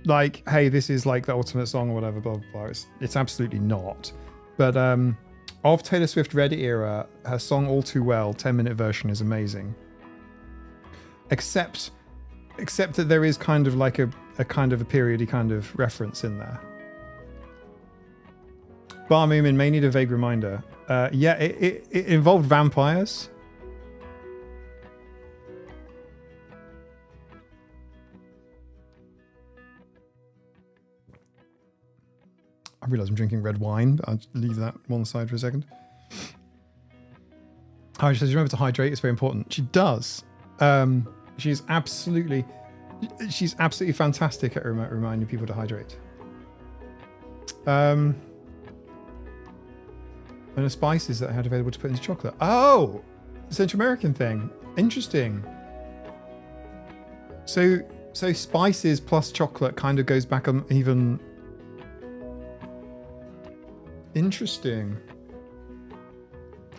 like, hey, this is like the ultimate song or whatever, blah, blah, blah. It's absolutely not. But of Taylor Swift Red Era, her song All Too Well, 10-minute version is amazing. Except that there is kind of like a kind of a periody kind of reference in there. Bar Moomin may need a vague reminder. Yeah, it involved vampires. I realise I'm drinking red wine, but I'll leave that one side for a second. She says, remember to hydrate, it's very important. She does. She's absolutely fantastic at reminding people to hydrate. And the spices that I had available to put into chocolate. Oh, Central American thing. Interesting. So spices plus chocolate kind of goes back on even. Interesting.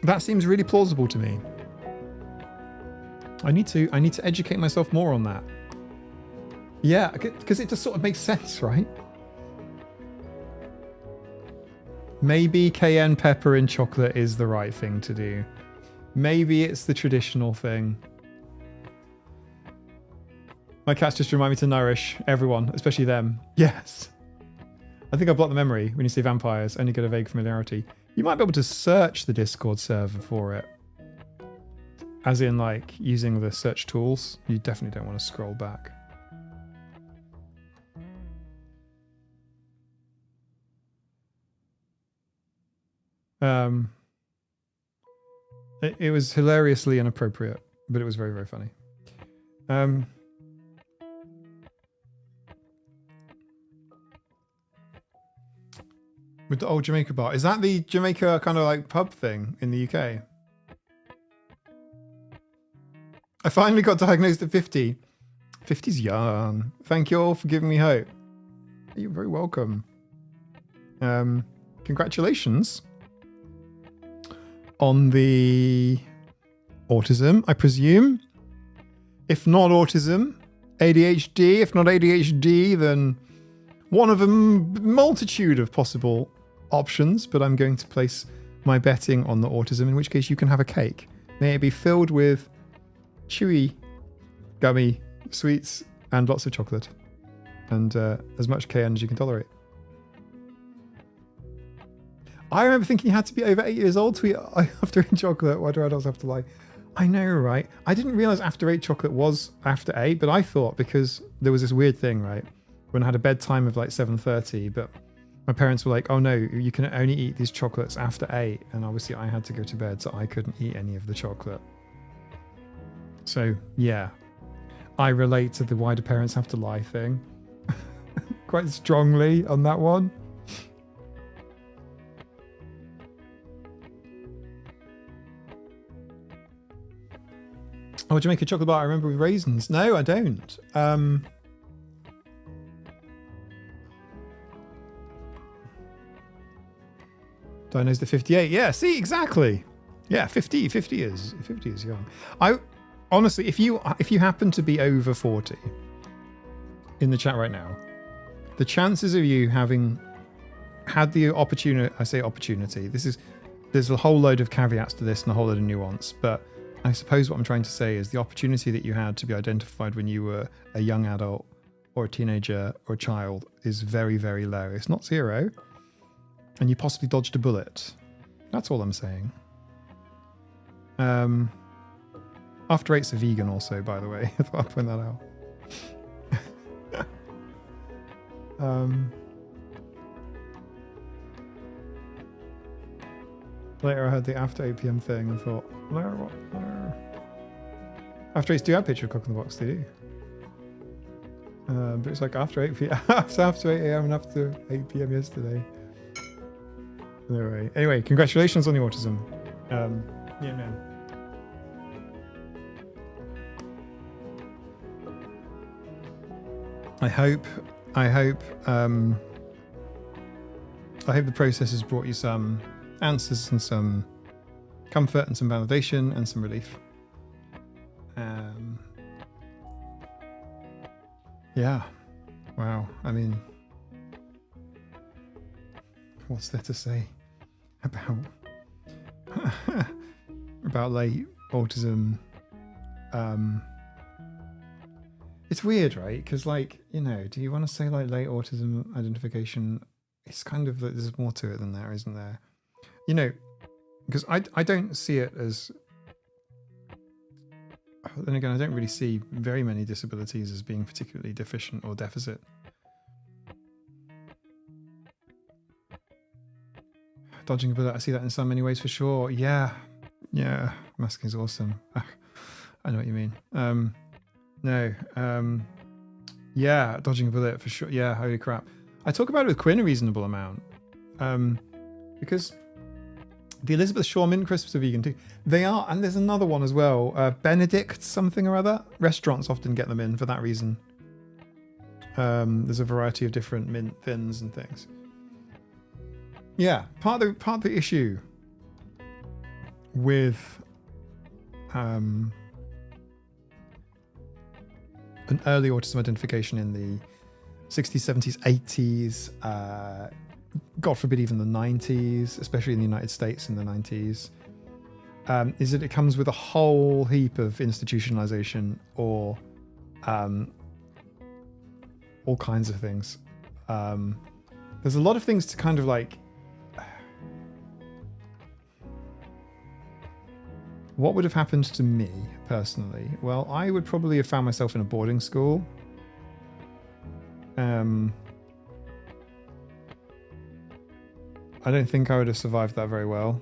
That seems really plausible to me. I need to educate myself more on that. Yeah, because it just sort of makes sense, right? Maybe cayenne pepper in chocolate is the right thing to do. Maybe it's the traditional thing. My cats just remind me to nourish everyone, especially them. Yes. I think I blocked the memory when you say vampires, only get a vague familiarity. You might be able to search the Discord server for it. As in, like, using the search tools. You definitely don't want to scroll back. It was hilariously inappropriate, but it was very, very funny. With the old Jamaica bar. Is that the Jamaica kind of like pub thing in the UK? I finally got diagnosed at 50. 50's young. Thank you all for giving me hope. You're very welcome. Congratulations on the autism, I presume. If not autism, ADHD. If not ADHD, then one of a multitude of possible options, but I'm going to place my betting on the autism, in which case you can have a cake. May it be filled with chewy, gummy sweets and lots of chocolate. And as much cayenne as you can tolerate. I remember thinking you had to be over 8 years old to eat after eating chocolate. Why do adults have to lie? I know, right? I didn't realize after 8 chocolate was after 8, but I thought because there was this weird thing, right? When I had a bedtime of like 7:30, but my parents were like, oh no, you can only eat these chocolates after 8. And obviously I had to go to bed, so I couldn't eat any of the chocolate. So yeah, I relate to the why do parents have to lie thing quite strongly on that one. Oh, do you make a chocolate bar? I remember with raisins. No, I don't. Diagnosed at 58. Yeah, see, exactly. Yeah, 50 is young. I honestly, if you happen to be over 40 in the chat right now, the chances of you having had the opportunity, I say opportunity, there's a whole load of caveats to this and a whole load of nuance, but I suppose what I'm trying to say is the opportunity that you had to be identified when you were a young adult or a teenager or a child is very, very low. It's not zero. And you possibly dodged a bullet. That's all I'm saying. After 8's a vegan also, by the way. I thought I'd point that out. Later I heard the after 8 PM thing and thought, no. After 8's do have picture of Cock in the Box, they do. But it's like after 8 PM, after 8 AM and after 8 PM yesterday. Anyway, congratulations on the autism. Yeah, man. I hope the process has brought you some answers and some comfort and some validation and some relief. Yeah. Wow. I mean, what's there to say about late autism? It's weird, right? Because, like, you know, do you want to say like late autism identification? It's kind of, there's more to it than there, isn't there? You know, because I don't see it as, then again, I don't really see very many disabilities as being particularly deficient or deficit. Dodging a bullet, I see that in so many ways for sure. Yeah, masking's awesome. I know what you mean. Yeah, dodging a bullet for sure. Yeah, holy crap. I talk about it with Quinn a reasonable amount. Because the Elizabeth Shaw mint crisps are vegan too. They are, and there's another one as well. Benedict something or other. Restaurants often get them in for that reason. There's a variety of different mint thins and things. Yeah, part of the issue with an early autism identification in the 60s, 70s, 80s, God forbid even the 90s, especially in the United States in the 90s, is that it comes with a whole heap of institutionalization or all kinds of things. There's a lot of things to kind of like, what would have happened to me personally? Well, I would probably have found myself in a boarding school. I don't think I would have survived that very well.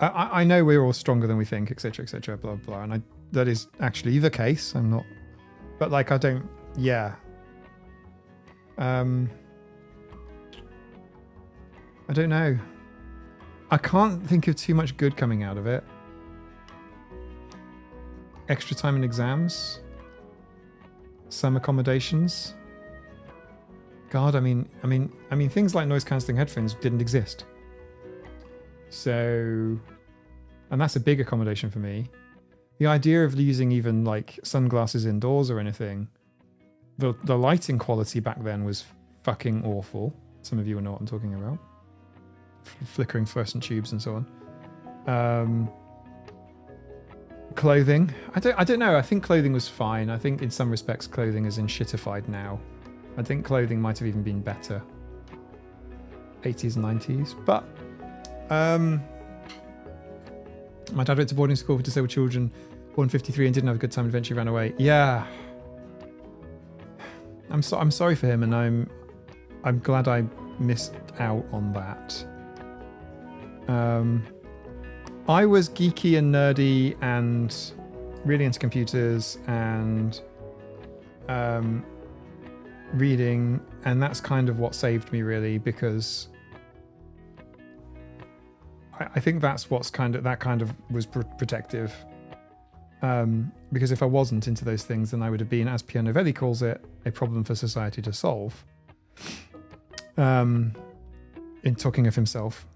I know we're all stronger than we think, etc., blah, blah, and that is actually the case. I'm not, but like, I don't, yeah. I don't know. I can't think of too much good coming out of it. Extra time in exams. Some accommodations. God, I mean, things like noise cancelling headphones didn't exist. So, and that's a big accommodation for me. The idea of using even like sunglasses indoors or anything, the lighting quality back then was fucking awful. Some of you will know what I'm talking about. Flickering fluorescent tubes and so on. Clothing. I don't know. I think clothing was fine. I think in some respects clothing is shittified now. I think clothing might have even been better. 80s and 90s. But My dad went to boarding school for disabled children, born in 53, and didn't have a good time and eventually ran away. Yeah. I'm sorry for him, and I'm glad I missed out on that. I was geeky and nerdy and really into computers and reading, and that's kind of what saved me, really, because I think that's what's kind of was protective. Because if I wasn't into those things, then I would have been, as Pierre Novelli calls it, a problem for society to solve. In talking of himself,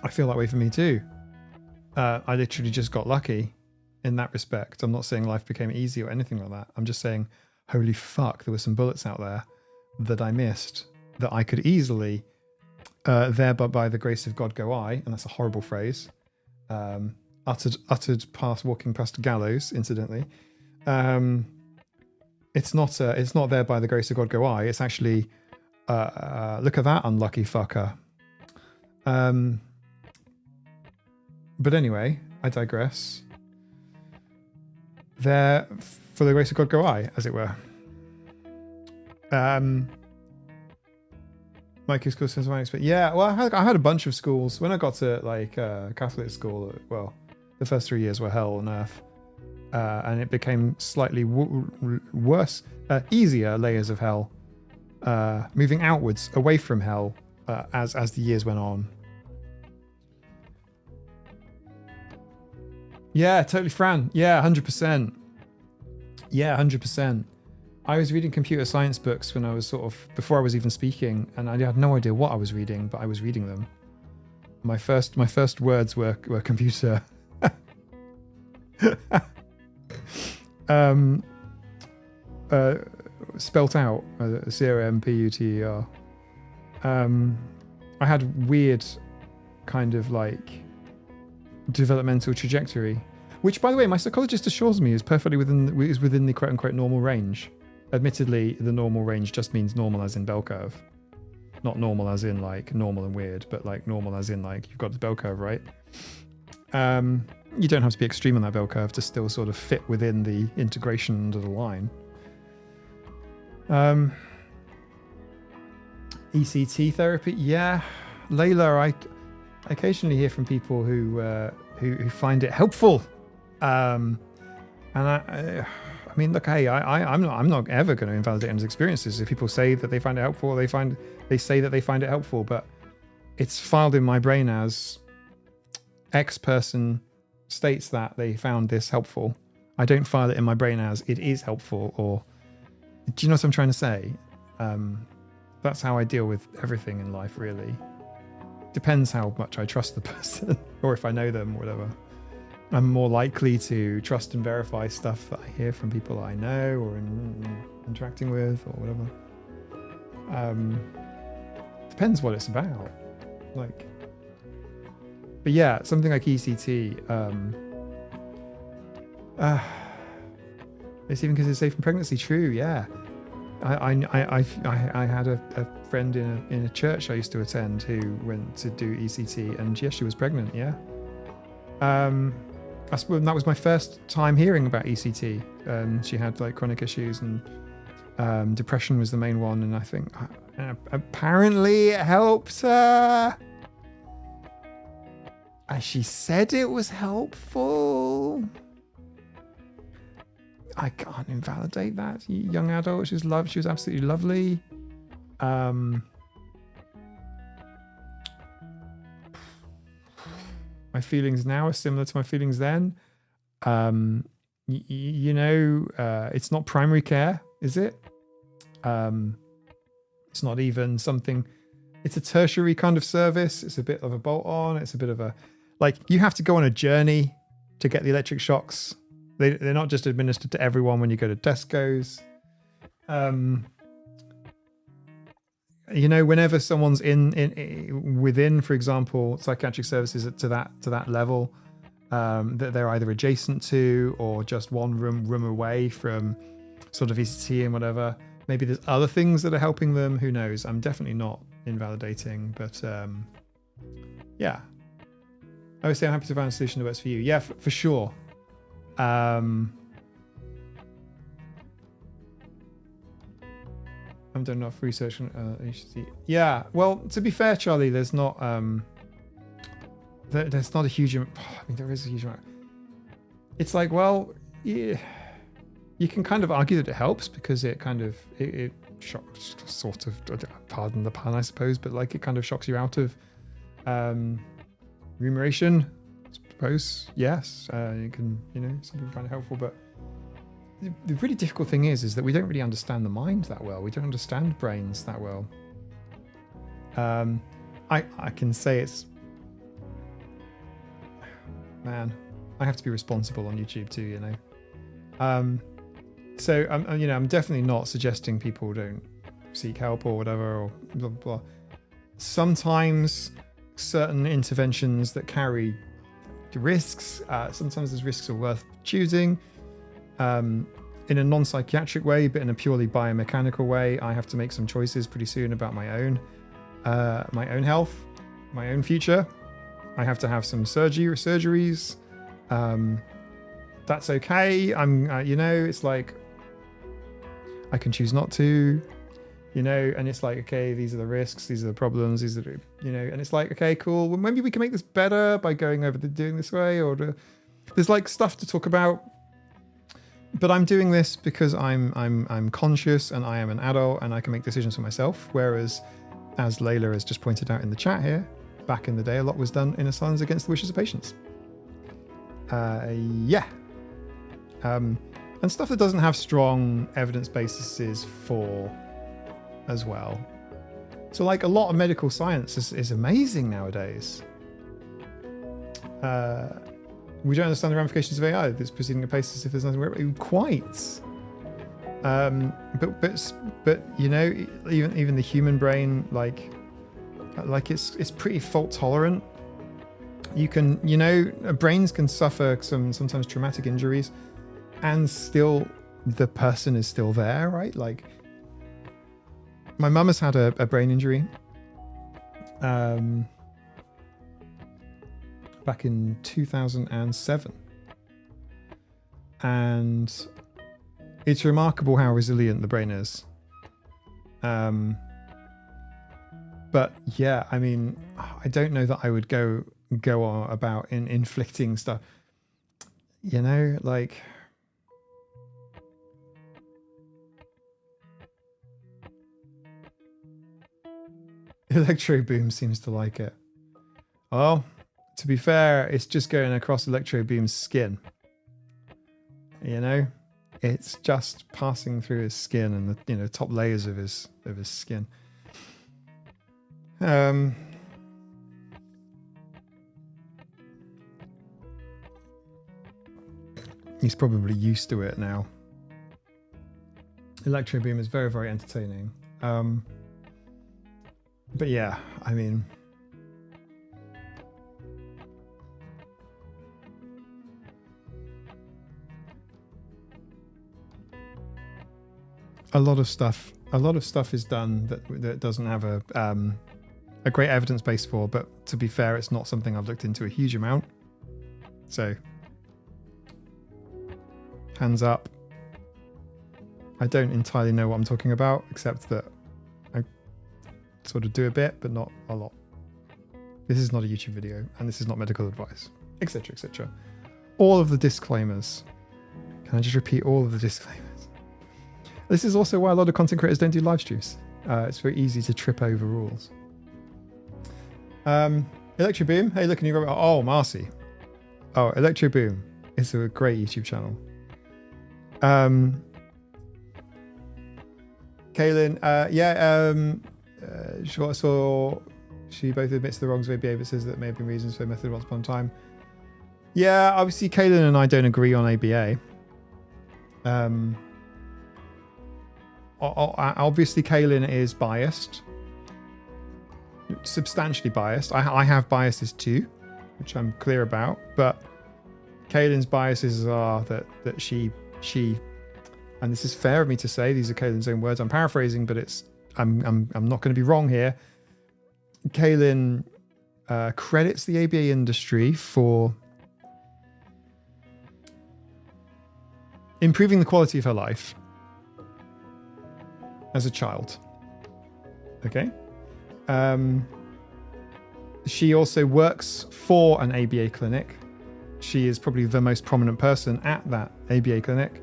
I feel that way for me too. I literally just got lucky in that respect. I'm not saying life became easy or anything like that. I'm just saying, holy fuck, there were some bullets out there that I missed that I could easily, there but by the grace of God go I, and that's a horrible phrase, uttered past walking past a gallows, incidentally. It's not there by the grace of God go I. It's actually, look at that unlucky fucker. But anyway, I digress. There, for the grace of God go I, as it were. Mikey's school since my experience. Yeah, well, I had a bunch of schools. When I got to like Catholic school, well, the first 3 years were hell on earth, and it became slightly worse, easier layers of hell, moving outwards away from hell as the years went on. Yeah, totally, Fran. Yeah, 100%. Yeah, 100%. I was reading computer science books when I was before I was even speaking, and I had no idea what I was reading, but I was reading them. My first words were computer. Spelt out, COMPUTER. I had weird kind of like developmental trajectory, which, by the way, my psychologist assures me is perfectly within the quote unquote normal range. Admittedly, the normal range just means normal as in bell curve, not normal as in like normal and weird, but like normal as in like you've got the bell curve, right? You don't have to be extreme on that bell curve to still sort of fit within the integration under the line. ECT therapy, yeah. Layla, I occasionally hear from people who find it helpful, and I mean, look, hey, I'm not ever going to invalidate anyone's experiences. If people say that they find it helpful, they say that they find it helpful, but it's filed in my brain as X person states that they found this helpful. I don't file it in my brain as it is helpful, or do you know what I'm trying to say? That's how I deal with everything in life, really. Depends how much I trust the person or if I know them or whatever. I'm more likely to trust and verify stuff that I hear from people I know or interacting with or whatever. Depends what it's about. Like, but yeah, something like ECT. It's even because it's safe in pregnancy. True, yeah. I had a friend in a church I used to attend who went to do ECT, and yes, she was pregnant. Yeah. That was my first time hearing about ECT. She had like chronic issues, and depression was the main one, and I think apparently it helped her. She said it was helpful. I can't invalidate that. Young adult, she was absolutely lovely. My feelings now are similar to my feelings then. It's not primary care, is it? It's not even something. It's a tertiary kind of service. It's a bit of a bolt on. It's a bit of a, like, you have to go on a journey to get the electric shocks. They're not just administered to everyone when you go to Tesco's. Whenever someone's within, for example, psychiatric services to that level, that they're either adjacent to or just one room away from sort of ECT and whatever. Maybe there's other things that are helping them. Who knows? I'm definitely not invalidating, but yeah. I would say I'm happy to find a solution that works for you. Yeah, for sure. I've done enough research on HTC. Yeah, well, to be fair, Charlie, there's not there's not a huge amount. I mean, there is a huge amount. It's like, well, yeah, you can kind of argue that it helps because it kind of it shocks, sort of, pardon the pun, I suppose, but like it kind of shocks you out of remuneration, I suppose. Yes, you can, some people find it helpful, but the really difficult thing is that we don't really understand the mind that well. We don't understand brains that well. I can say it's, man, I have to be responsible on YouTube too, so I'm definitely not suggesting people don't seek help or whatever, or blah, blah, blah. Sometimes certain interventions that carry risks, sometimes those risks are worth choosing. In a non-psychiatric way, but in a purely biomechanical way, I have to make some choices pretty soon about my own health, my own future. I have to have some surgeries. That's okay. It's like I can choose not to, and it's like, okay, these are the risks, these are the problems, these are, and it's like, okay, cool. Well, maybe we can make this better by going over doing this way, or there's like stuff to talk about. But I'm doing this because I'm conscious and I am an adult and I can make decisions for myself. Whereas, as Layla has just pointed out in the chat here, back in the day, a lot was done in a silence against the wishes of patients. And stuff that doesn't have strong evidence bases for as well. So like a lot of medical science is amazing nowadays. We don't understand the ramifications of AI that's proceeding at pace as if there's nothing quite. But even the human brain, like it's pretty fault tolerant. You can, brains can suffer sometimes traumatic injuries, and still the person is still there, right? Like my mum has had a brain injury back in 2007, and it's remarkable how resilient the brain is. But yeah, I mean, I don't know that I would go on about inflicting stuff, like Electro Boom seems to like it. Well, to be fair, it's just going across Electro Boom's skin. It's just passing through his skin and the top layers of his skin. He's probably used to it now. Electro Boom is very, very entertaining. But yeah, I mean, a lot of stuff is done that doesn't have a great evidence base for, but to be fair, it's not something I've looked into a huge amount. So hands up. I don't entirely know what I'm talking about, except that I sort of do a bit, but not a lot. This is not a YouTube video, and this is not medical advice, etc., etc. All of the disclaimers. Can I just repeat all of the disclaimers? This is also why a lot of content creators don't do live streams. It's very easy to trip over rules. Electro Boom. Hey, look, and you got, oh, Marcy. Oh, Electro Boom is a great YouTube channel. Kaylin, she both admits the wrongs of ABA, but says that may have been reasons for method once upon a time. Yeah, obviously Kaylin and I don't agree on ABA. Obviously Kaylin is biased, substantially biased. I have biases too, which I'm clear about, but Kaylin's biases are that she, and this is fair of me to say, these are Kaylin's own words, I'm paraphrasing, but I'm not going to be wrong here. Kaylin credits the ABA industry for improving the quality of her life as a child. Okay. She also works for an ABA clinic. She is probably the most prominent person at that ABA clinic.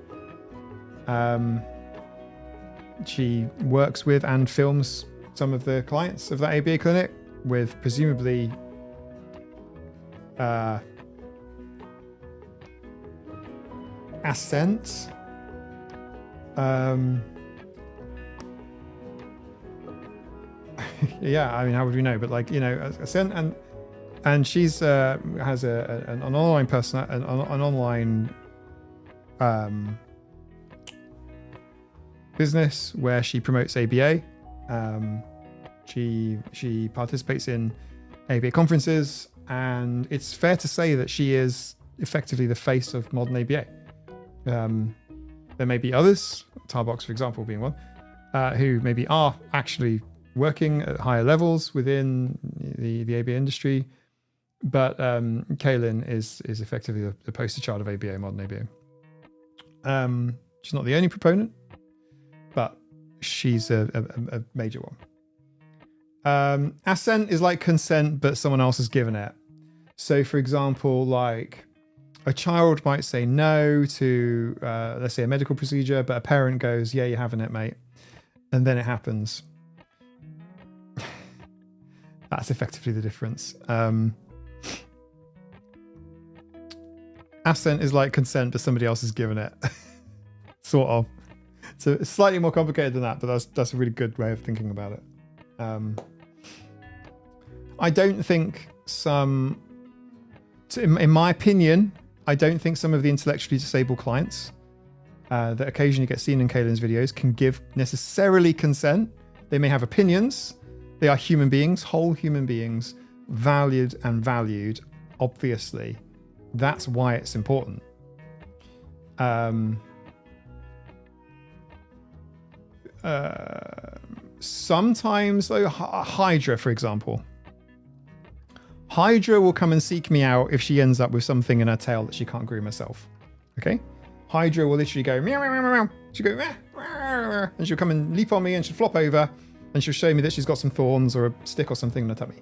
She works with and films some of the clients of that ABA clinic with presumably assent. Yeah, I mean, how would we know? But like, you know, assent, and she's has an online person, an online business where she promotes ABA. She participates in ABA conferences, and it's fair to say that she is effectively the face of modern ABA. There may be others, Tarbox, for example, being one, who maybe are actually working at higher levels within the ABA industry, but Kaylin is effectively the poster child of ABA, modern ABA. She's not the only proponent, but she's a major one. Assent is like consent, but someone else has given it. So, for example, like a child might say no to, let's say, a medical procedure, but a parent goes, "Yeah, you're having it, mate," and then it happens. That's effectively the difference. Assent is like consent, but somebody else has given it. Sort of. So it's slightly more complicated than that, but that's a really good way of thinking about it. I don't think in my opinion, I don't think some of the intellectually disabled clients that occasionally get seen in Kaylin's videos can give necessarily consent. They may have opinions. They are human beings, whole human beings, valued and valued, obviously. That's why it's important. Sometimes, though, Hydra, for example. Hydra will come and seek me out if she ends up with something in her tail that she can't groom herself. Okay? Hydra will literally go meow, meow, meow, meow. She'll go meow, meow, and she'll come and leap on me and she'll flop over and she'll show me that she's got some thorns or a stick or something in her tummy.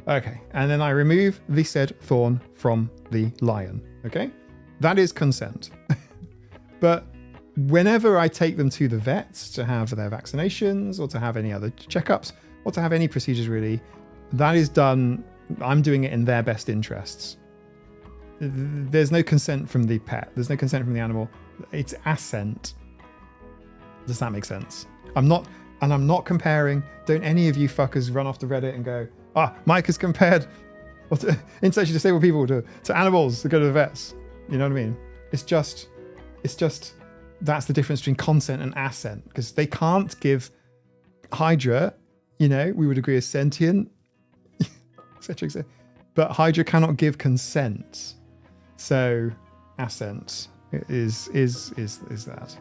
Okay, and then I remove the said thorn from the lion. Okay? That is consent. But whenever I take them to the vets to have their vaccinations or to have any other checkups or to have any procedures really, that is done, I'm doing it in their best interests. There's no consent from the pet. There's no consent from the animal. It's assent. Does that make sense? I'm not comparing. Don't any of you fuckers run off to Reddit and go, Mike has compared intellectually disabled people to animals that go to the vets. You know what I mean? It's just that's the difference between consent and assent, because they can't give Hydra, you know, we would agree is sentient, etc., etc. But Hydra cannot give consent. So assent is that.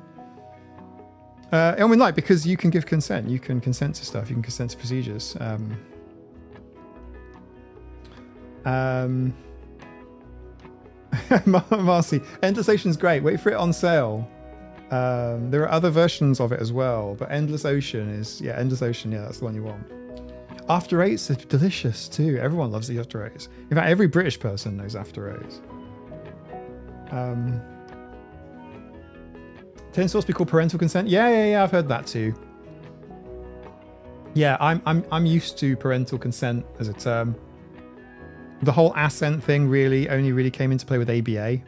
I mean, like, because you can give consent. You can consent to stuff. You can consent to procedures. Marcy, Endless Ocean's great. Wait for it on sale. There are other versions of it as well, but Endless Ocean is, Endless Ocean, that's the one you want. After Eights are delicious too. Everyone loves the After Eights. In fact, every British person knows After Eights. Ten supposed to be called parental consent. Yeah, I've heard that too. Yeah, I'm used to parental consent as a term. The whole assent thing only really came into play with ABA.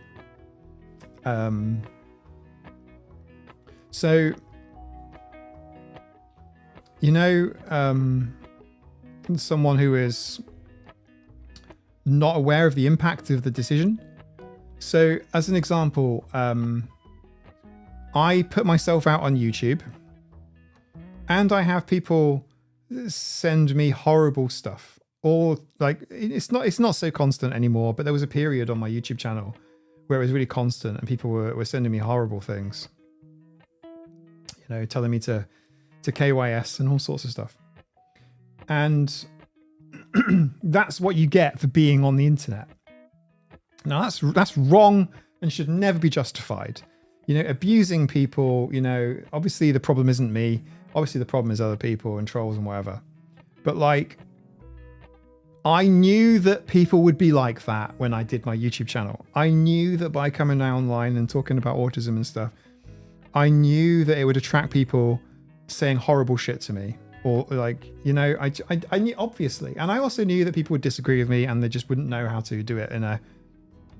So, you know, someone who is not aware of the impact of the decision. So, as an example, I put myself out on YouTube, and I have people send me horrible stuff. Or like it's not so constant anymore, but there was a period on my YouTube channel where it was really constant, and people were sending me horrible things. You know, telling me to KYS and all sorts of stuff. And That's what you get for being on the internet. Now that's wrong and should never be justified. You know, abusing people, you know, obviously the problem isn't me. Obviously the problem is other people and trolls and whatever. But like, I knew that people would be like that when I did my YouTube channel. I knew that by coming down online and talking about autism and stuff, I knew that it would attract people saying horrible shit to me. Or like, you know, I knew, obviously. And I also knew that people would disagree with me and they just wouldn't know how to do it in a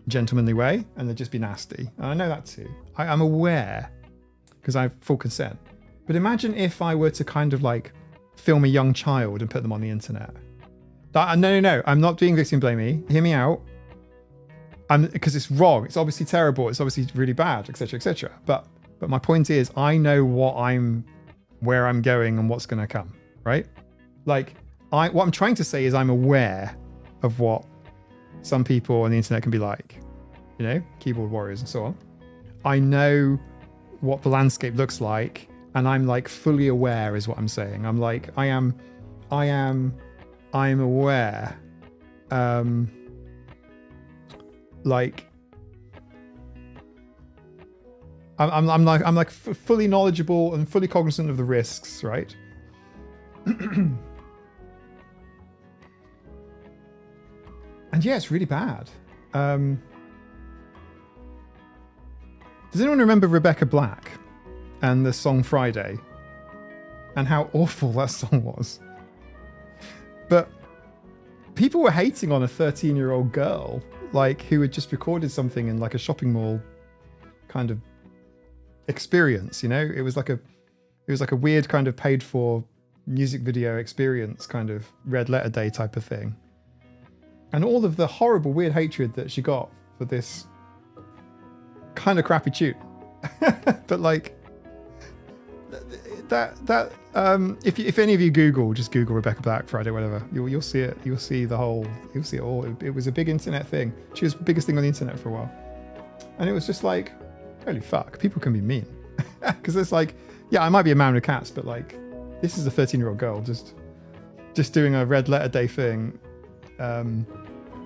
gentlemanly way, and they'd just be nasty. And I know that too. I'm aware because I have full consent. But imagine if I were to kind of like film a young child and put them on the internet. No. I'm not being victim blamey. Hear me out. Because it's wrong. It's obviously terrible. It's obviously really bad, etc., etc. But my point is, I know where I'm going and what's going to come. Right? Like, what I'm trying to say is I'm aware of what some people on the internet can be like, you know, keyboard warriors and so on. I know what the landscape looks like, and I'm like fully aware is what I'm saying. I'm like, I'm aware. Like, I'm like fully knowledgeable and fully cognizant of the risks, right? And yeah, it's really bad. Does anyone remember Rebecca Black and the song Friday? And how awful that song was. But people were hating on a 13-year-old girl, like, who had just recorded something in like a shopping mall kind of experience, you know? It was like a weird kind of paid for music video experience, kind of red letter day type of thing. And all of the horrible, weird hatred that she got for this kind of crappy tune. But like, if any of you just Google Rebecca Black Friday, whatever, you'll see it. You'll see it all. It was a big internet thing. She was the biggest thing on the internet for a while. And it was just like, holy fuck, people can be mean. Because it's like, yeah, I might be a man with cats, but like, this is a 13-year-old girl just doing a red letter day thing.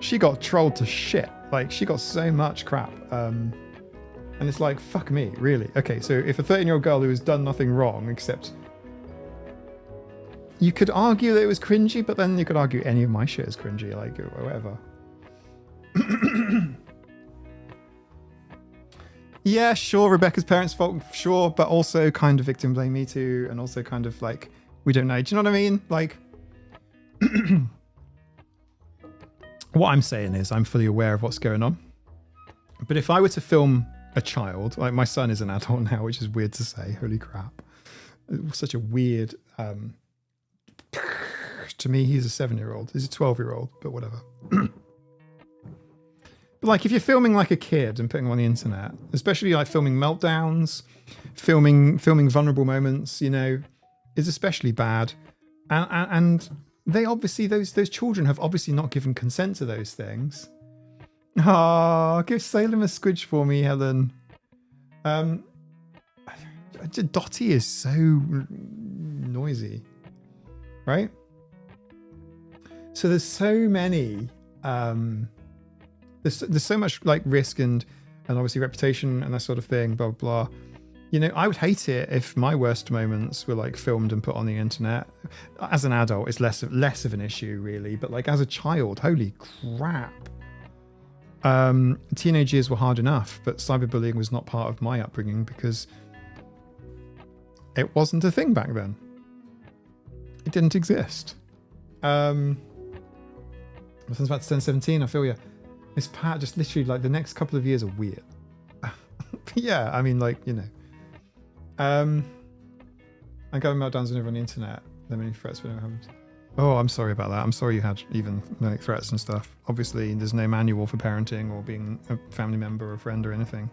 She got trolled to shit. Like, she got so much crap. And it's like, fuck me, really? Okay, so if a 13-year-old girl who has done nothing wrong, except... You could argue that it was cringy, but then you could argue any of my shit is cringy, like, or whatever. Yeah, sure, Rebecca's parents' fault, sure, but also kind of victim blame me too, and also kind of like, we don't know. Do you know what I mean? Like... What I'm saying is I'm fully aware of what's going on. But if I were to film a child, like my son is an adult now, which is weird to say, holy crap. It was such a weird, to me, he's a 7-year-old. He's a 12-year-old, but whatever. But like, if you're filming like a kid and putting them on the internet, especially like filming meltdowns, filming vulnerable moments, you know, is especially bad. And they obviously, those children have obviously not given consent to those things. Oh, give Salem a squidge for me, Helen. Dottie is so noisy, right? So there's so many, there's so much like risk and obviously reputation and that sort of thing, blah, blah, blah. You know, I would hate it if my worst moments were like filmed and put on the internet. As an adult, it's less of an issue really, but like as a child, holy crap. Teenage years were hard enough, but cyberbullying was not part of my upbringing because it wasn't a thing back then. It didn't exist. My son's about to turn 17, I feel you. This Pat, just literally like the next couple of years are weird. Yeah, I mean, like, you know. I'm going meltdowns whenever on the internet. There are many threats whenever it happens. Oh, I'm sorry about that. I'm sorry you had even like threats and stuff. Obviously, there's no manual for parenting or being a family member or a friend or anything.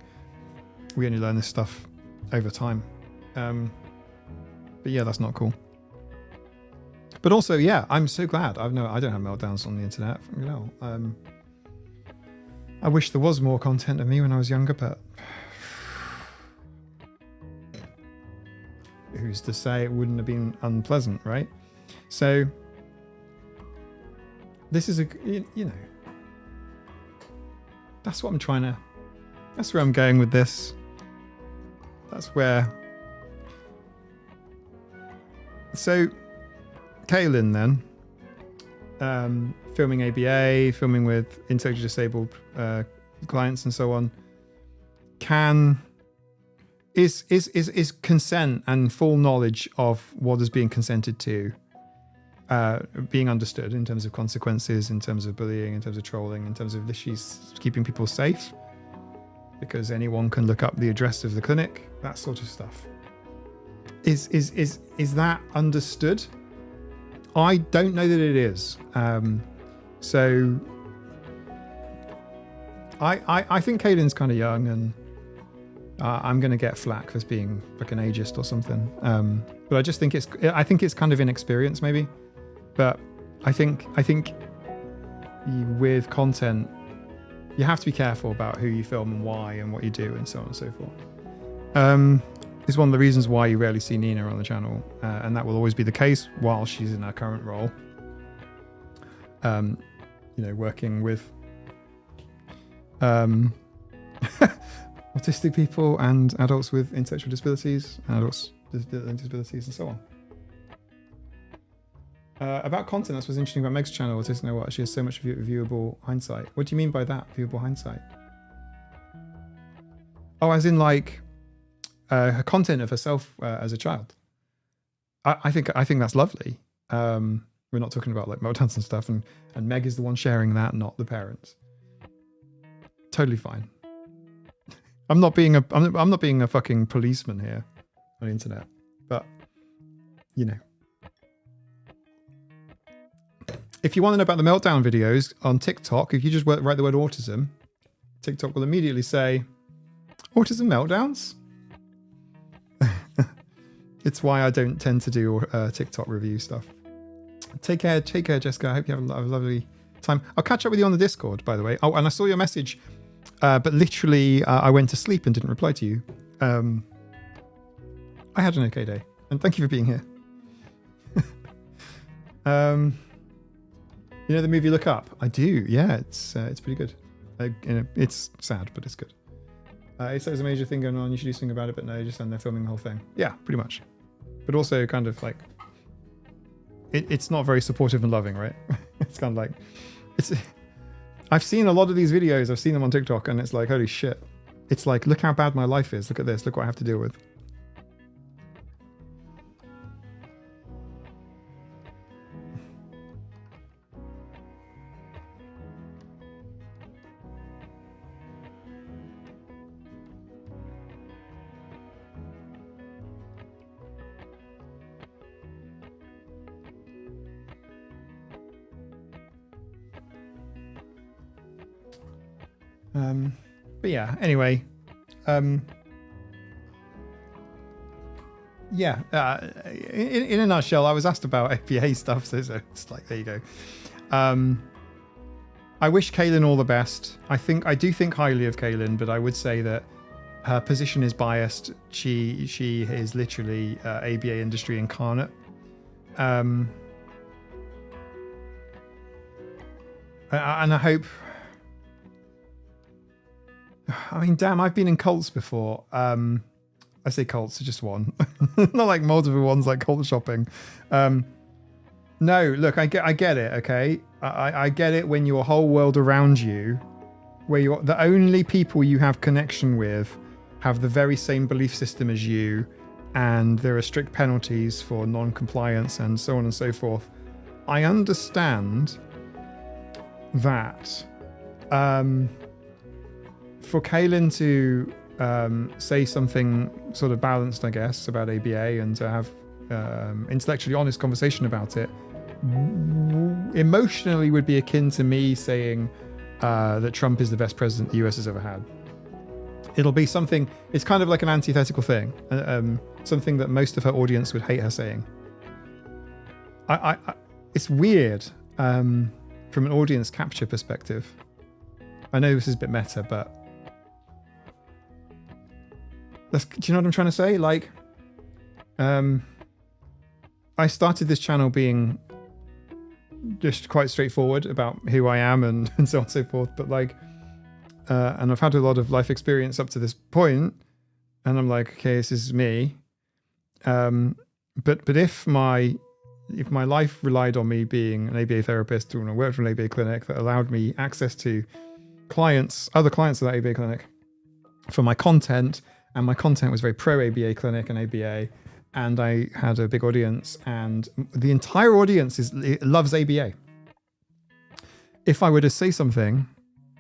We only learn this stuff over time. But yeah, that's not cool. But also, yeah, I'm so glad. I don't have meltdowns on the internet. You know, I wish there was more content of me when I was younger, but who's to say it wouldn't have been unpleasant, right? So this is you know, that's what I'm trying to, that's where I'm going with this. That's where. So, Kaylin then, filming ABA, filming with intellectually disabled clients and so on, is consent and full knowledge of what is being consented to being understood in terms of consequences, in terms of bullying, in terms of trolling, in terms of she's keeping people safe because anyone can look up the address of the clinic, that sort of stuff. Is that understood? I don't know that it is. So I think Kaylin's kind of young, and I'm going to get flack for being like an ageist or something. But I just think it's kind of inexperience maybe. But I think with content, you have to be careful about who you film and why and what you do and so on and so forth. It's one of the reasons why you rarely see Nina on the channel, and that will always be the case while she's in her current role. You know, working with autistic people and adults with intellectual disabilities, adults with disabilities, and so on. About content, that's what's interesting about Meg's channel. Is know what she has so much viewable hindsight. What do you mean by that? Viewable hindsight? Oh, as in like her content of herself as a child. I think that's lovely. We're not talking about like meltdowns and stuff, and Meg is the one sharing that, not the parents. Totally fine. I'm not being a fucking policeman here on the internet, but you know. If you want to know about the meltdown videos on TikTok, if you just write the word autism, TikTok will immediately say, autism meltdowns? It's why I don't tend to do TikTok review stuff. Take care, Jessica. I hope you have a lovely time. I'll catch up with you on the Discord, by the way. Oh, and I saw your message, but literally I went to sleep and didn't reply to you. I had an okay day, and thank you for being here. You know the movie Look Up? I do. Yeah, it's pretty good. It's sad, but it's good. It says a major thing going on. You should do something about it, but no, you just stand there filming the whole thing. Yeah, pretty much. But also kind of like, it's not very supportive and loving, right? It's kind of like, I've seen a lot of these videos. I've seen them on TikTok, and it's like, holy shit. It's like, look how bad my life is. Look at this. Look what I have to deal with. But yeah, anyway, yeah, in a nutshell, I was asked about APA stuff, so it's like, there you go. I wish Kaylin all the best. I do think highly of Kaylin, but I would say that her position is biased. She is literally ABA industry incarnate. And I hope... I mean, damn, I've been in cults before. I say cults, just one. Not like multiple ones like cult shopping. No, look, I get it, okay? I get it when your whole world around you, where you're the only people you have connection with, have the very same belief system as you, and there are strict penalties for non-compliance and so on and so forth. I understand that... for Kaylin to say something sort of balanced, I guess, about ABA and to have intellectually honest conversation about it, emotionally would be akin to me saying that Trump is the best president the US has ever had. It'll be something, it's kind of like an antithetical thing, something that most of her audience would hate her saying. It's weird from an audience capture perspective. I know this is a bit meta, but do you know what I'm trying to say? Like, I started this channel being just quite straightforward about who I am and so on and so forth. But like, and I've had a lot of life experience up to this point, and I'm like, okay, this is me. But if my life relied on me being an ABA therapist or I worked for an ABA clinic that allowed me access to other clients of that ABA clinic for my content, and my content was very pro ABA clinic and ABA, and I had a big audience, and the entire audience loves ABA. If I were to say something,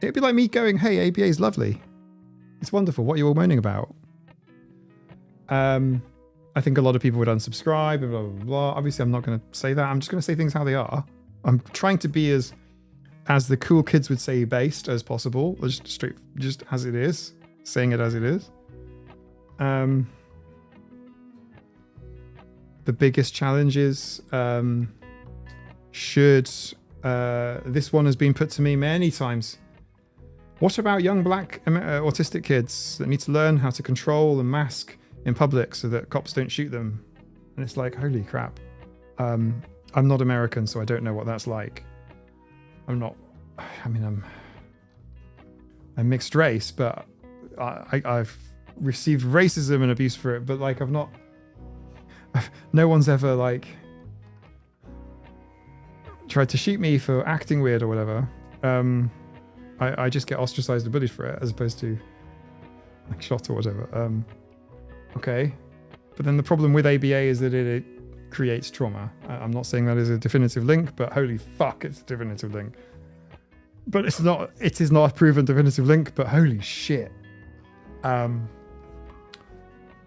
it'd be like me going, hey, ABA is lovely. It's wonderful. What are you all moaning about? I think a lot of people would unsubscribe and blah, blah, blah. Obviously, I'm not going to say that. I'm just going to say things how they are. I'm trying to be as the cool kids would say, based as possible, just as it is, saying it as it is. The biggest challenge is, this one has been put to me many times. What about young black autistic kids that need to learn how to control and mask in public so that cops don't shoot them? And it's like, holy crap. I'm not American, so I don't know what that's like. I'm mixed race, but I've received racism and abuse for it, but like no one's ever like tried to shoot me for acting weird or whatever. I just get ostracized and bullied for it as opposed to like shot or whatever. Okay. But then the problem with ABA is that it creates trauma. I'm not saying that is a definitive link, but holy fuck, it's a definitive link. But it is not a proven definitive link, but holy shit.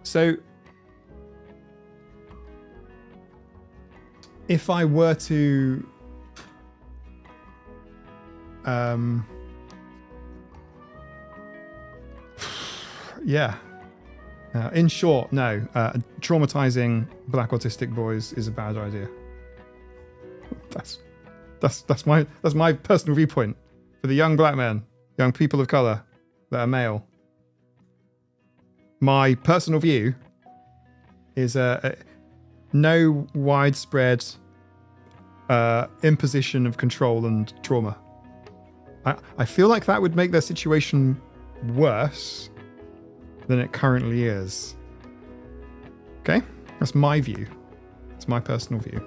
So if I were to in short, no. Traumatizing black autistic boys is a bad idea. That's my personal viewpoint for the young black men, young people of color that are male. My personal view is no widespread imposition of control and trauma. I feel like that would make their situation worse than it currently is. Okay? That's my view. It's my personal view.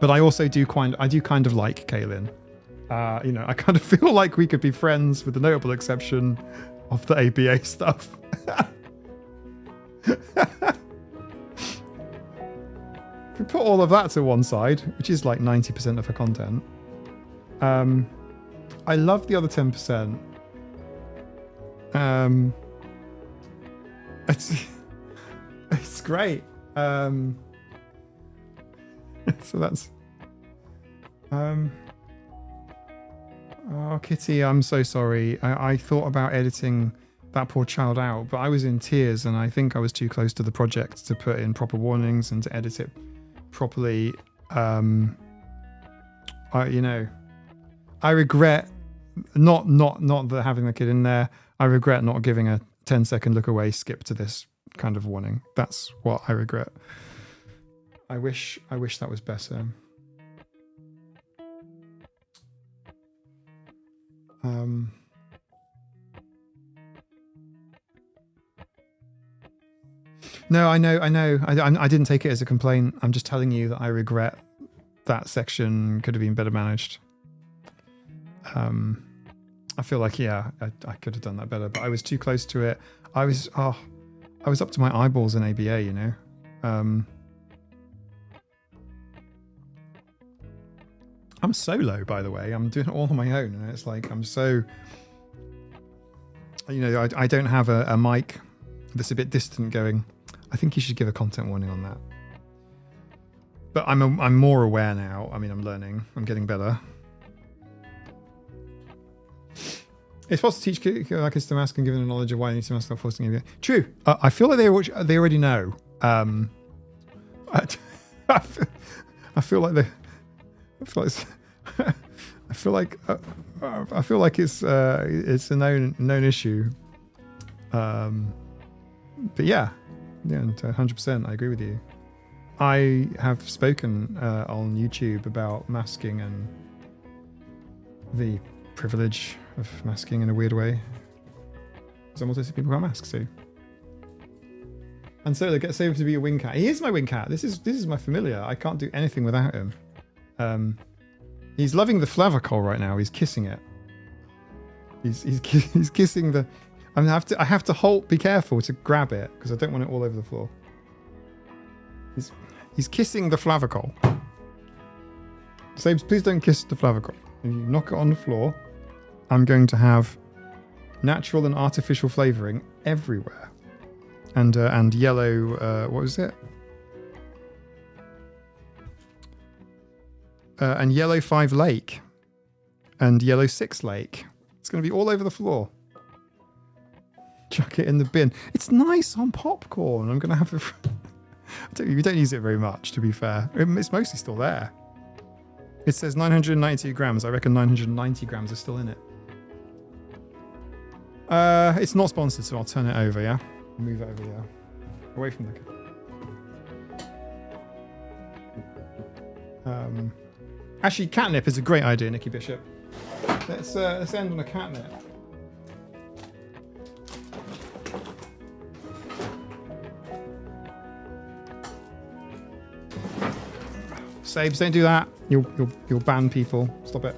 But I also do kind of like Kaylin. I kind of feel like we could be friends with the notable exception of the ABA stuff. If we put all of that to one side, which is like 90% of her content, I love the other 10%. It's great. So that's oh, Kitty, I'm so sorry. I thought about editing that poor child out, but I was in tears and I think I was too close to the project to put in proper warnings and to edit it properly. I regret not the having the kid in there. I regret not giving a 10-second look away skip to this kind of warning. That's what I regret. I wish that was better. No, I know. I didn't take it as a complaint. I'm just telling you that I regret that section could have been better managed. I feel like, I could have done that better, but I was too close to it. I was up to my eyeballs in ABA, I'm solo, by the way. I'm doing it all on my own. And it's like, I'm so, I don't have a mic that's a bit distant going, I think you should give a content warning on that. But I'm more aware now. I mean, I'm learning. I'm getting better. It's possible to teach kids to mask and give them the knowledge of why they need to mask without forcing it. True. I feel like they already know. I feel like it's a known issue. But yeah, 100%. I agree with you. I have spoken on YouTube about masking and the privilege of masking in a weird way. Some autistic people can't mask, so. And so they get saved to be a wing cat. He is my wing cat. This is my familiar. I can't do anything without him. He's loving the flavacol right now. He's kissing it. He's kissing the. I have to be careful to grab it because I don't want it all over the floor. He's kissing the flavacol. Sabes, please don't kiss the flavacol. If you knock it on the floor, I'm going to have natural and artificial flavouring everywhere. And yellow, what was it? And yellow 5 lake. And yellow 6 lake. It's going to be all over the floor. Chuck it in the bin. It's nice on popcorn. I'm going to have we don't use it very much, to be fair. It's mostly still there. It says 992 grams. I reckon 990 grams are still in it. It's not sponsored, so I'll turn it over, yeah? Move it over there. Away from the... Actually, catnip is a great idea, Nikki Bishop. Let's end on a catnip. Sabes, don't do that. You'll ban people. Stop it.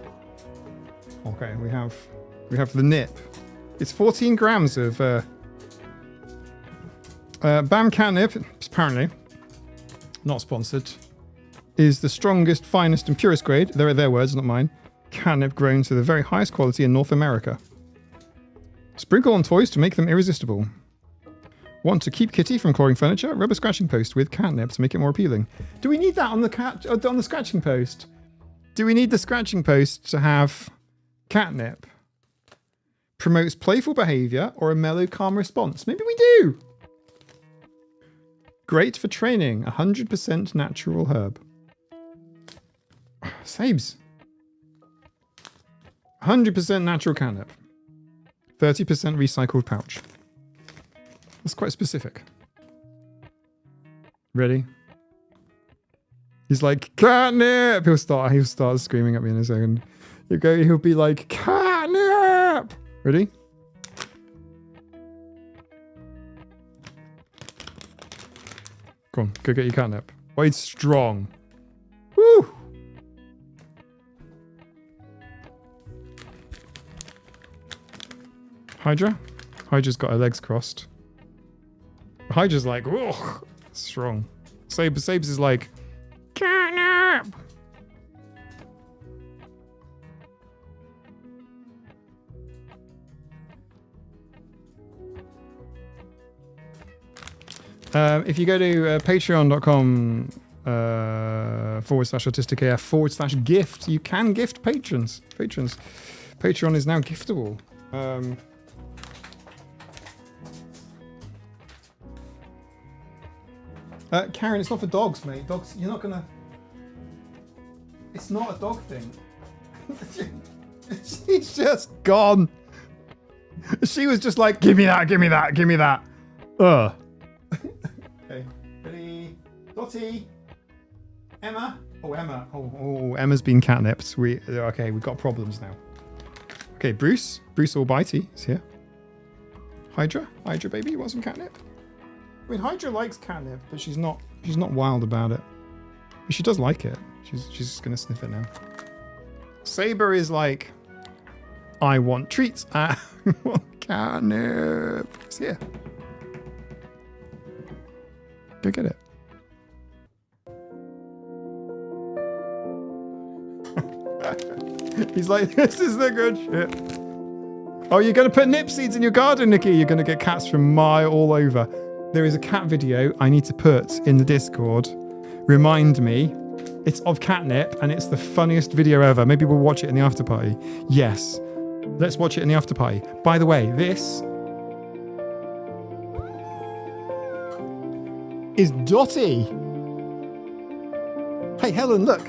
Okay, we have the nip. It's 14 grams of BAM catnip, apparently, not sponsored, is the strongest, finest and purest grade, they're their words, not mine, catnip grown to the very highest quality in North America. Sprinkle on toys to make them irresistible. Want to keep Kitty from clawing furniture? Rub a scratching post with catnip to make it more appealing. Do we need that on the scratching post? Do we need the scratching post to have catnip? Promotes playful behaviour or a mellow, calm response. Maybe we do. Great for training. 100% natural herb. Sabes. 100% natural catnip. 30% recycled pouch. That's quite specific. Ready? He's like, catnip! He'll start screaming at me in a second. He'll be like, catnip! Ready? Go on, go get your catnip. Wade strong. Woo! Hydra? Hydra's got her legs crossed. Hydra's like, whoa, strong. Sabes is like, catnip! If you go to patreon.com /autisticaf/gift, you can gift patrons. Patreon is now giftable. Karen, it's not for dogs, mate. Dogs, you're not gonna... It's not a dog thing. She's just gone. She was just like, give me that, give me that, give me that. Ugh. Okay, ready? Dottie. Emma. Oh, Emma. Oh, Emma's been catnipped. Okay, we've got problems now. Okay, Bruce Almighty is here. Hydra baby, you want some catnip? I mean, Hydra likes catnip, but she's not wild about it. But she does like it. She's just gonna sniff it now. Saber is like, I want treats. I want catnip. It's here. Go get it. He's like, this is the good shit. Oh, you're going to put nip seeds in your garden, Nikki. You're going to get cats from all over. There is a cat video I need to put in the Discord. Remind me. It's of catnip, and it's the funniest video ever. Maybe we'll watch it in the after party. Yes. Let's watch it in the after party. By the way, this is Dottie. Hey, Helen, look.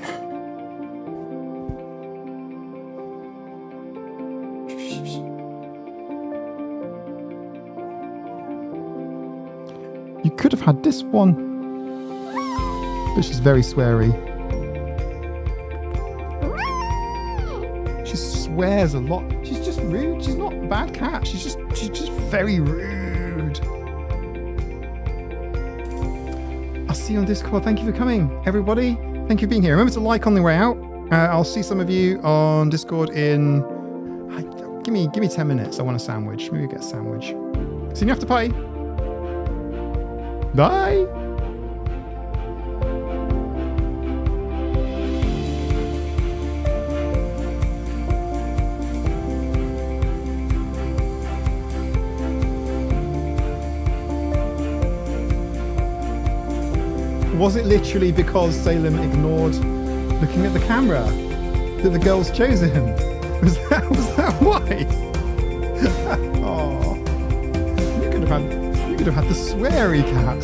You could have had this one. but she's very sweary. She swears a lot. She's just rude. She's not a bad cat. She's just very rude. I'll see you on Discord. Thank you for coming, everybody. Thank you for being here. Remember to like on the way out. I'll see some of you on Discord in. Give me 10 minutes. I want a sandwich. Maybe get a sandwich. See you after pie. Bye. Was it literally because Salem ignored looking at the camera that the girls chose him? Was that why? Oh, you could have had the sweary cat.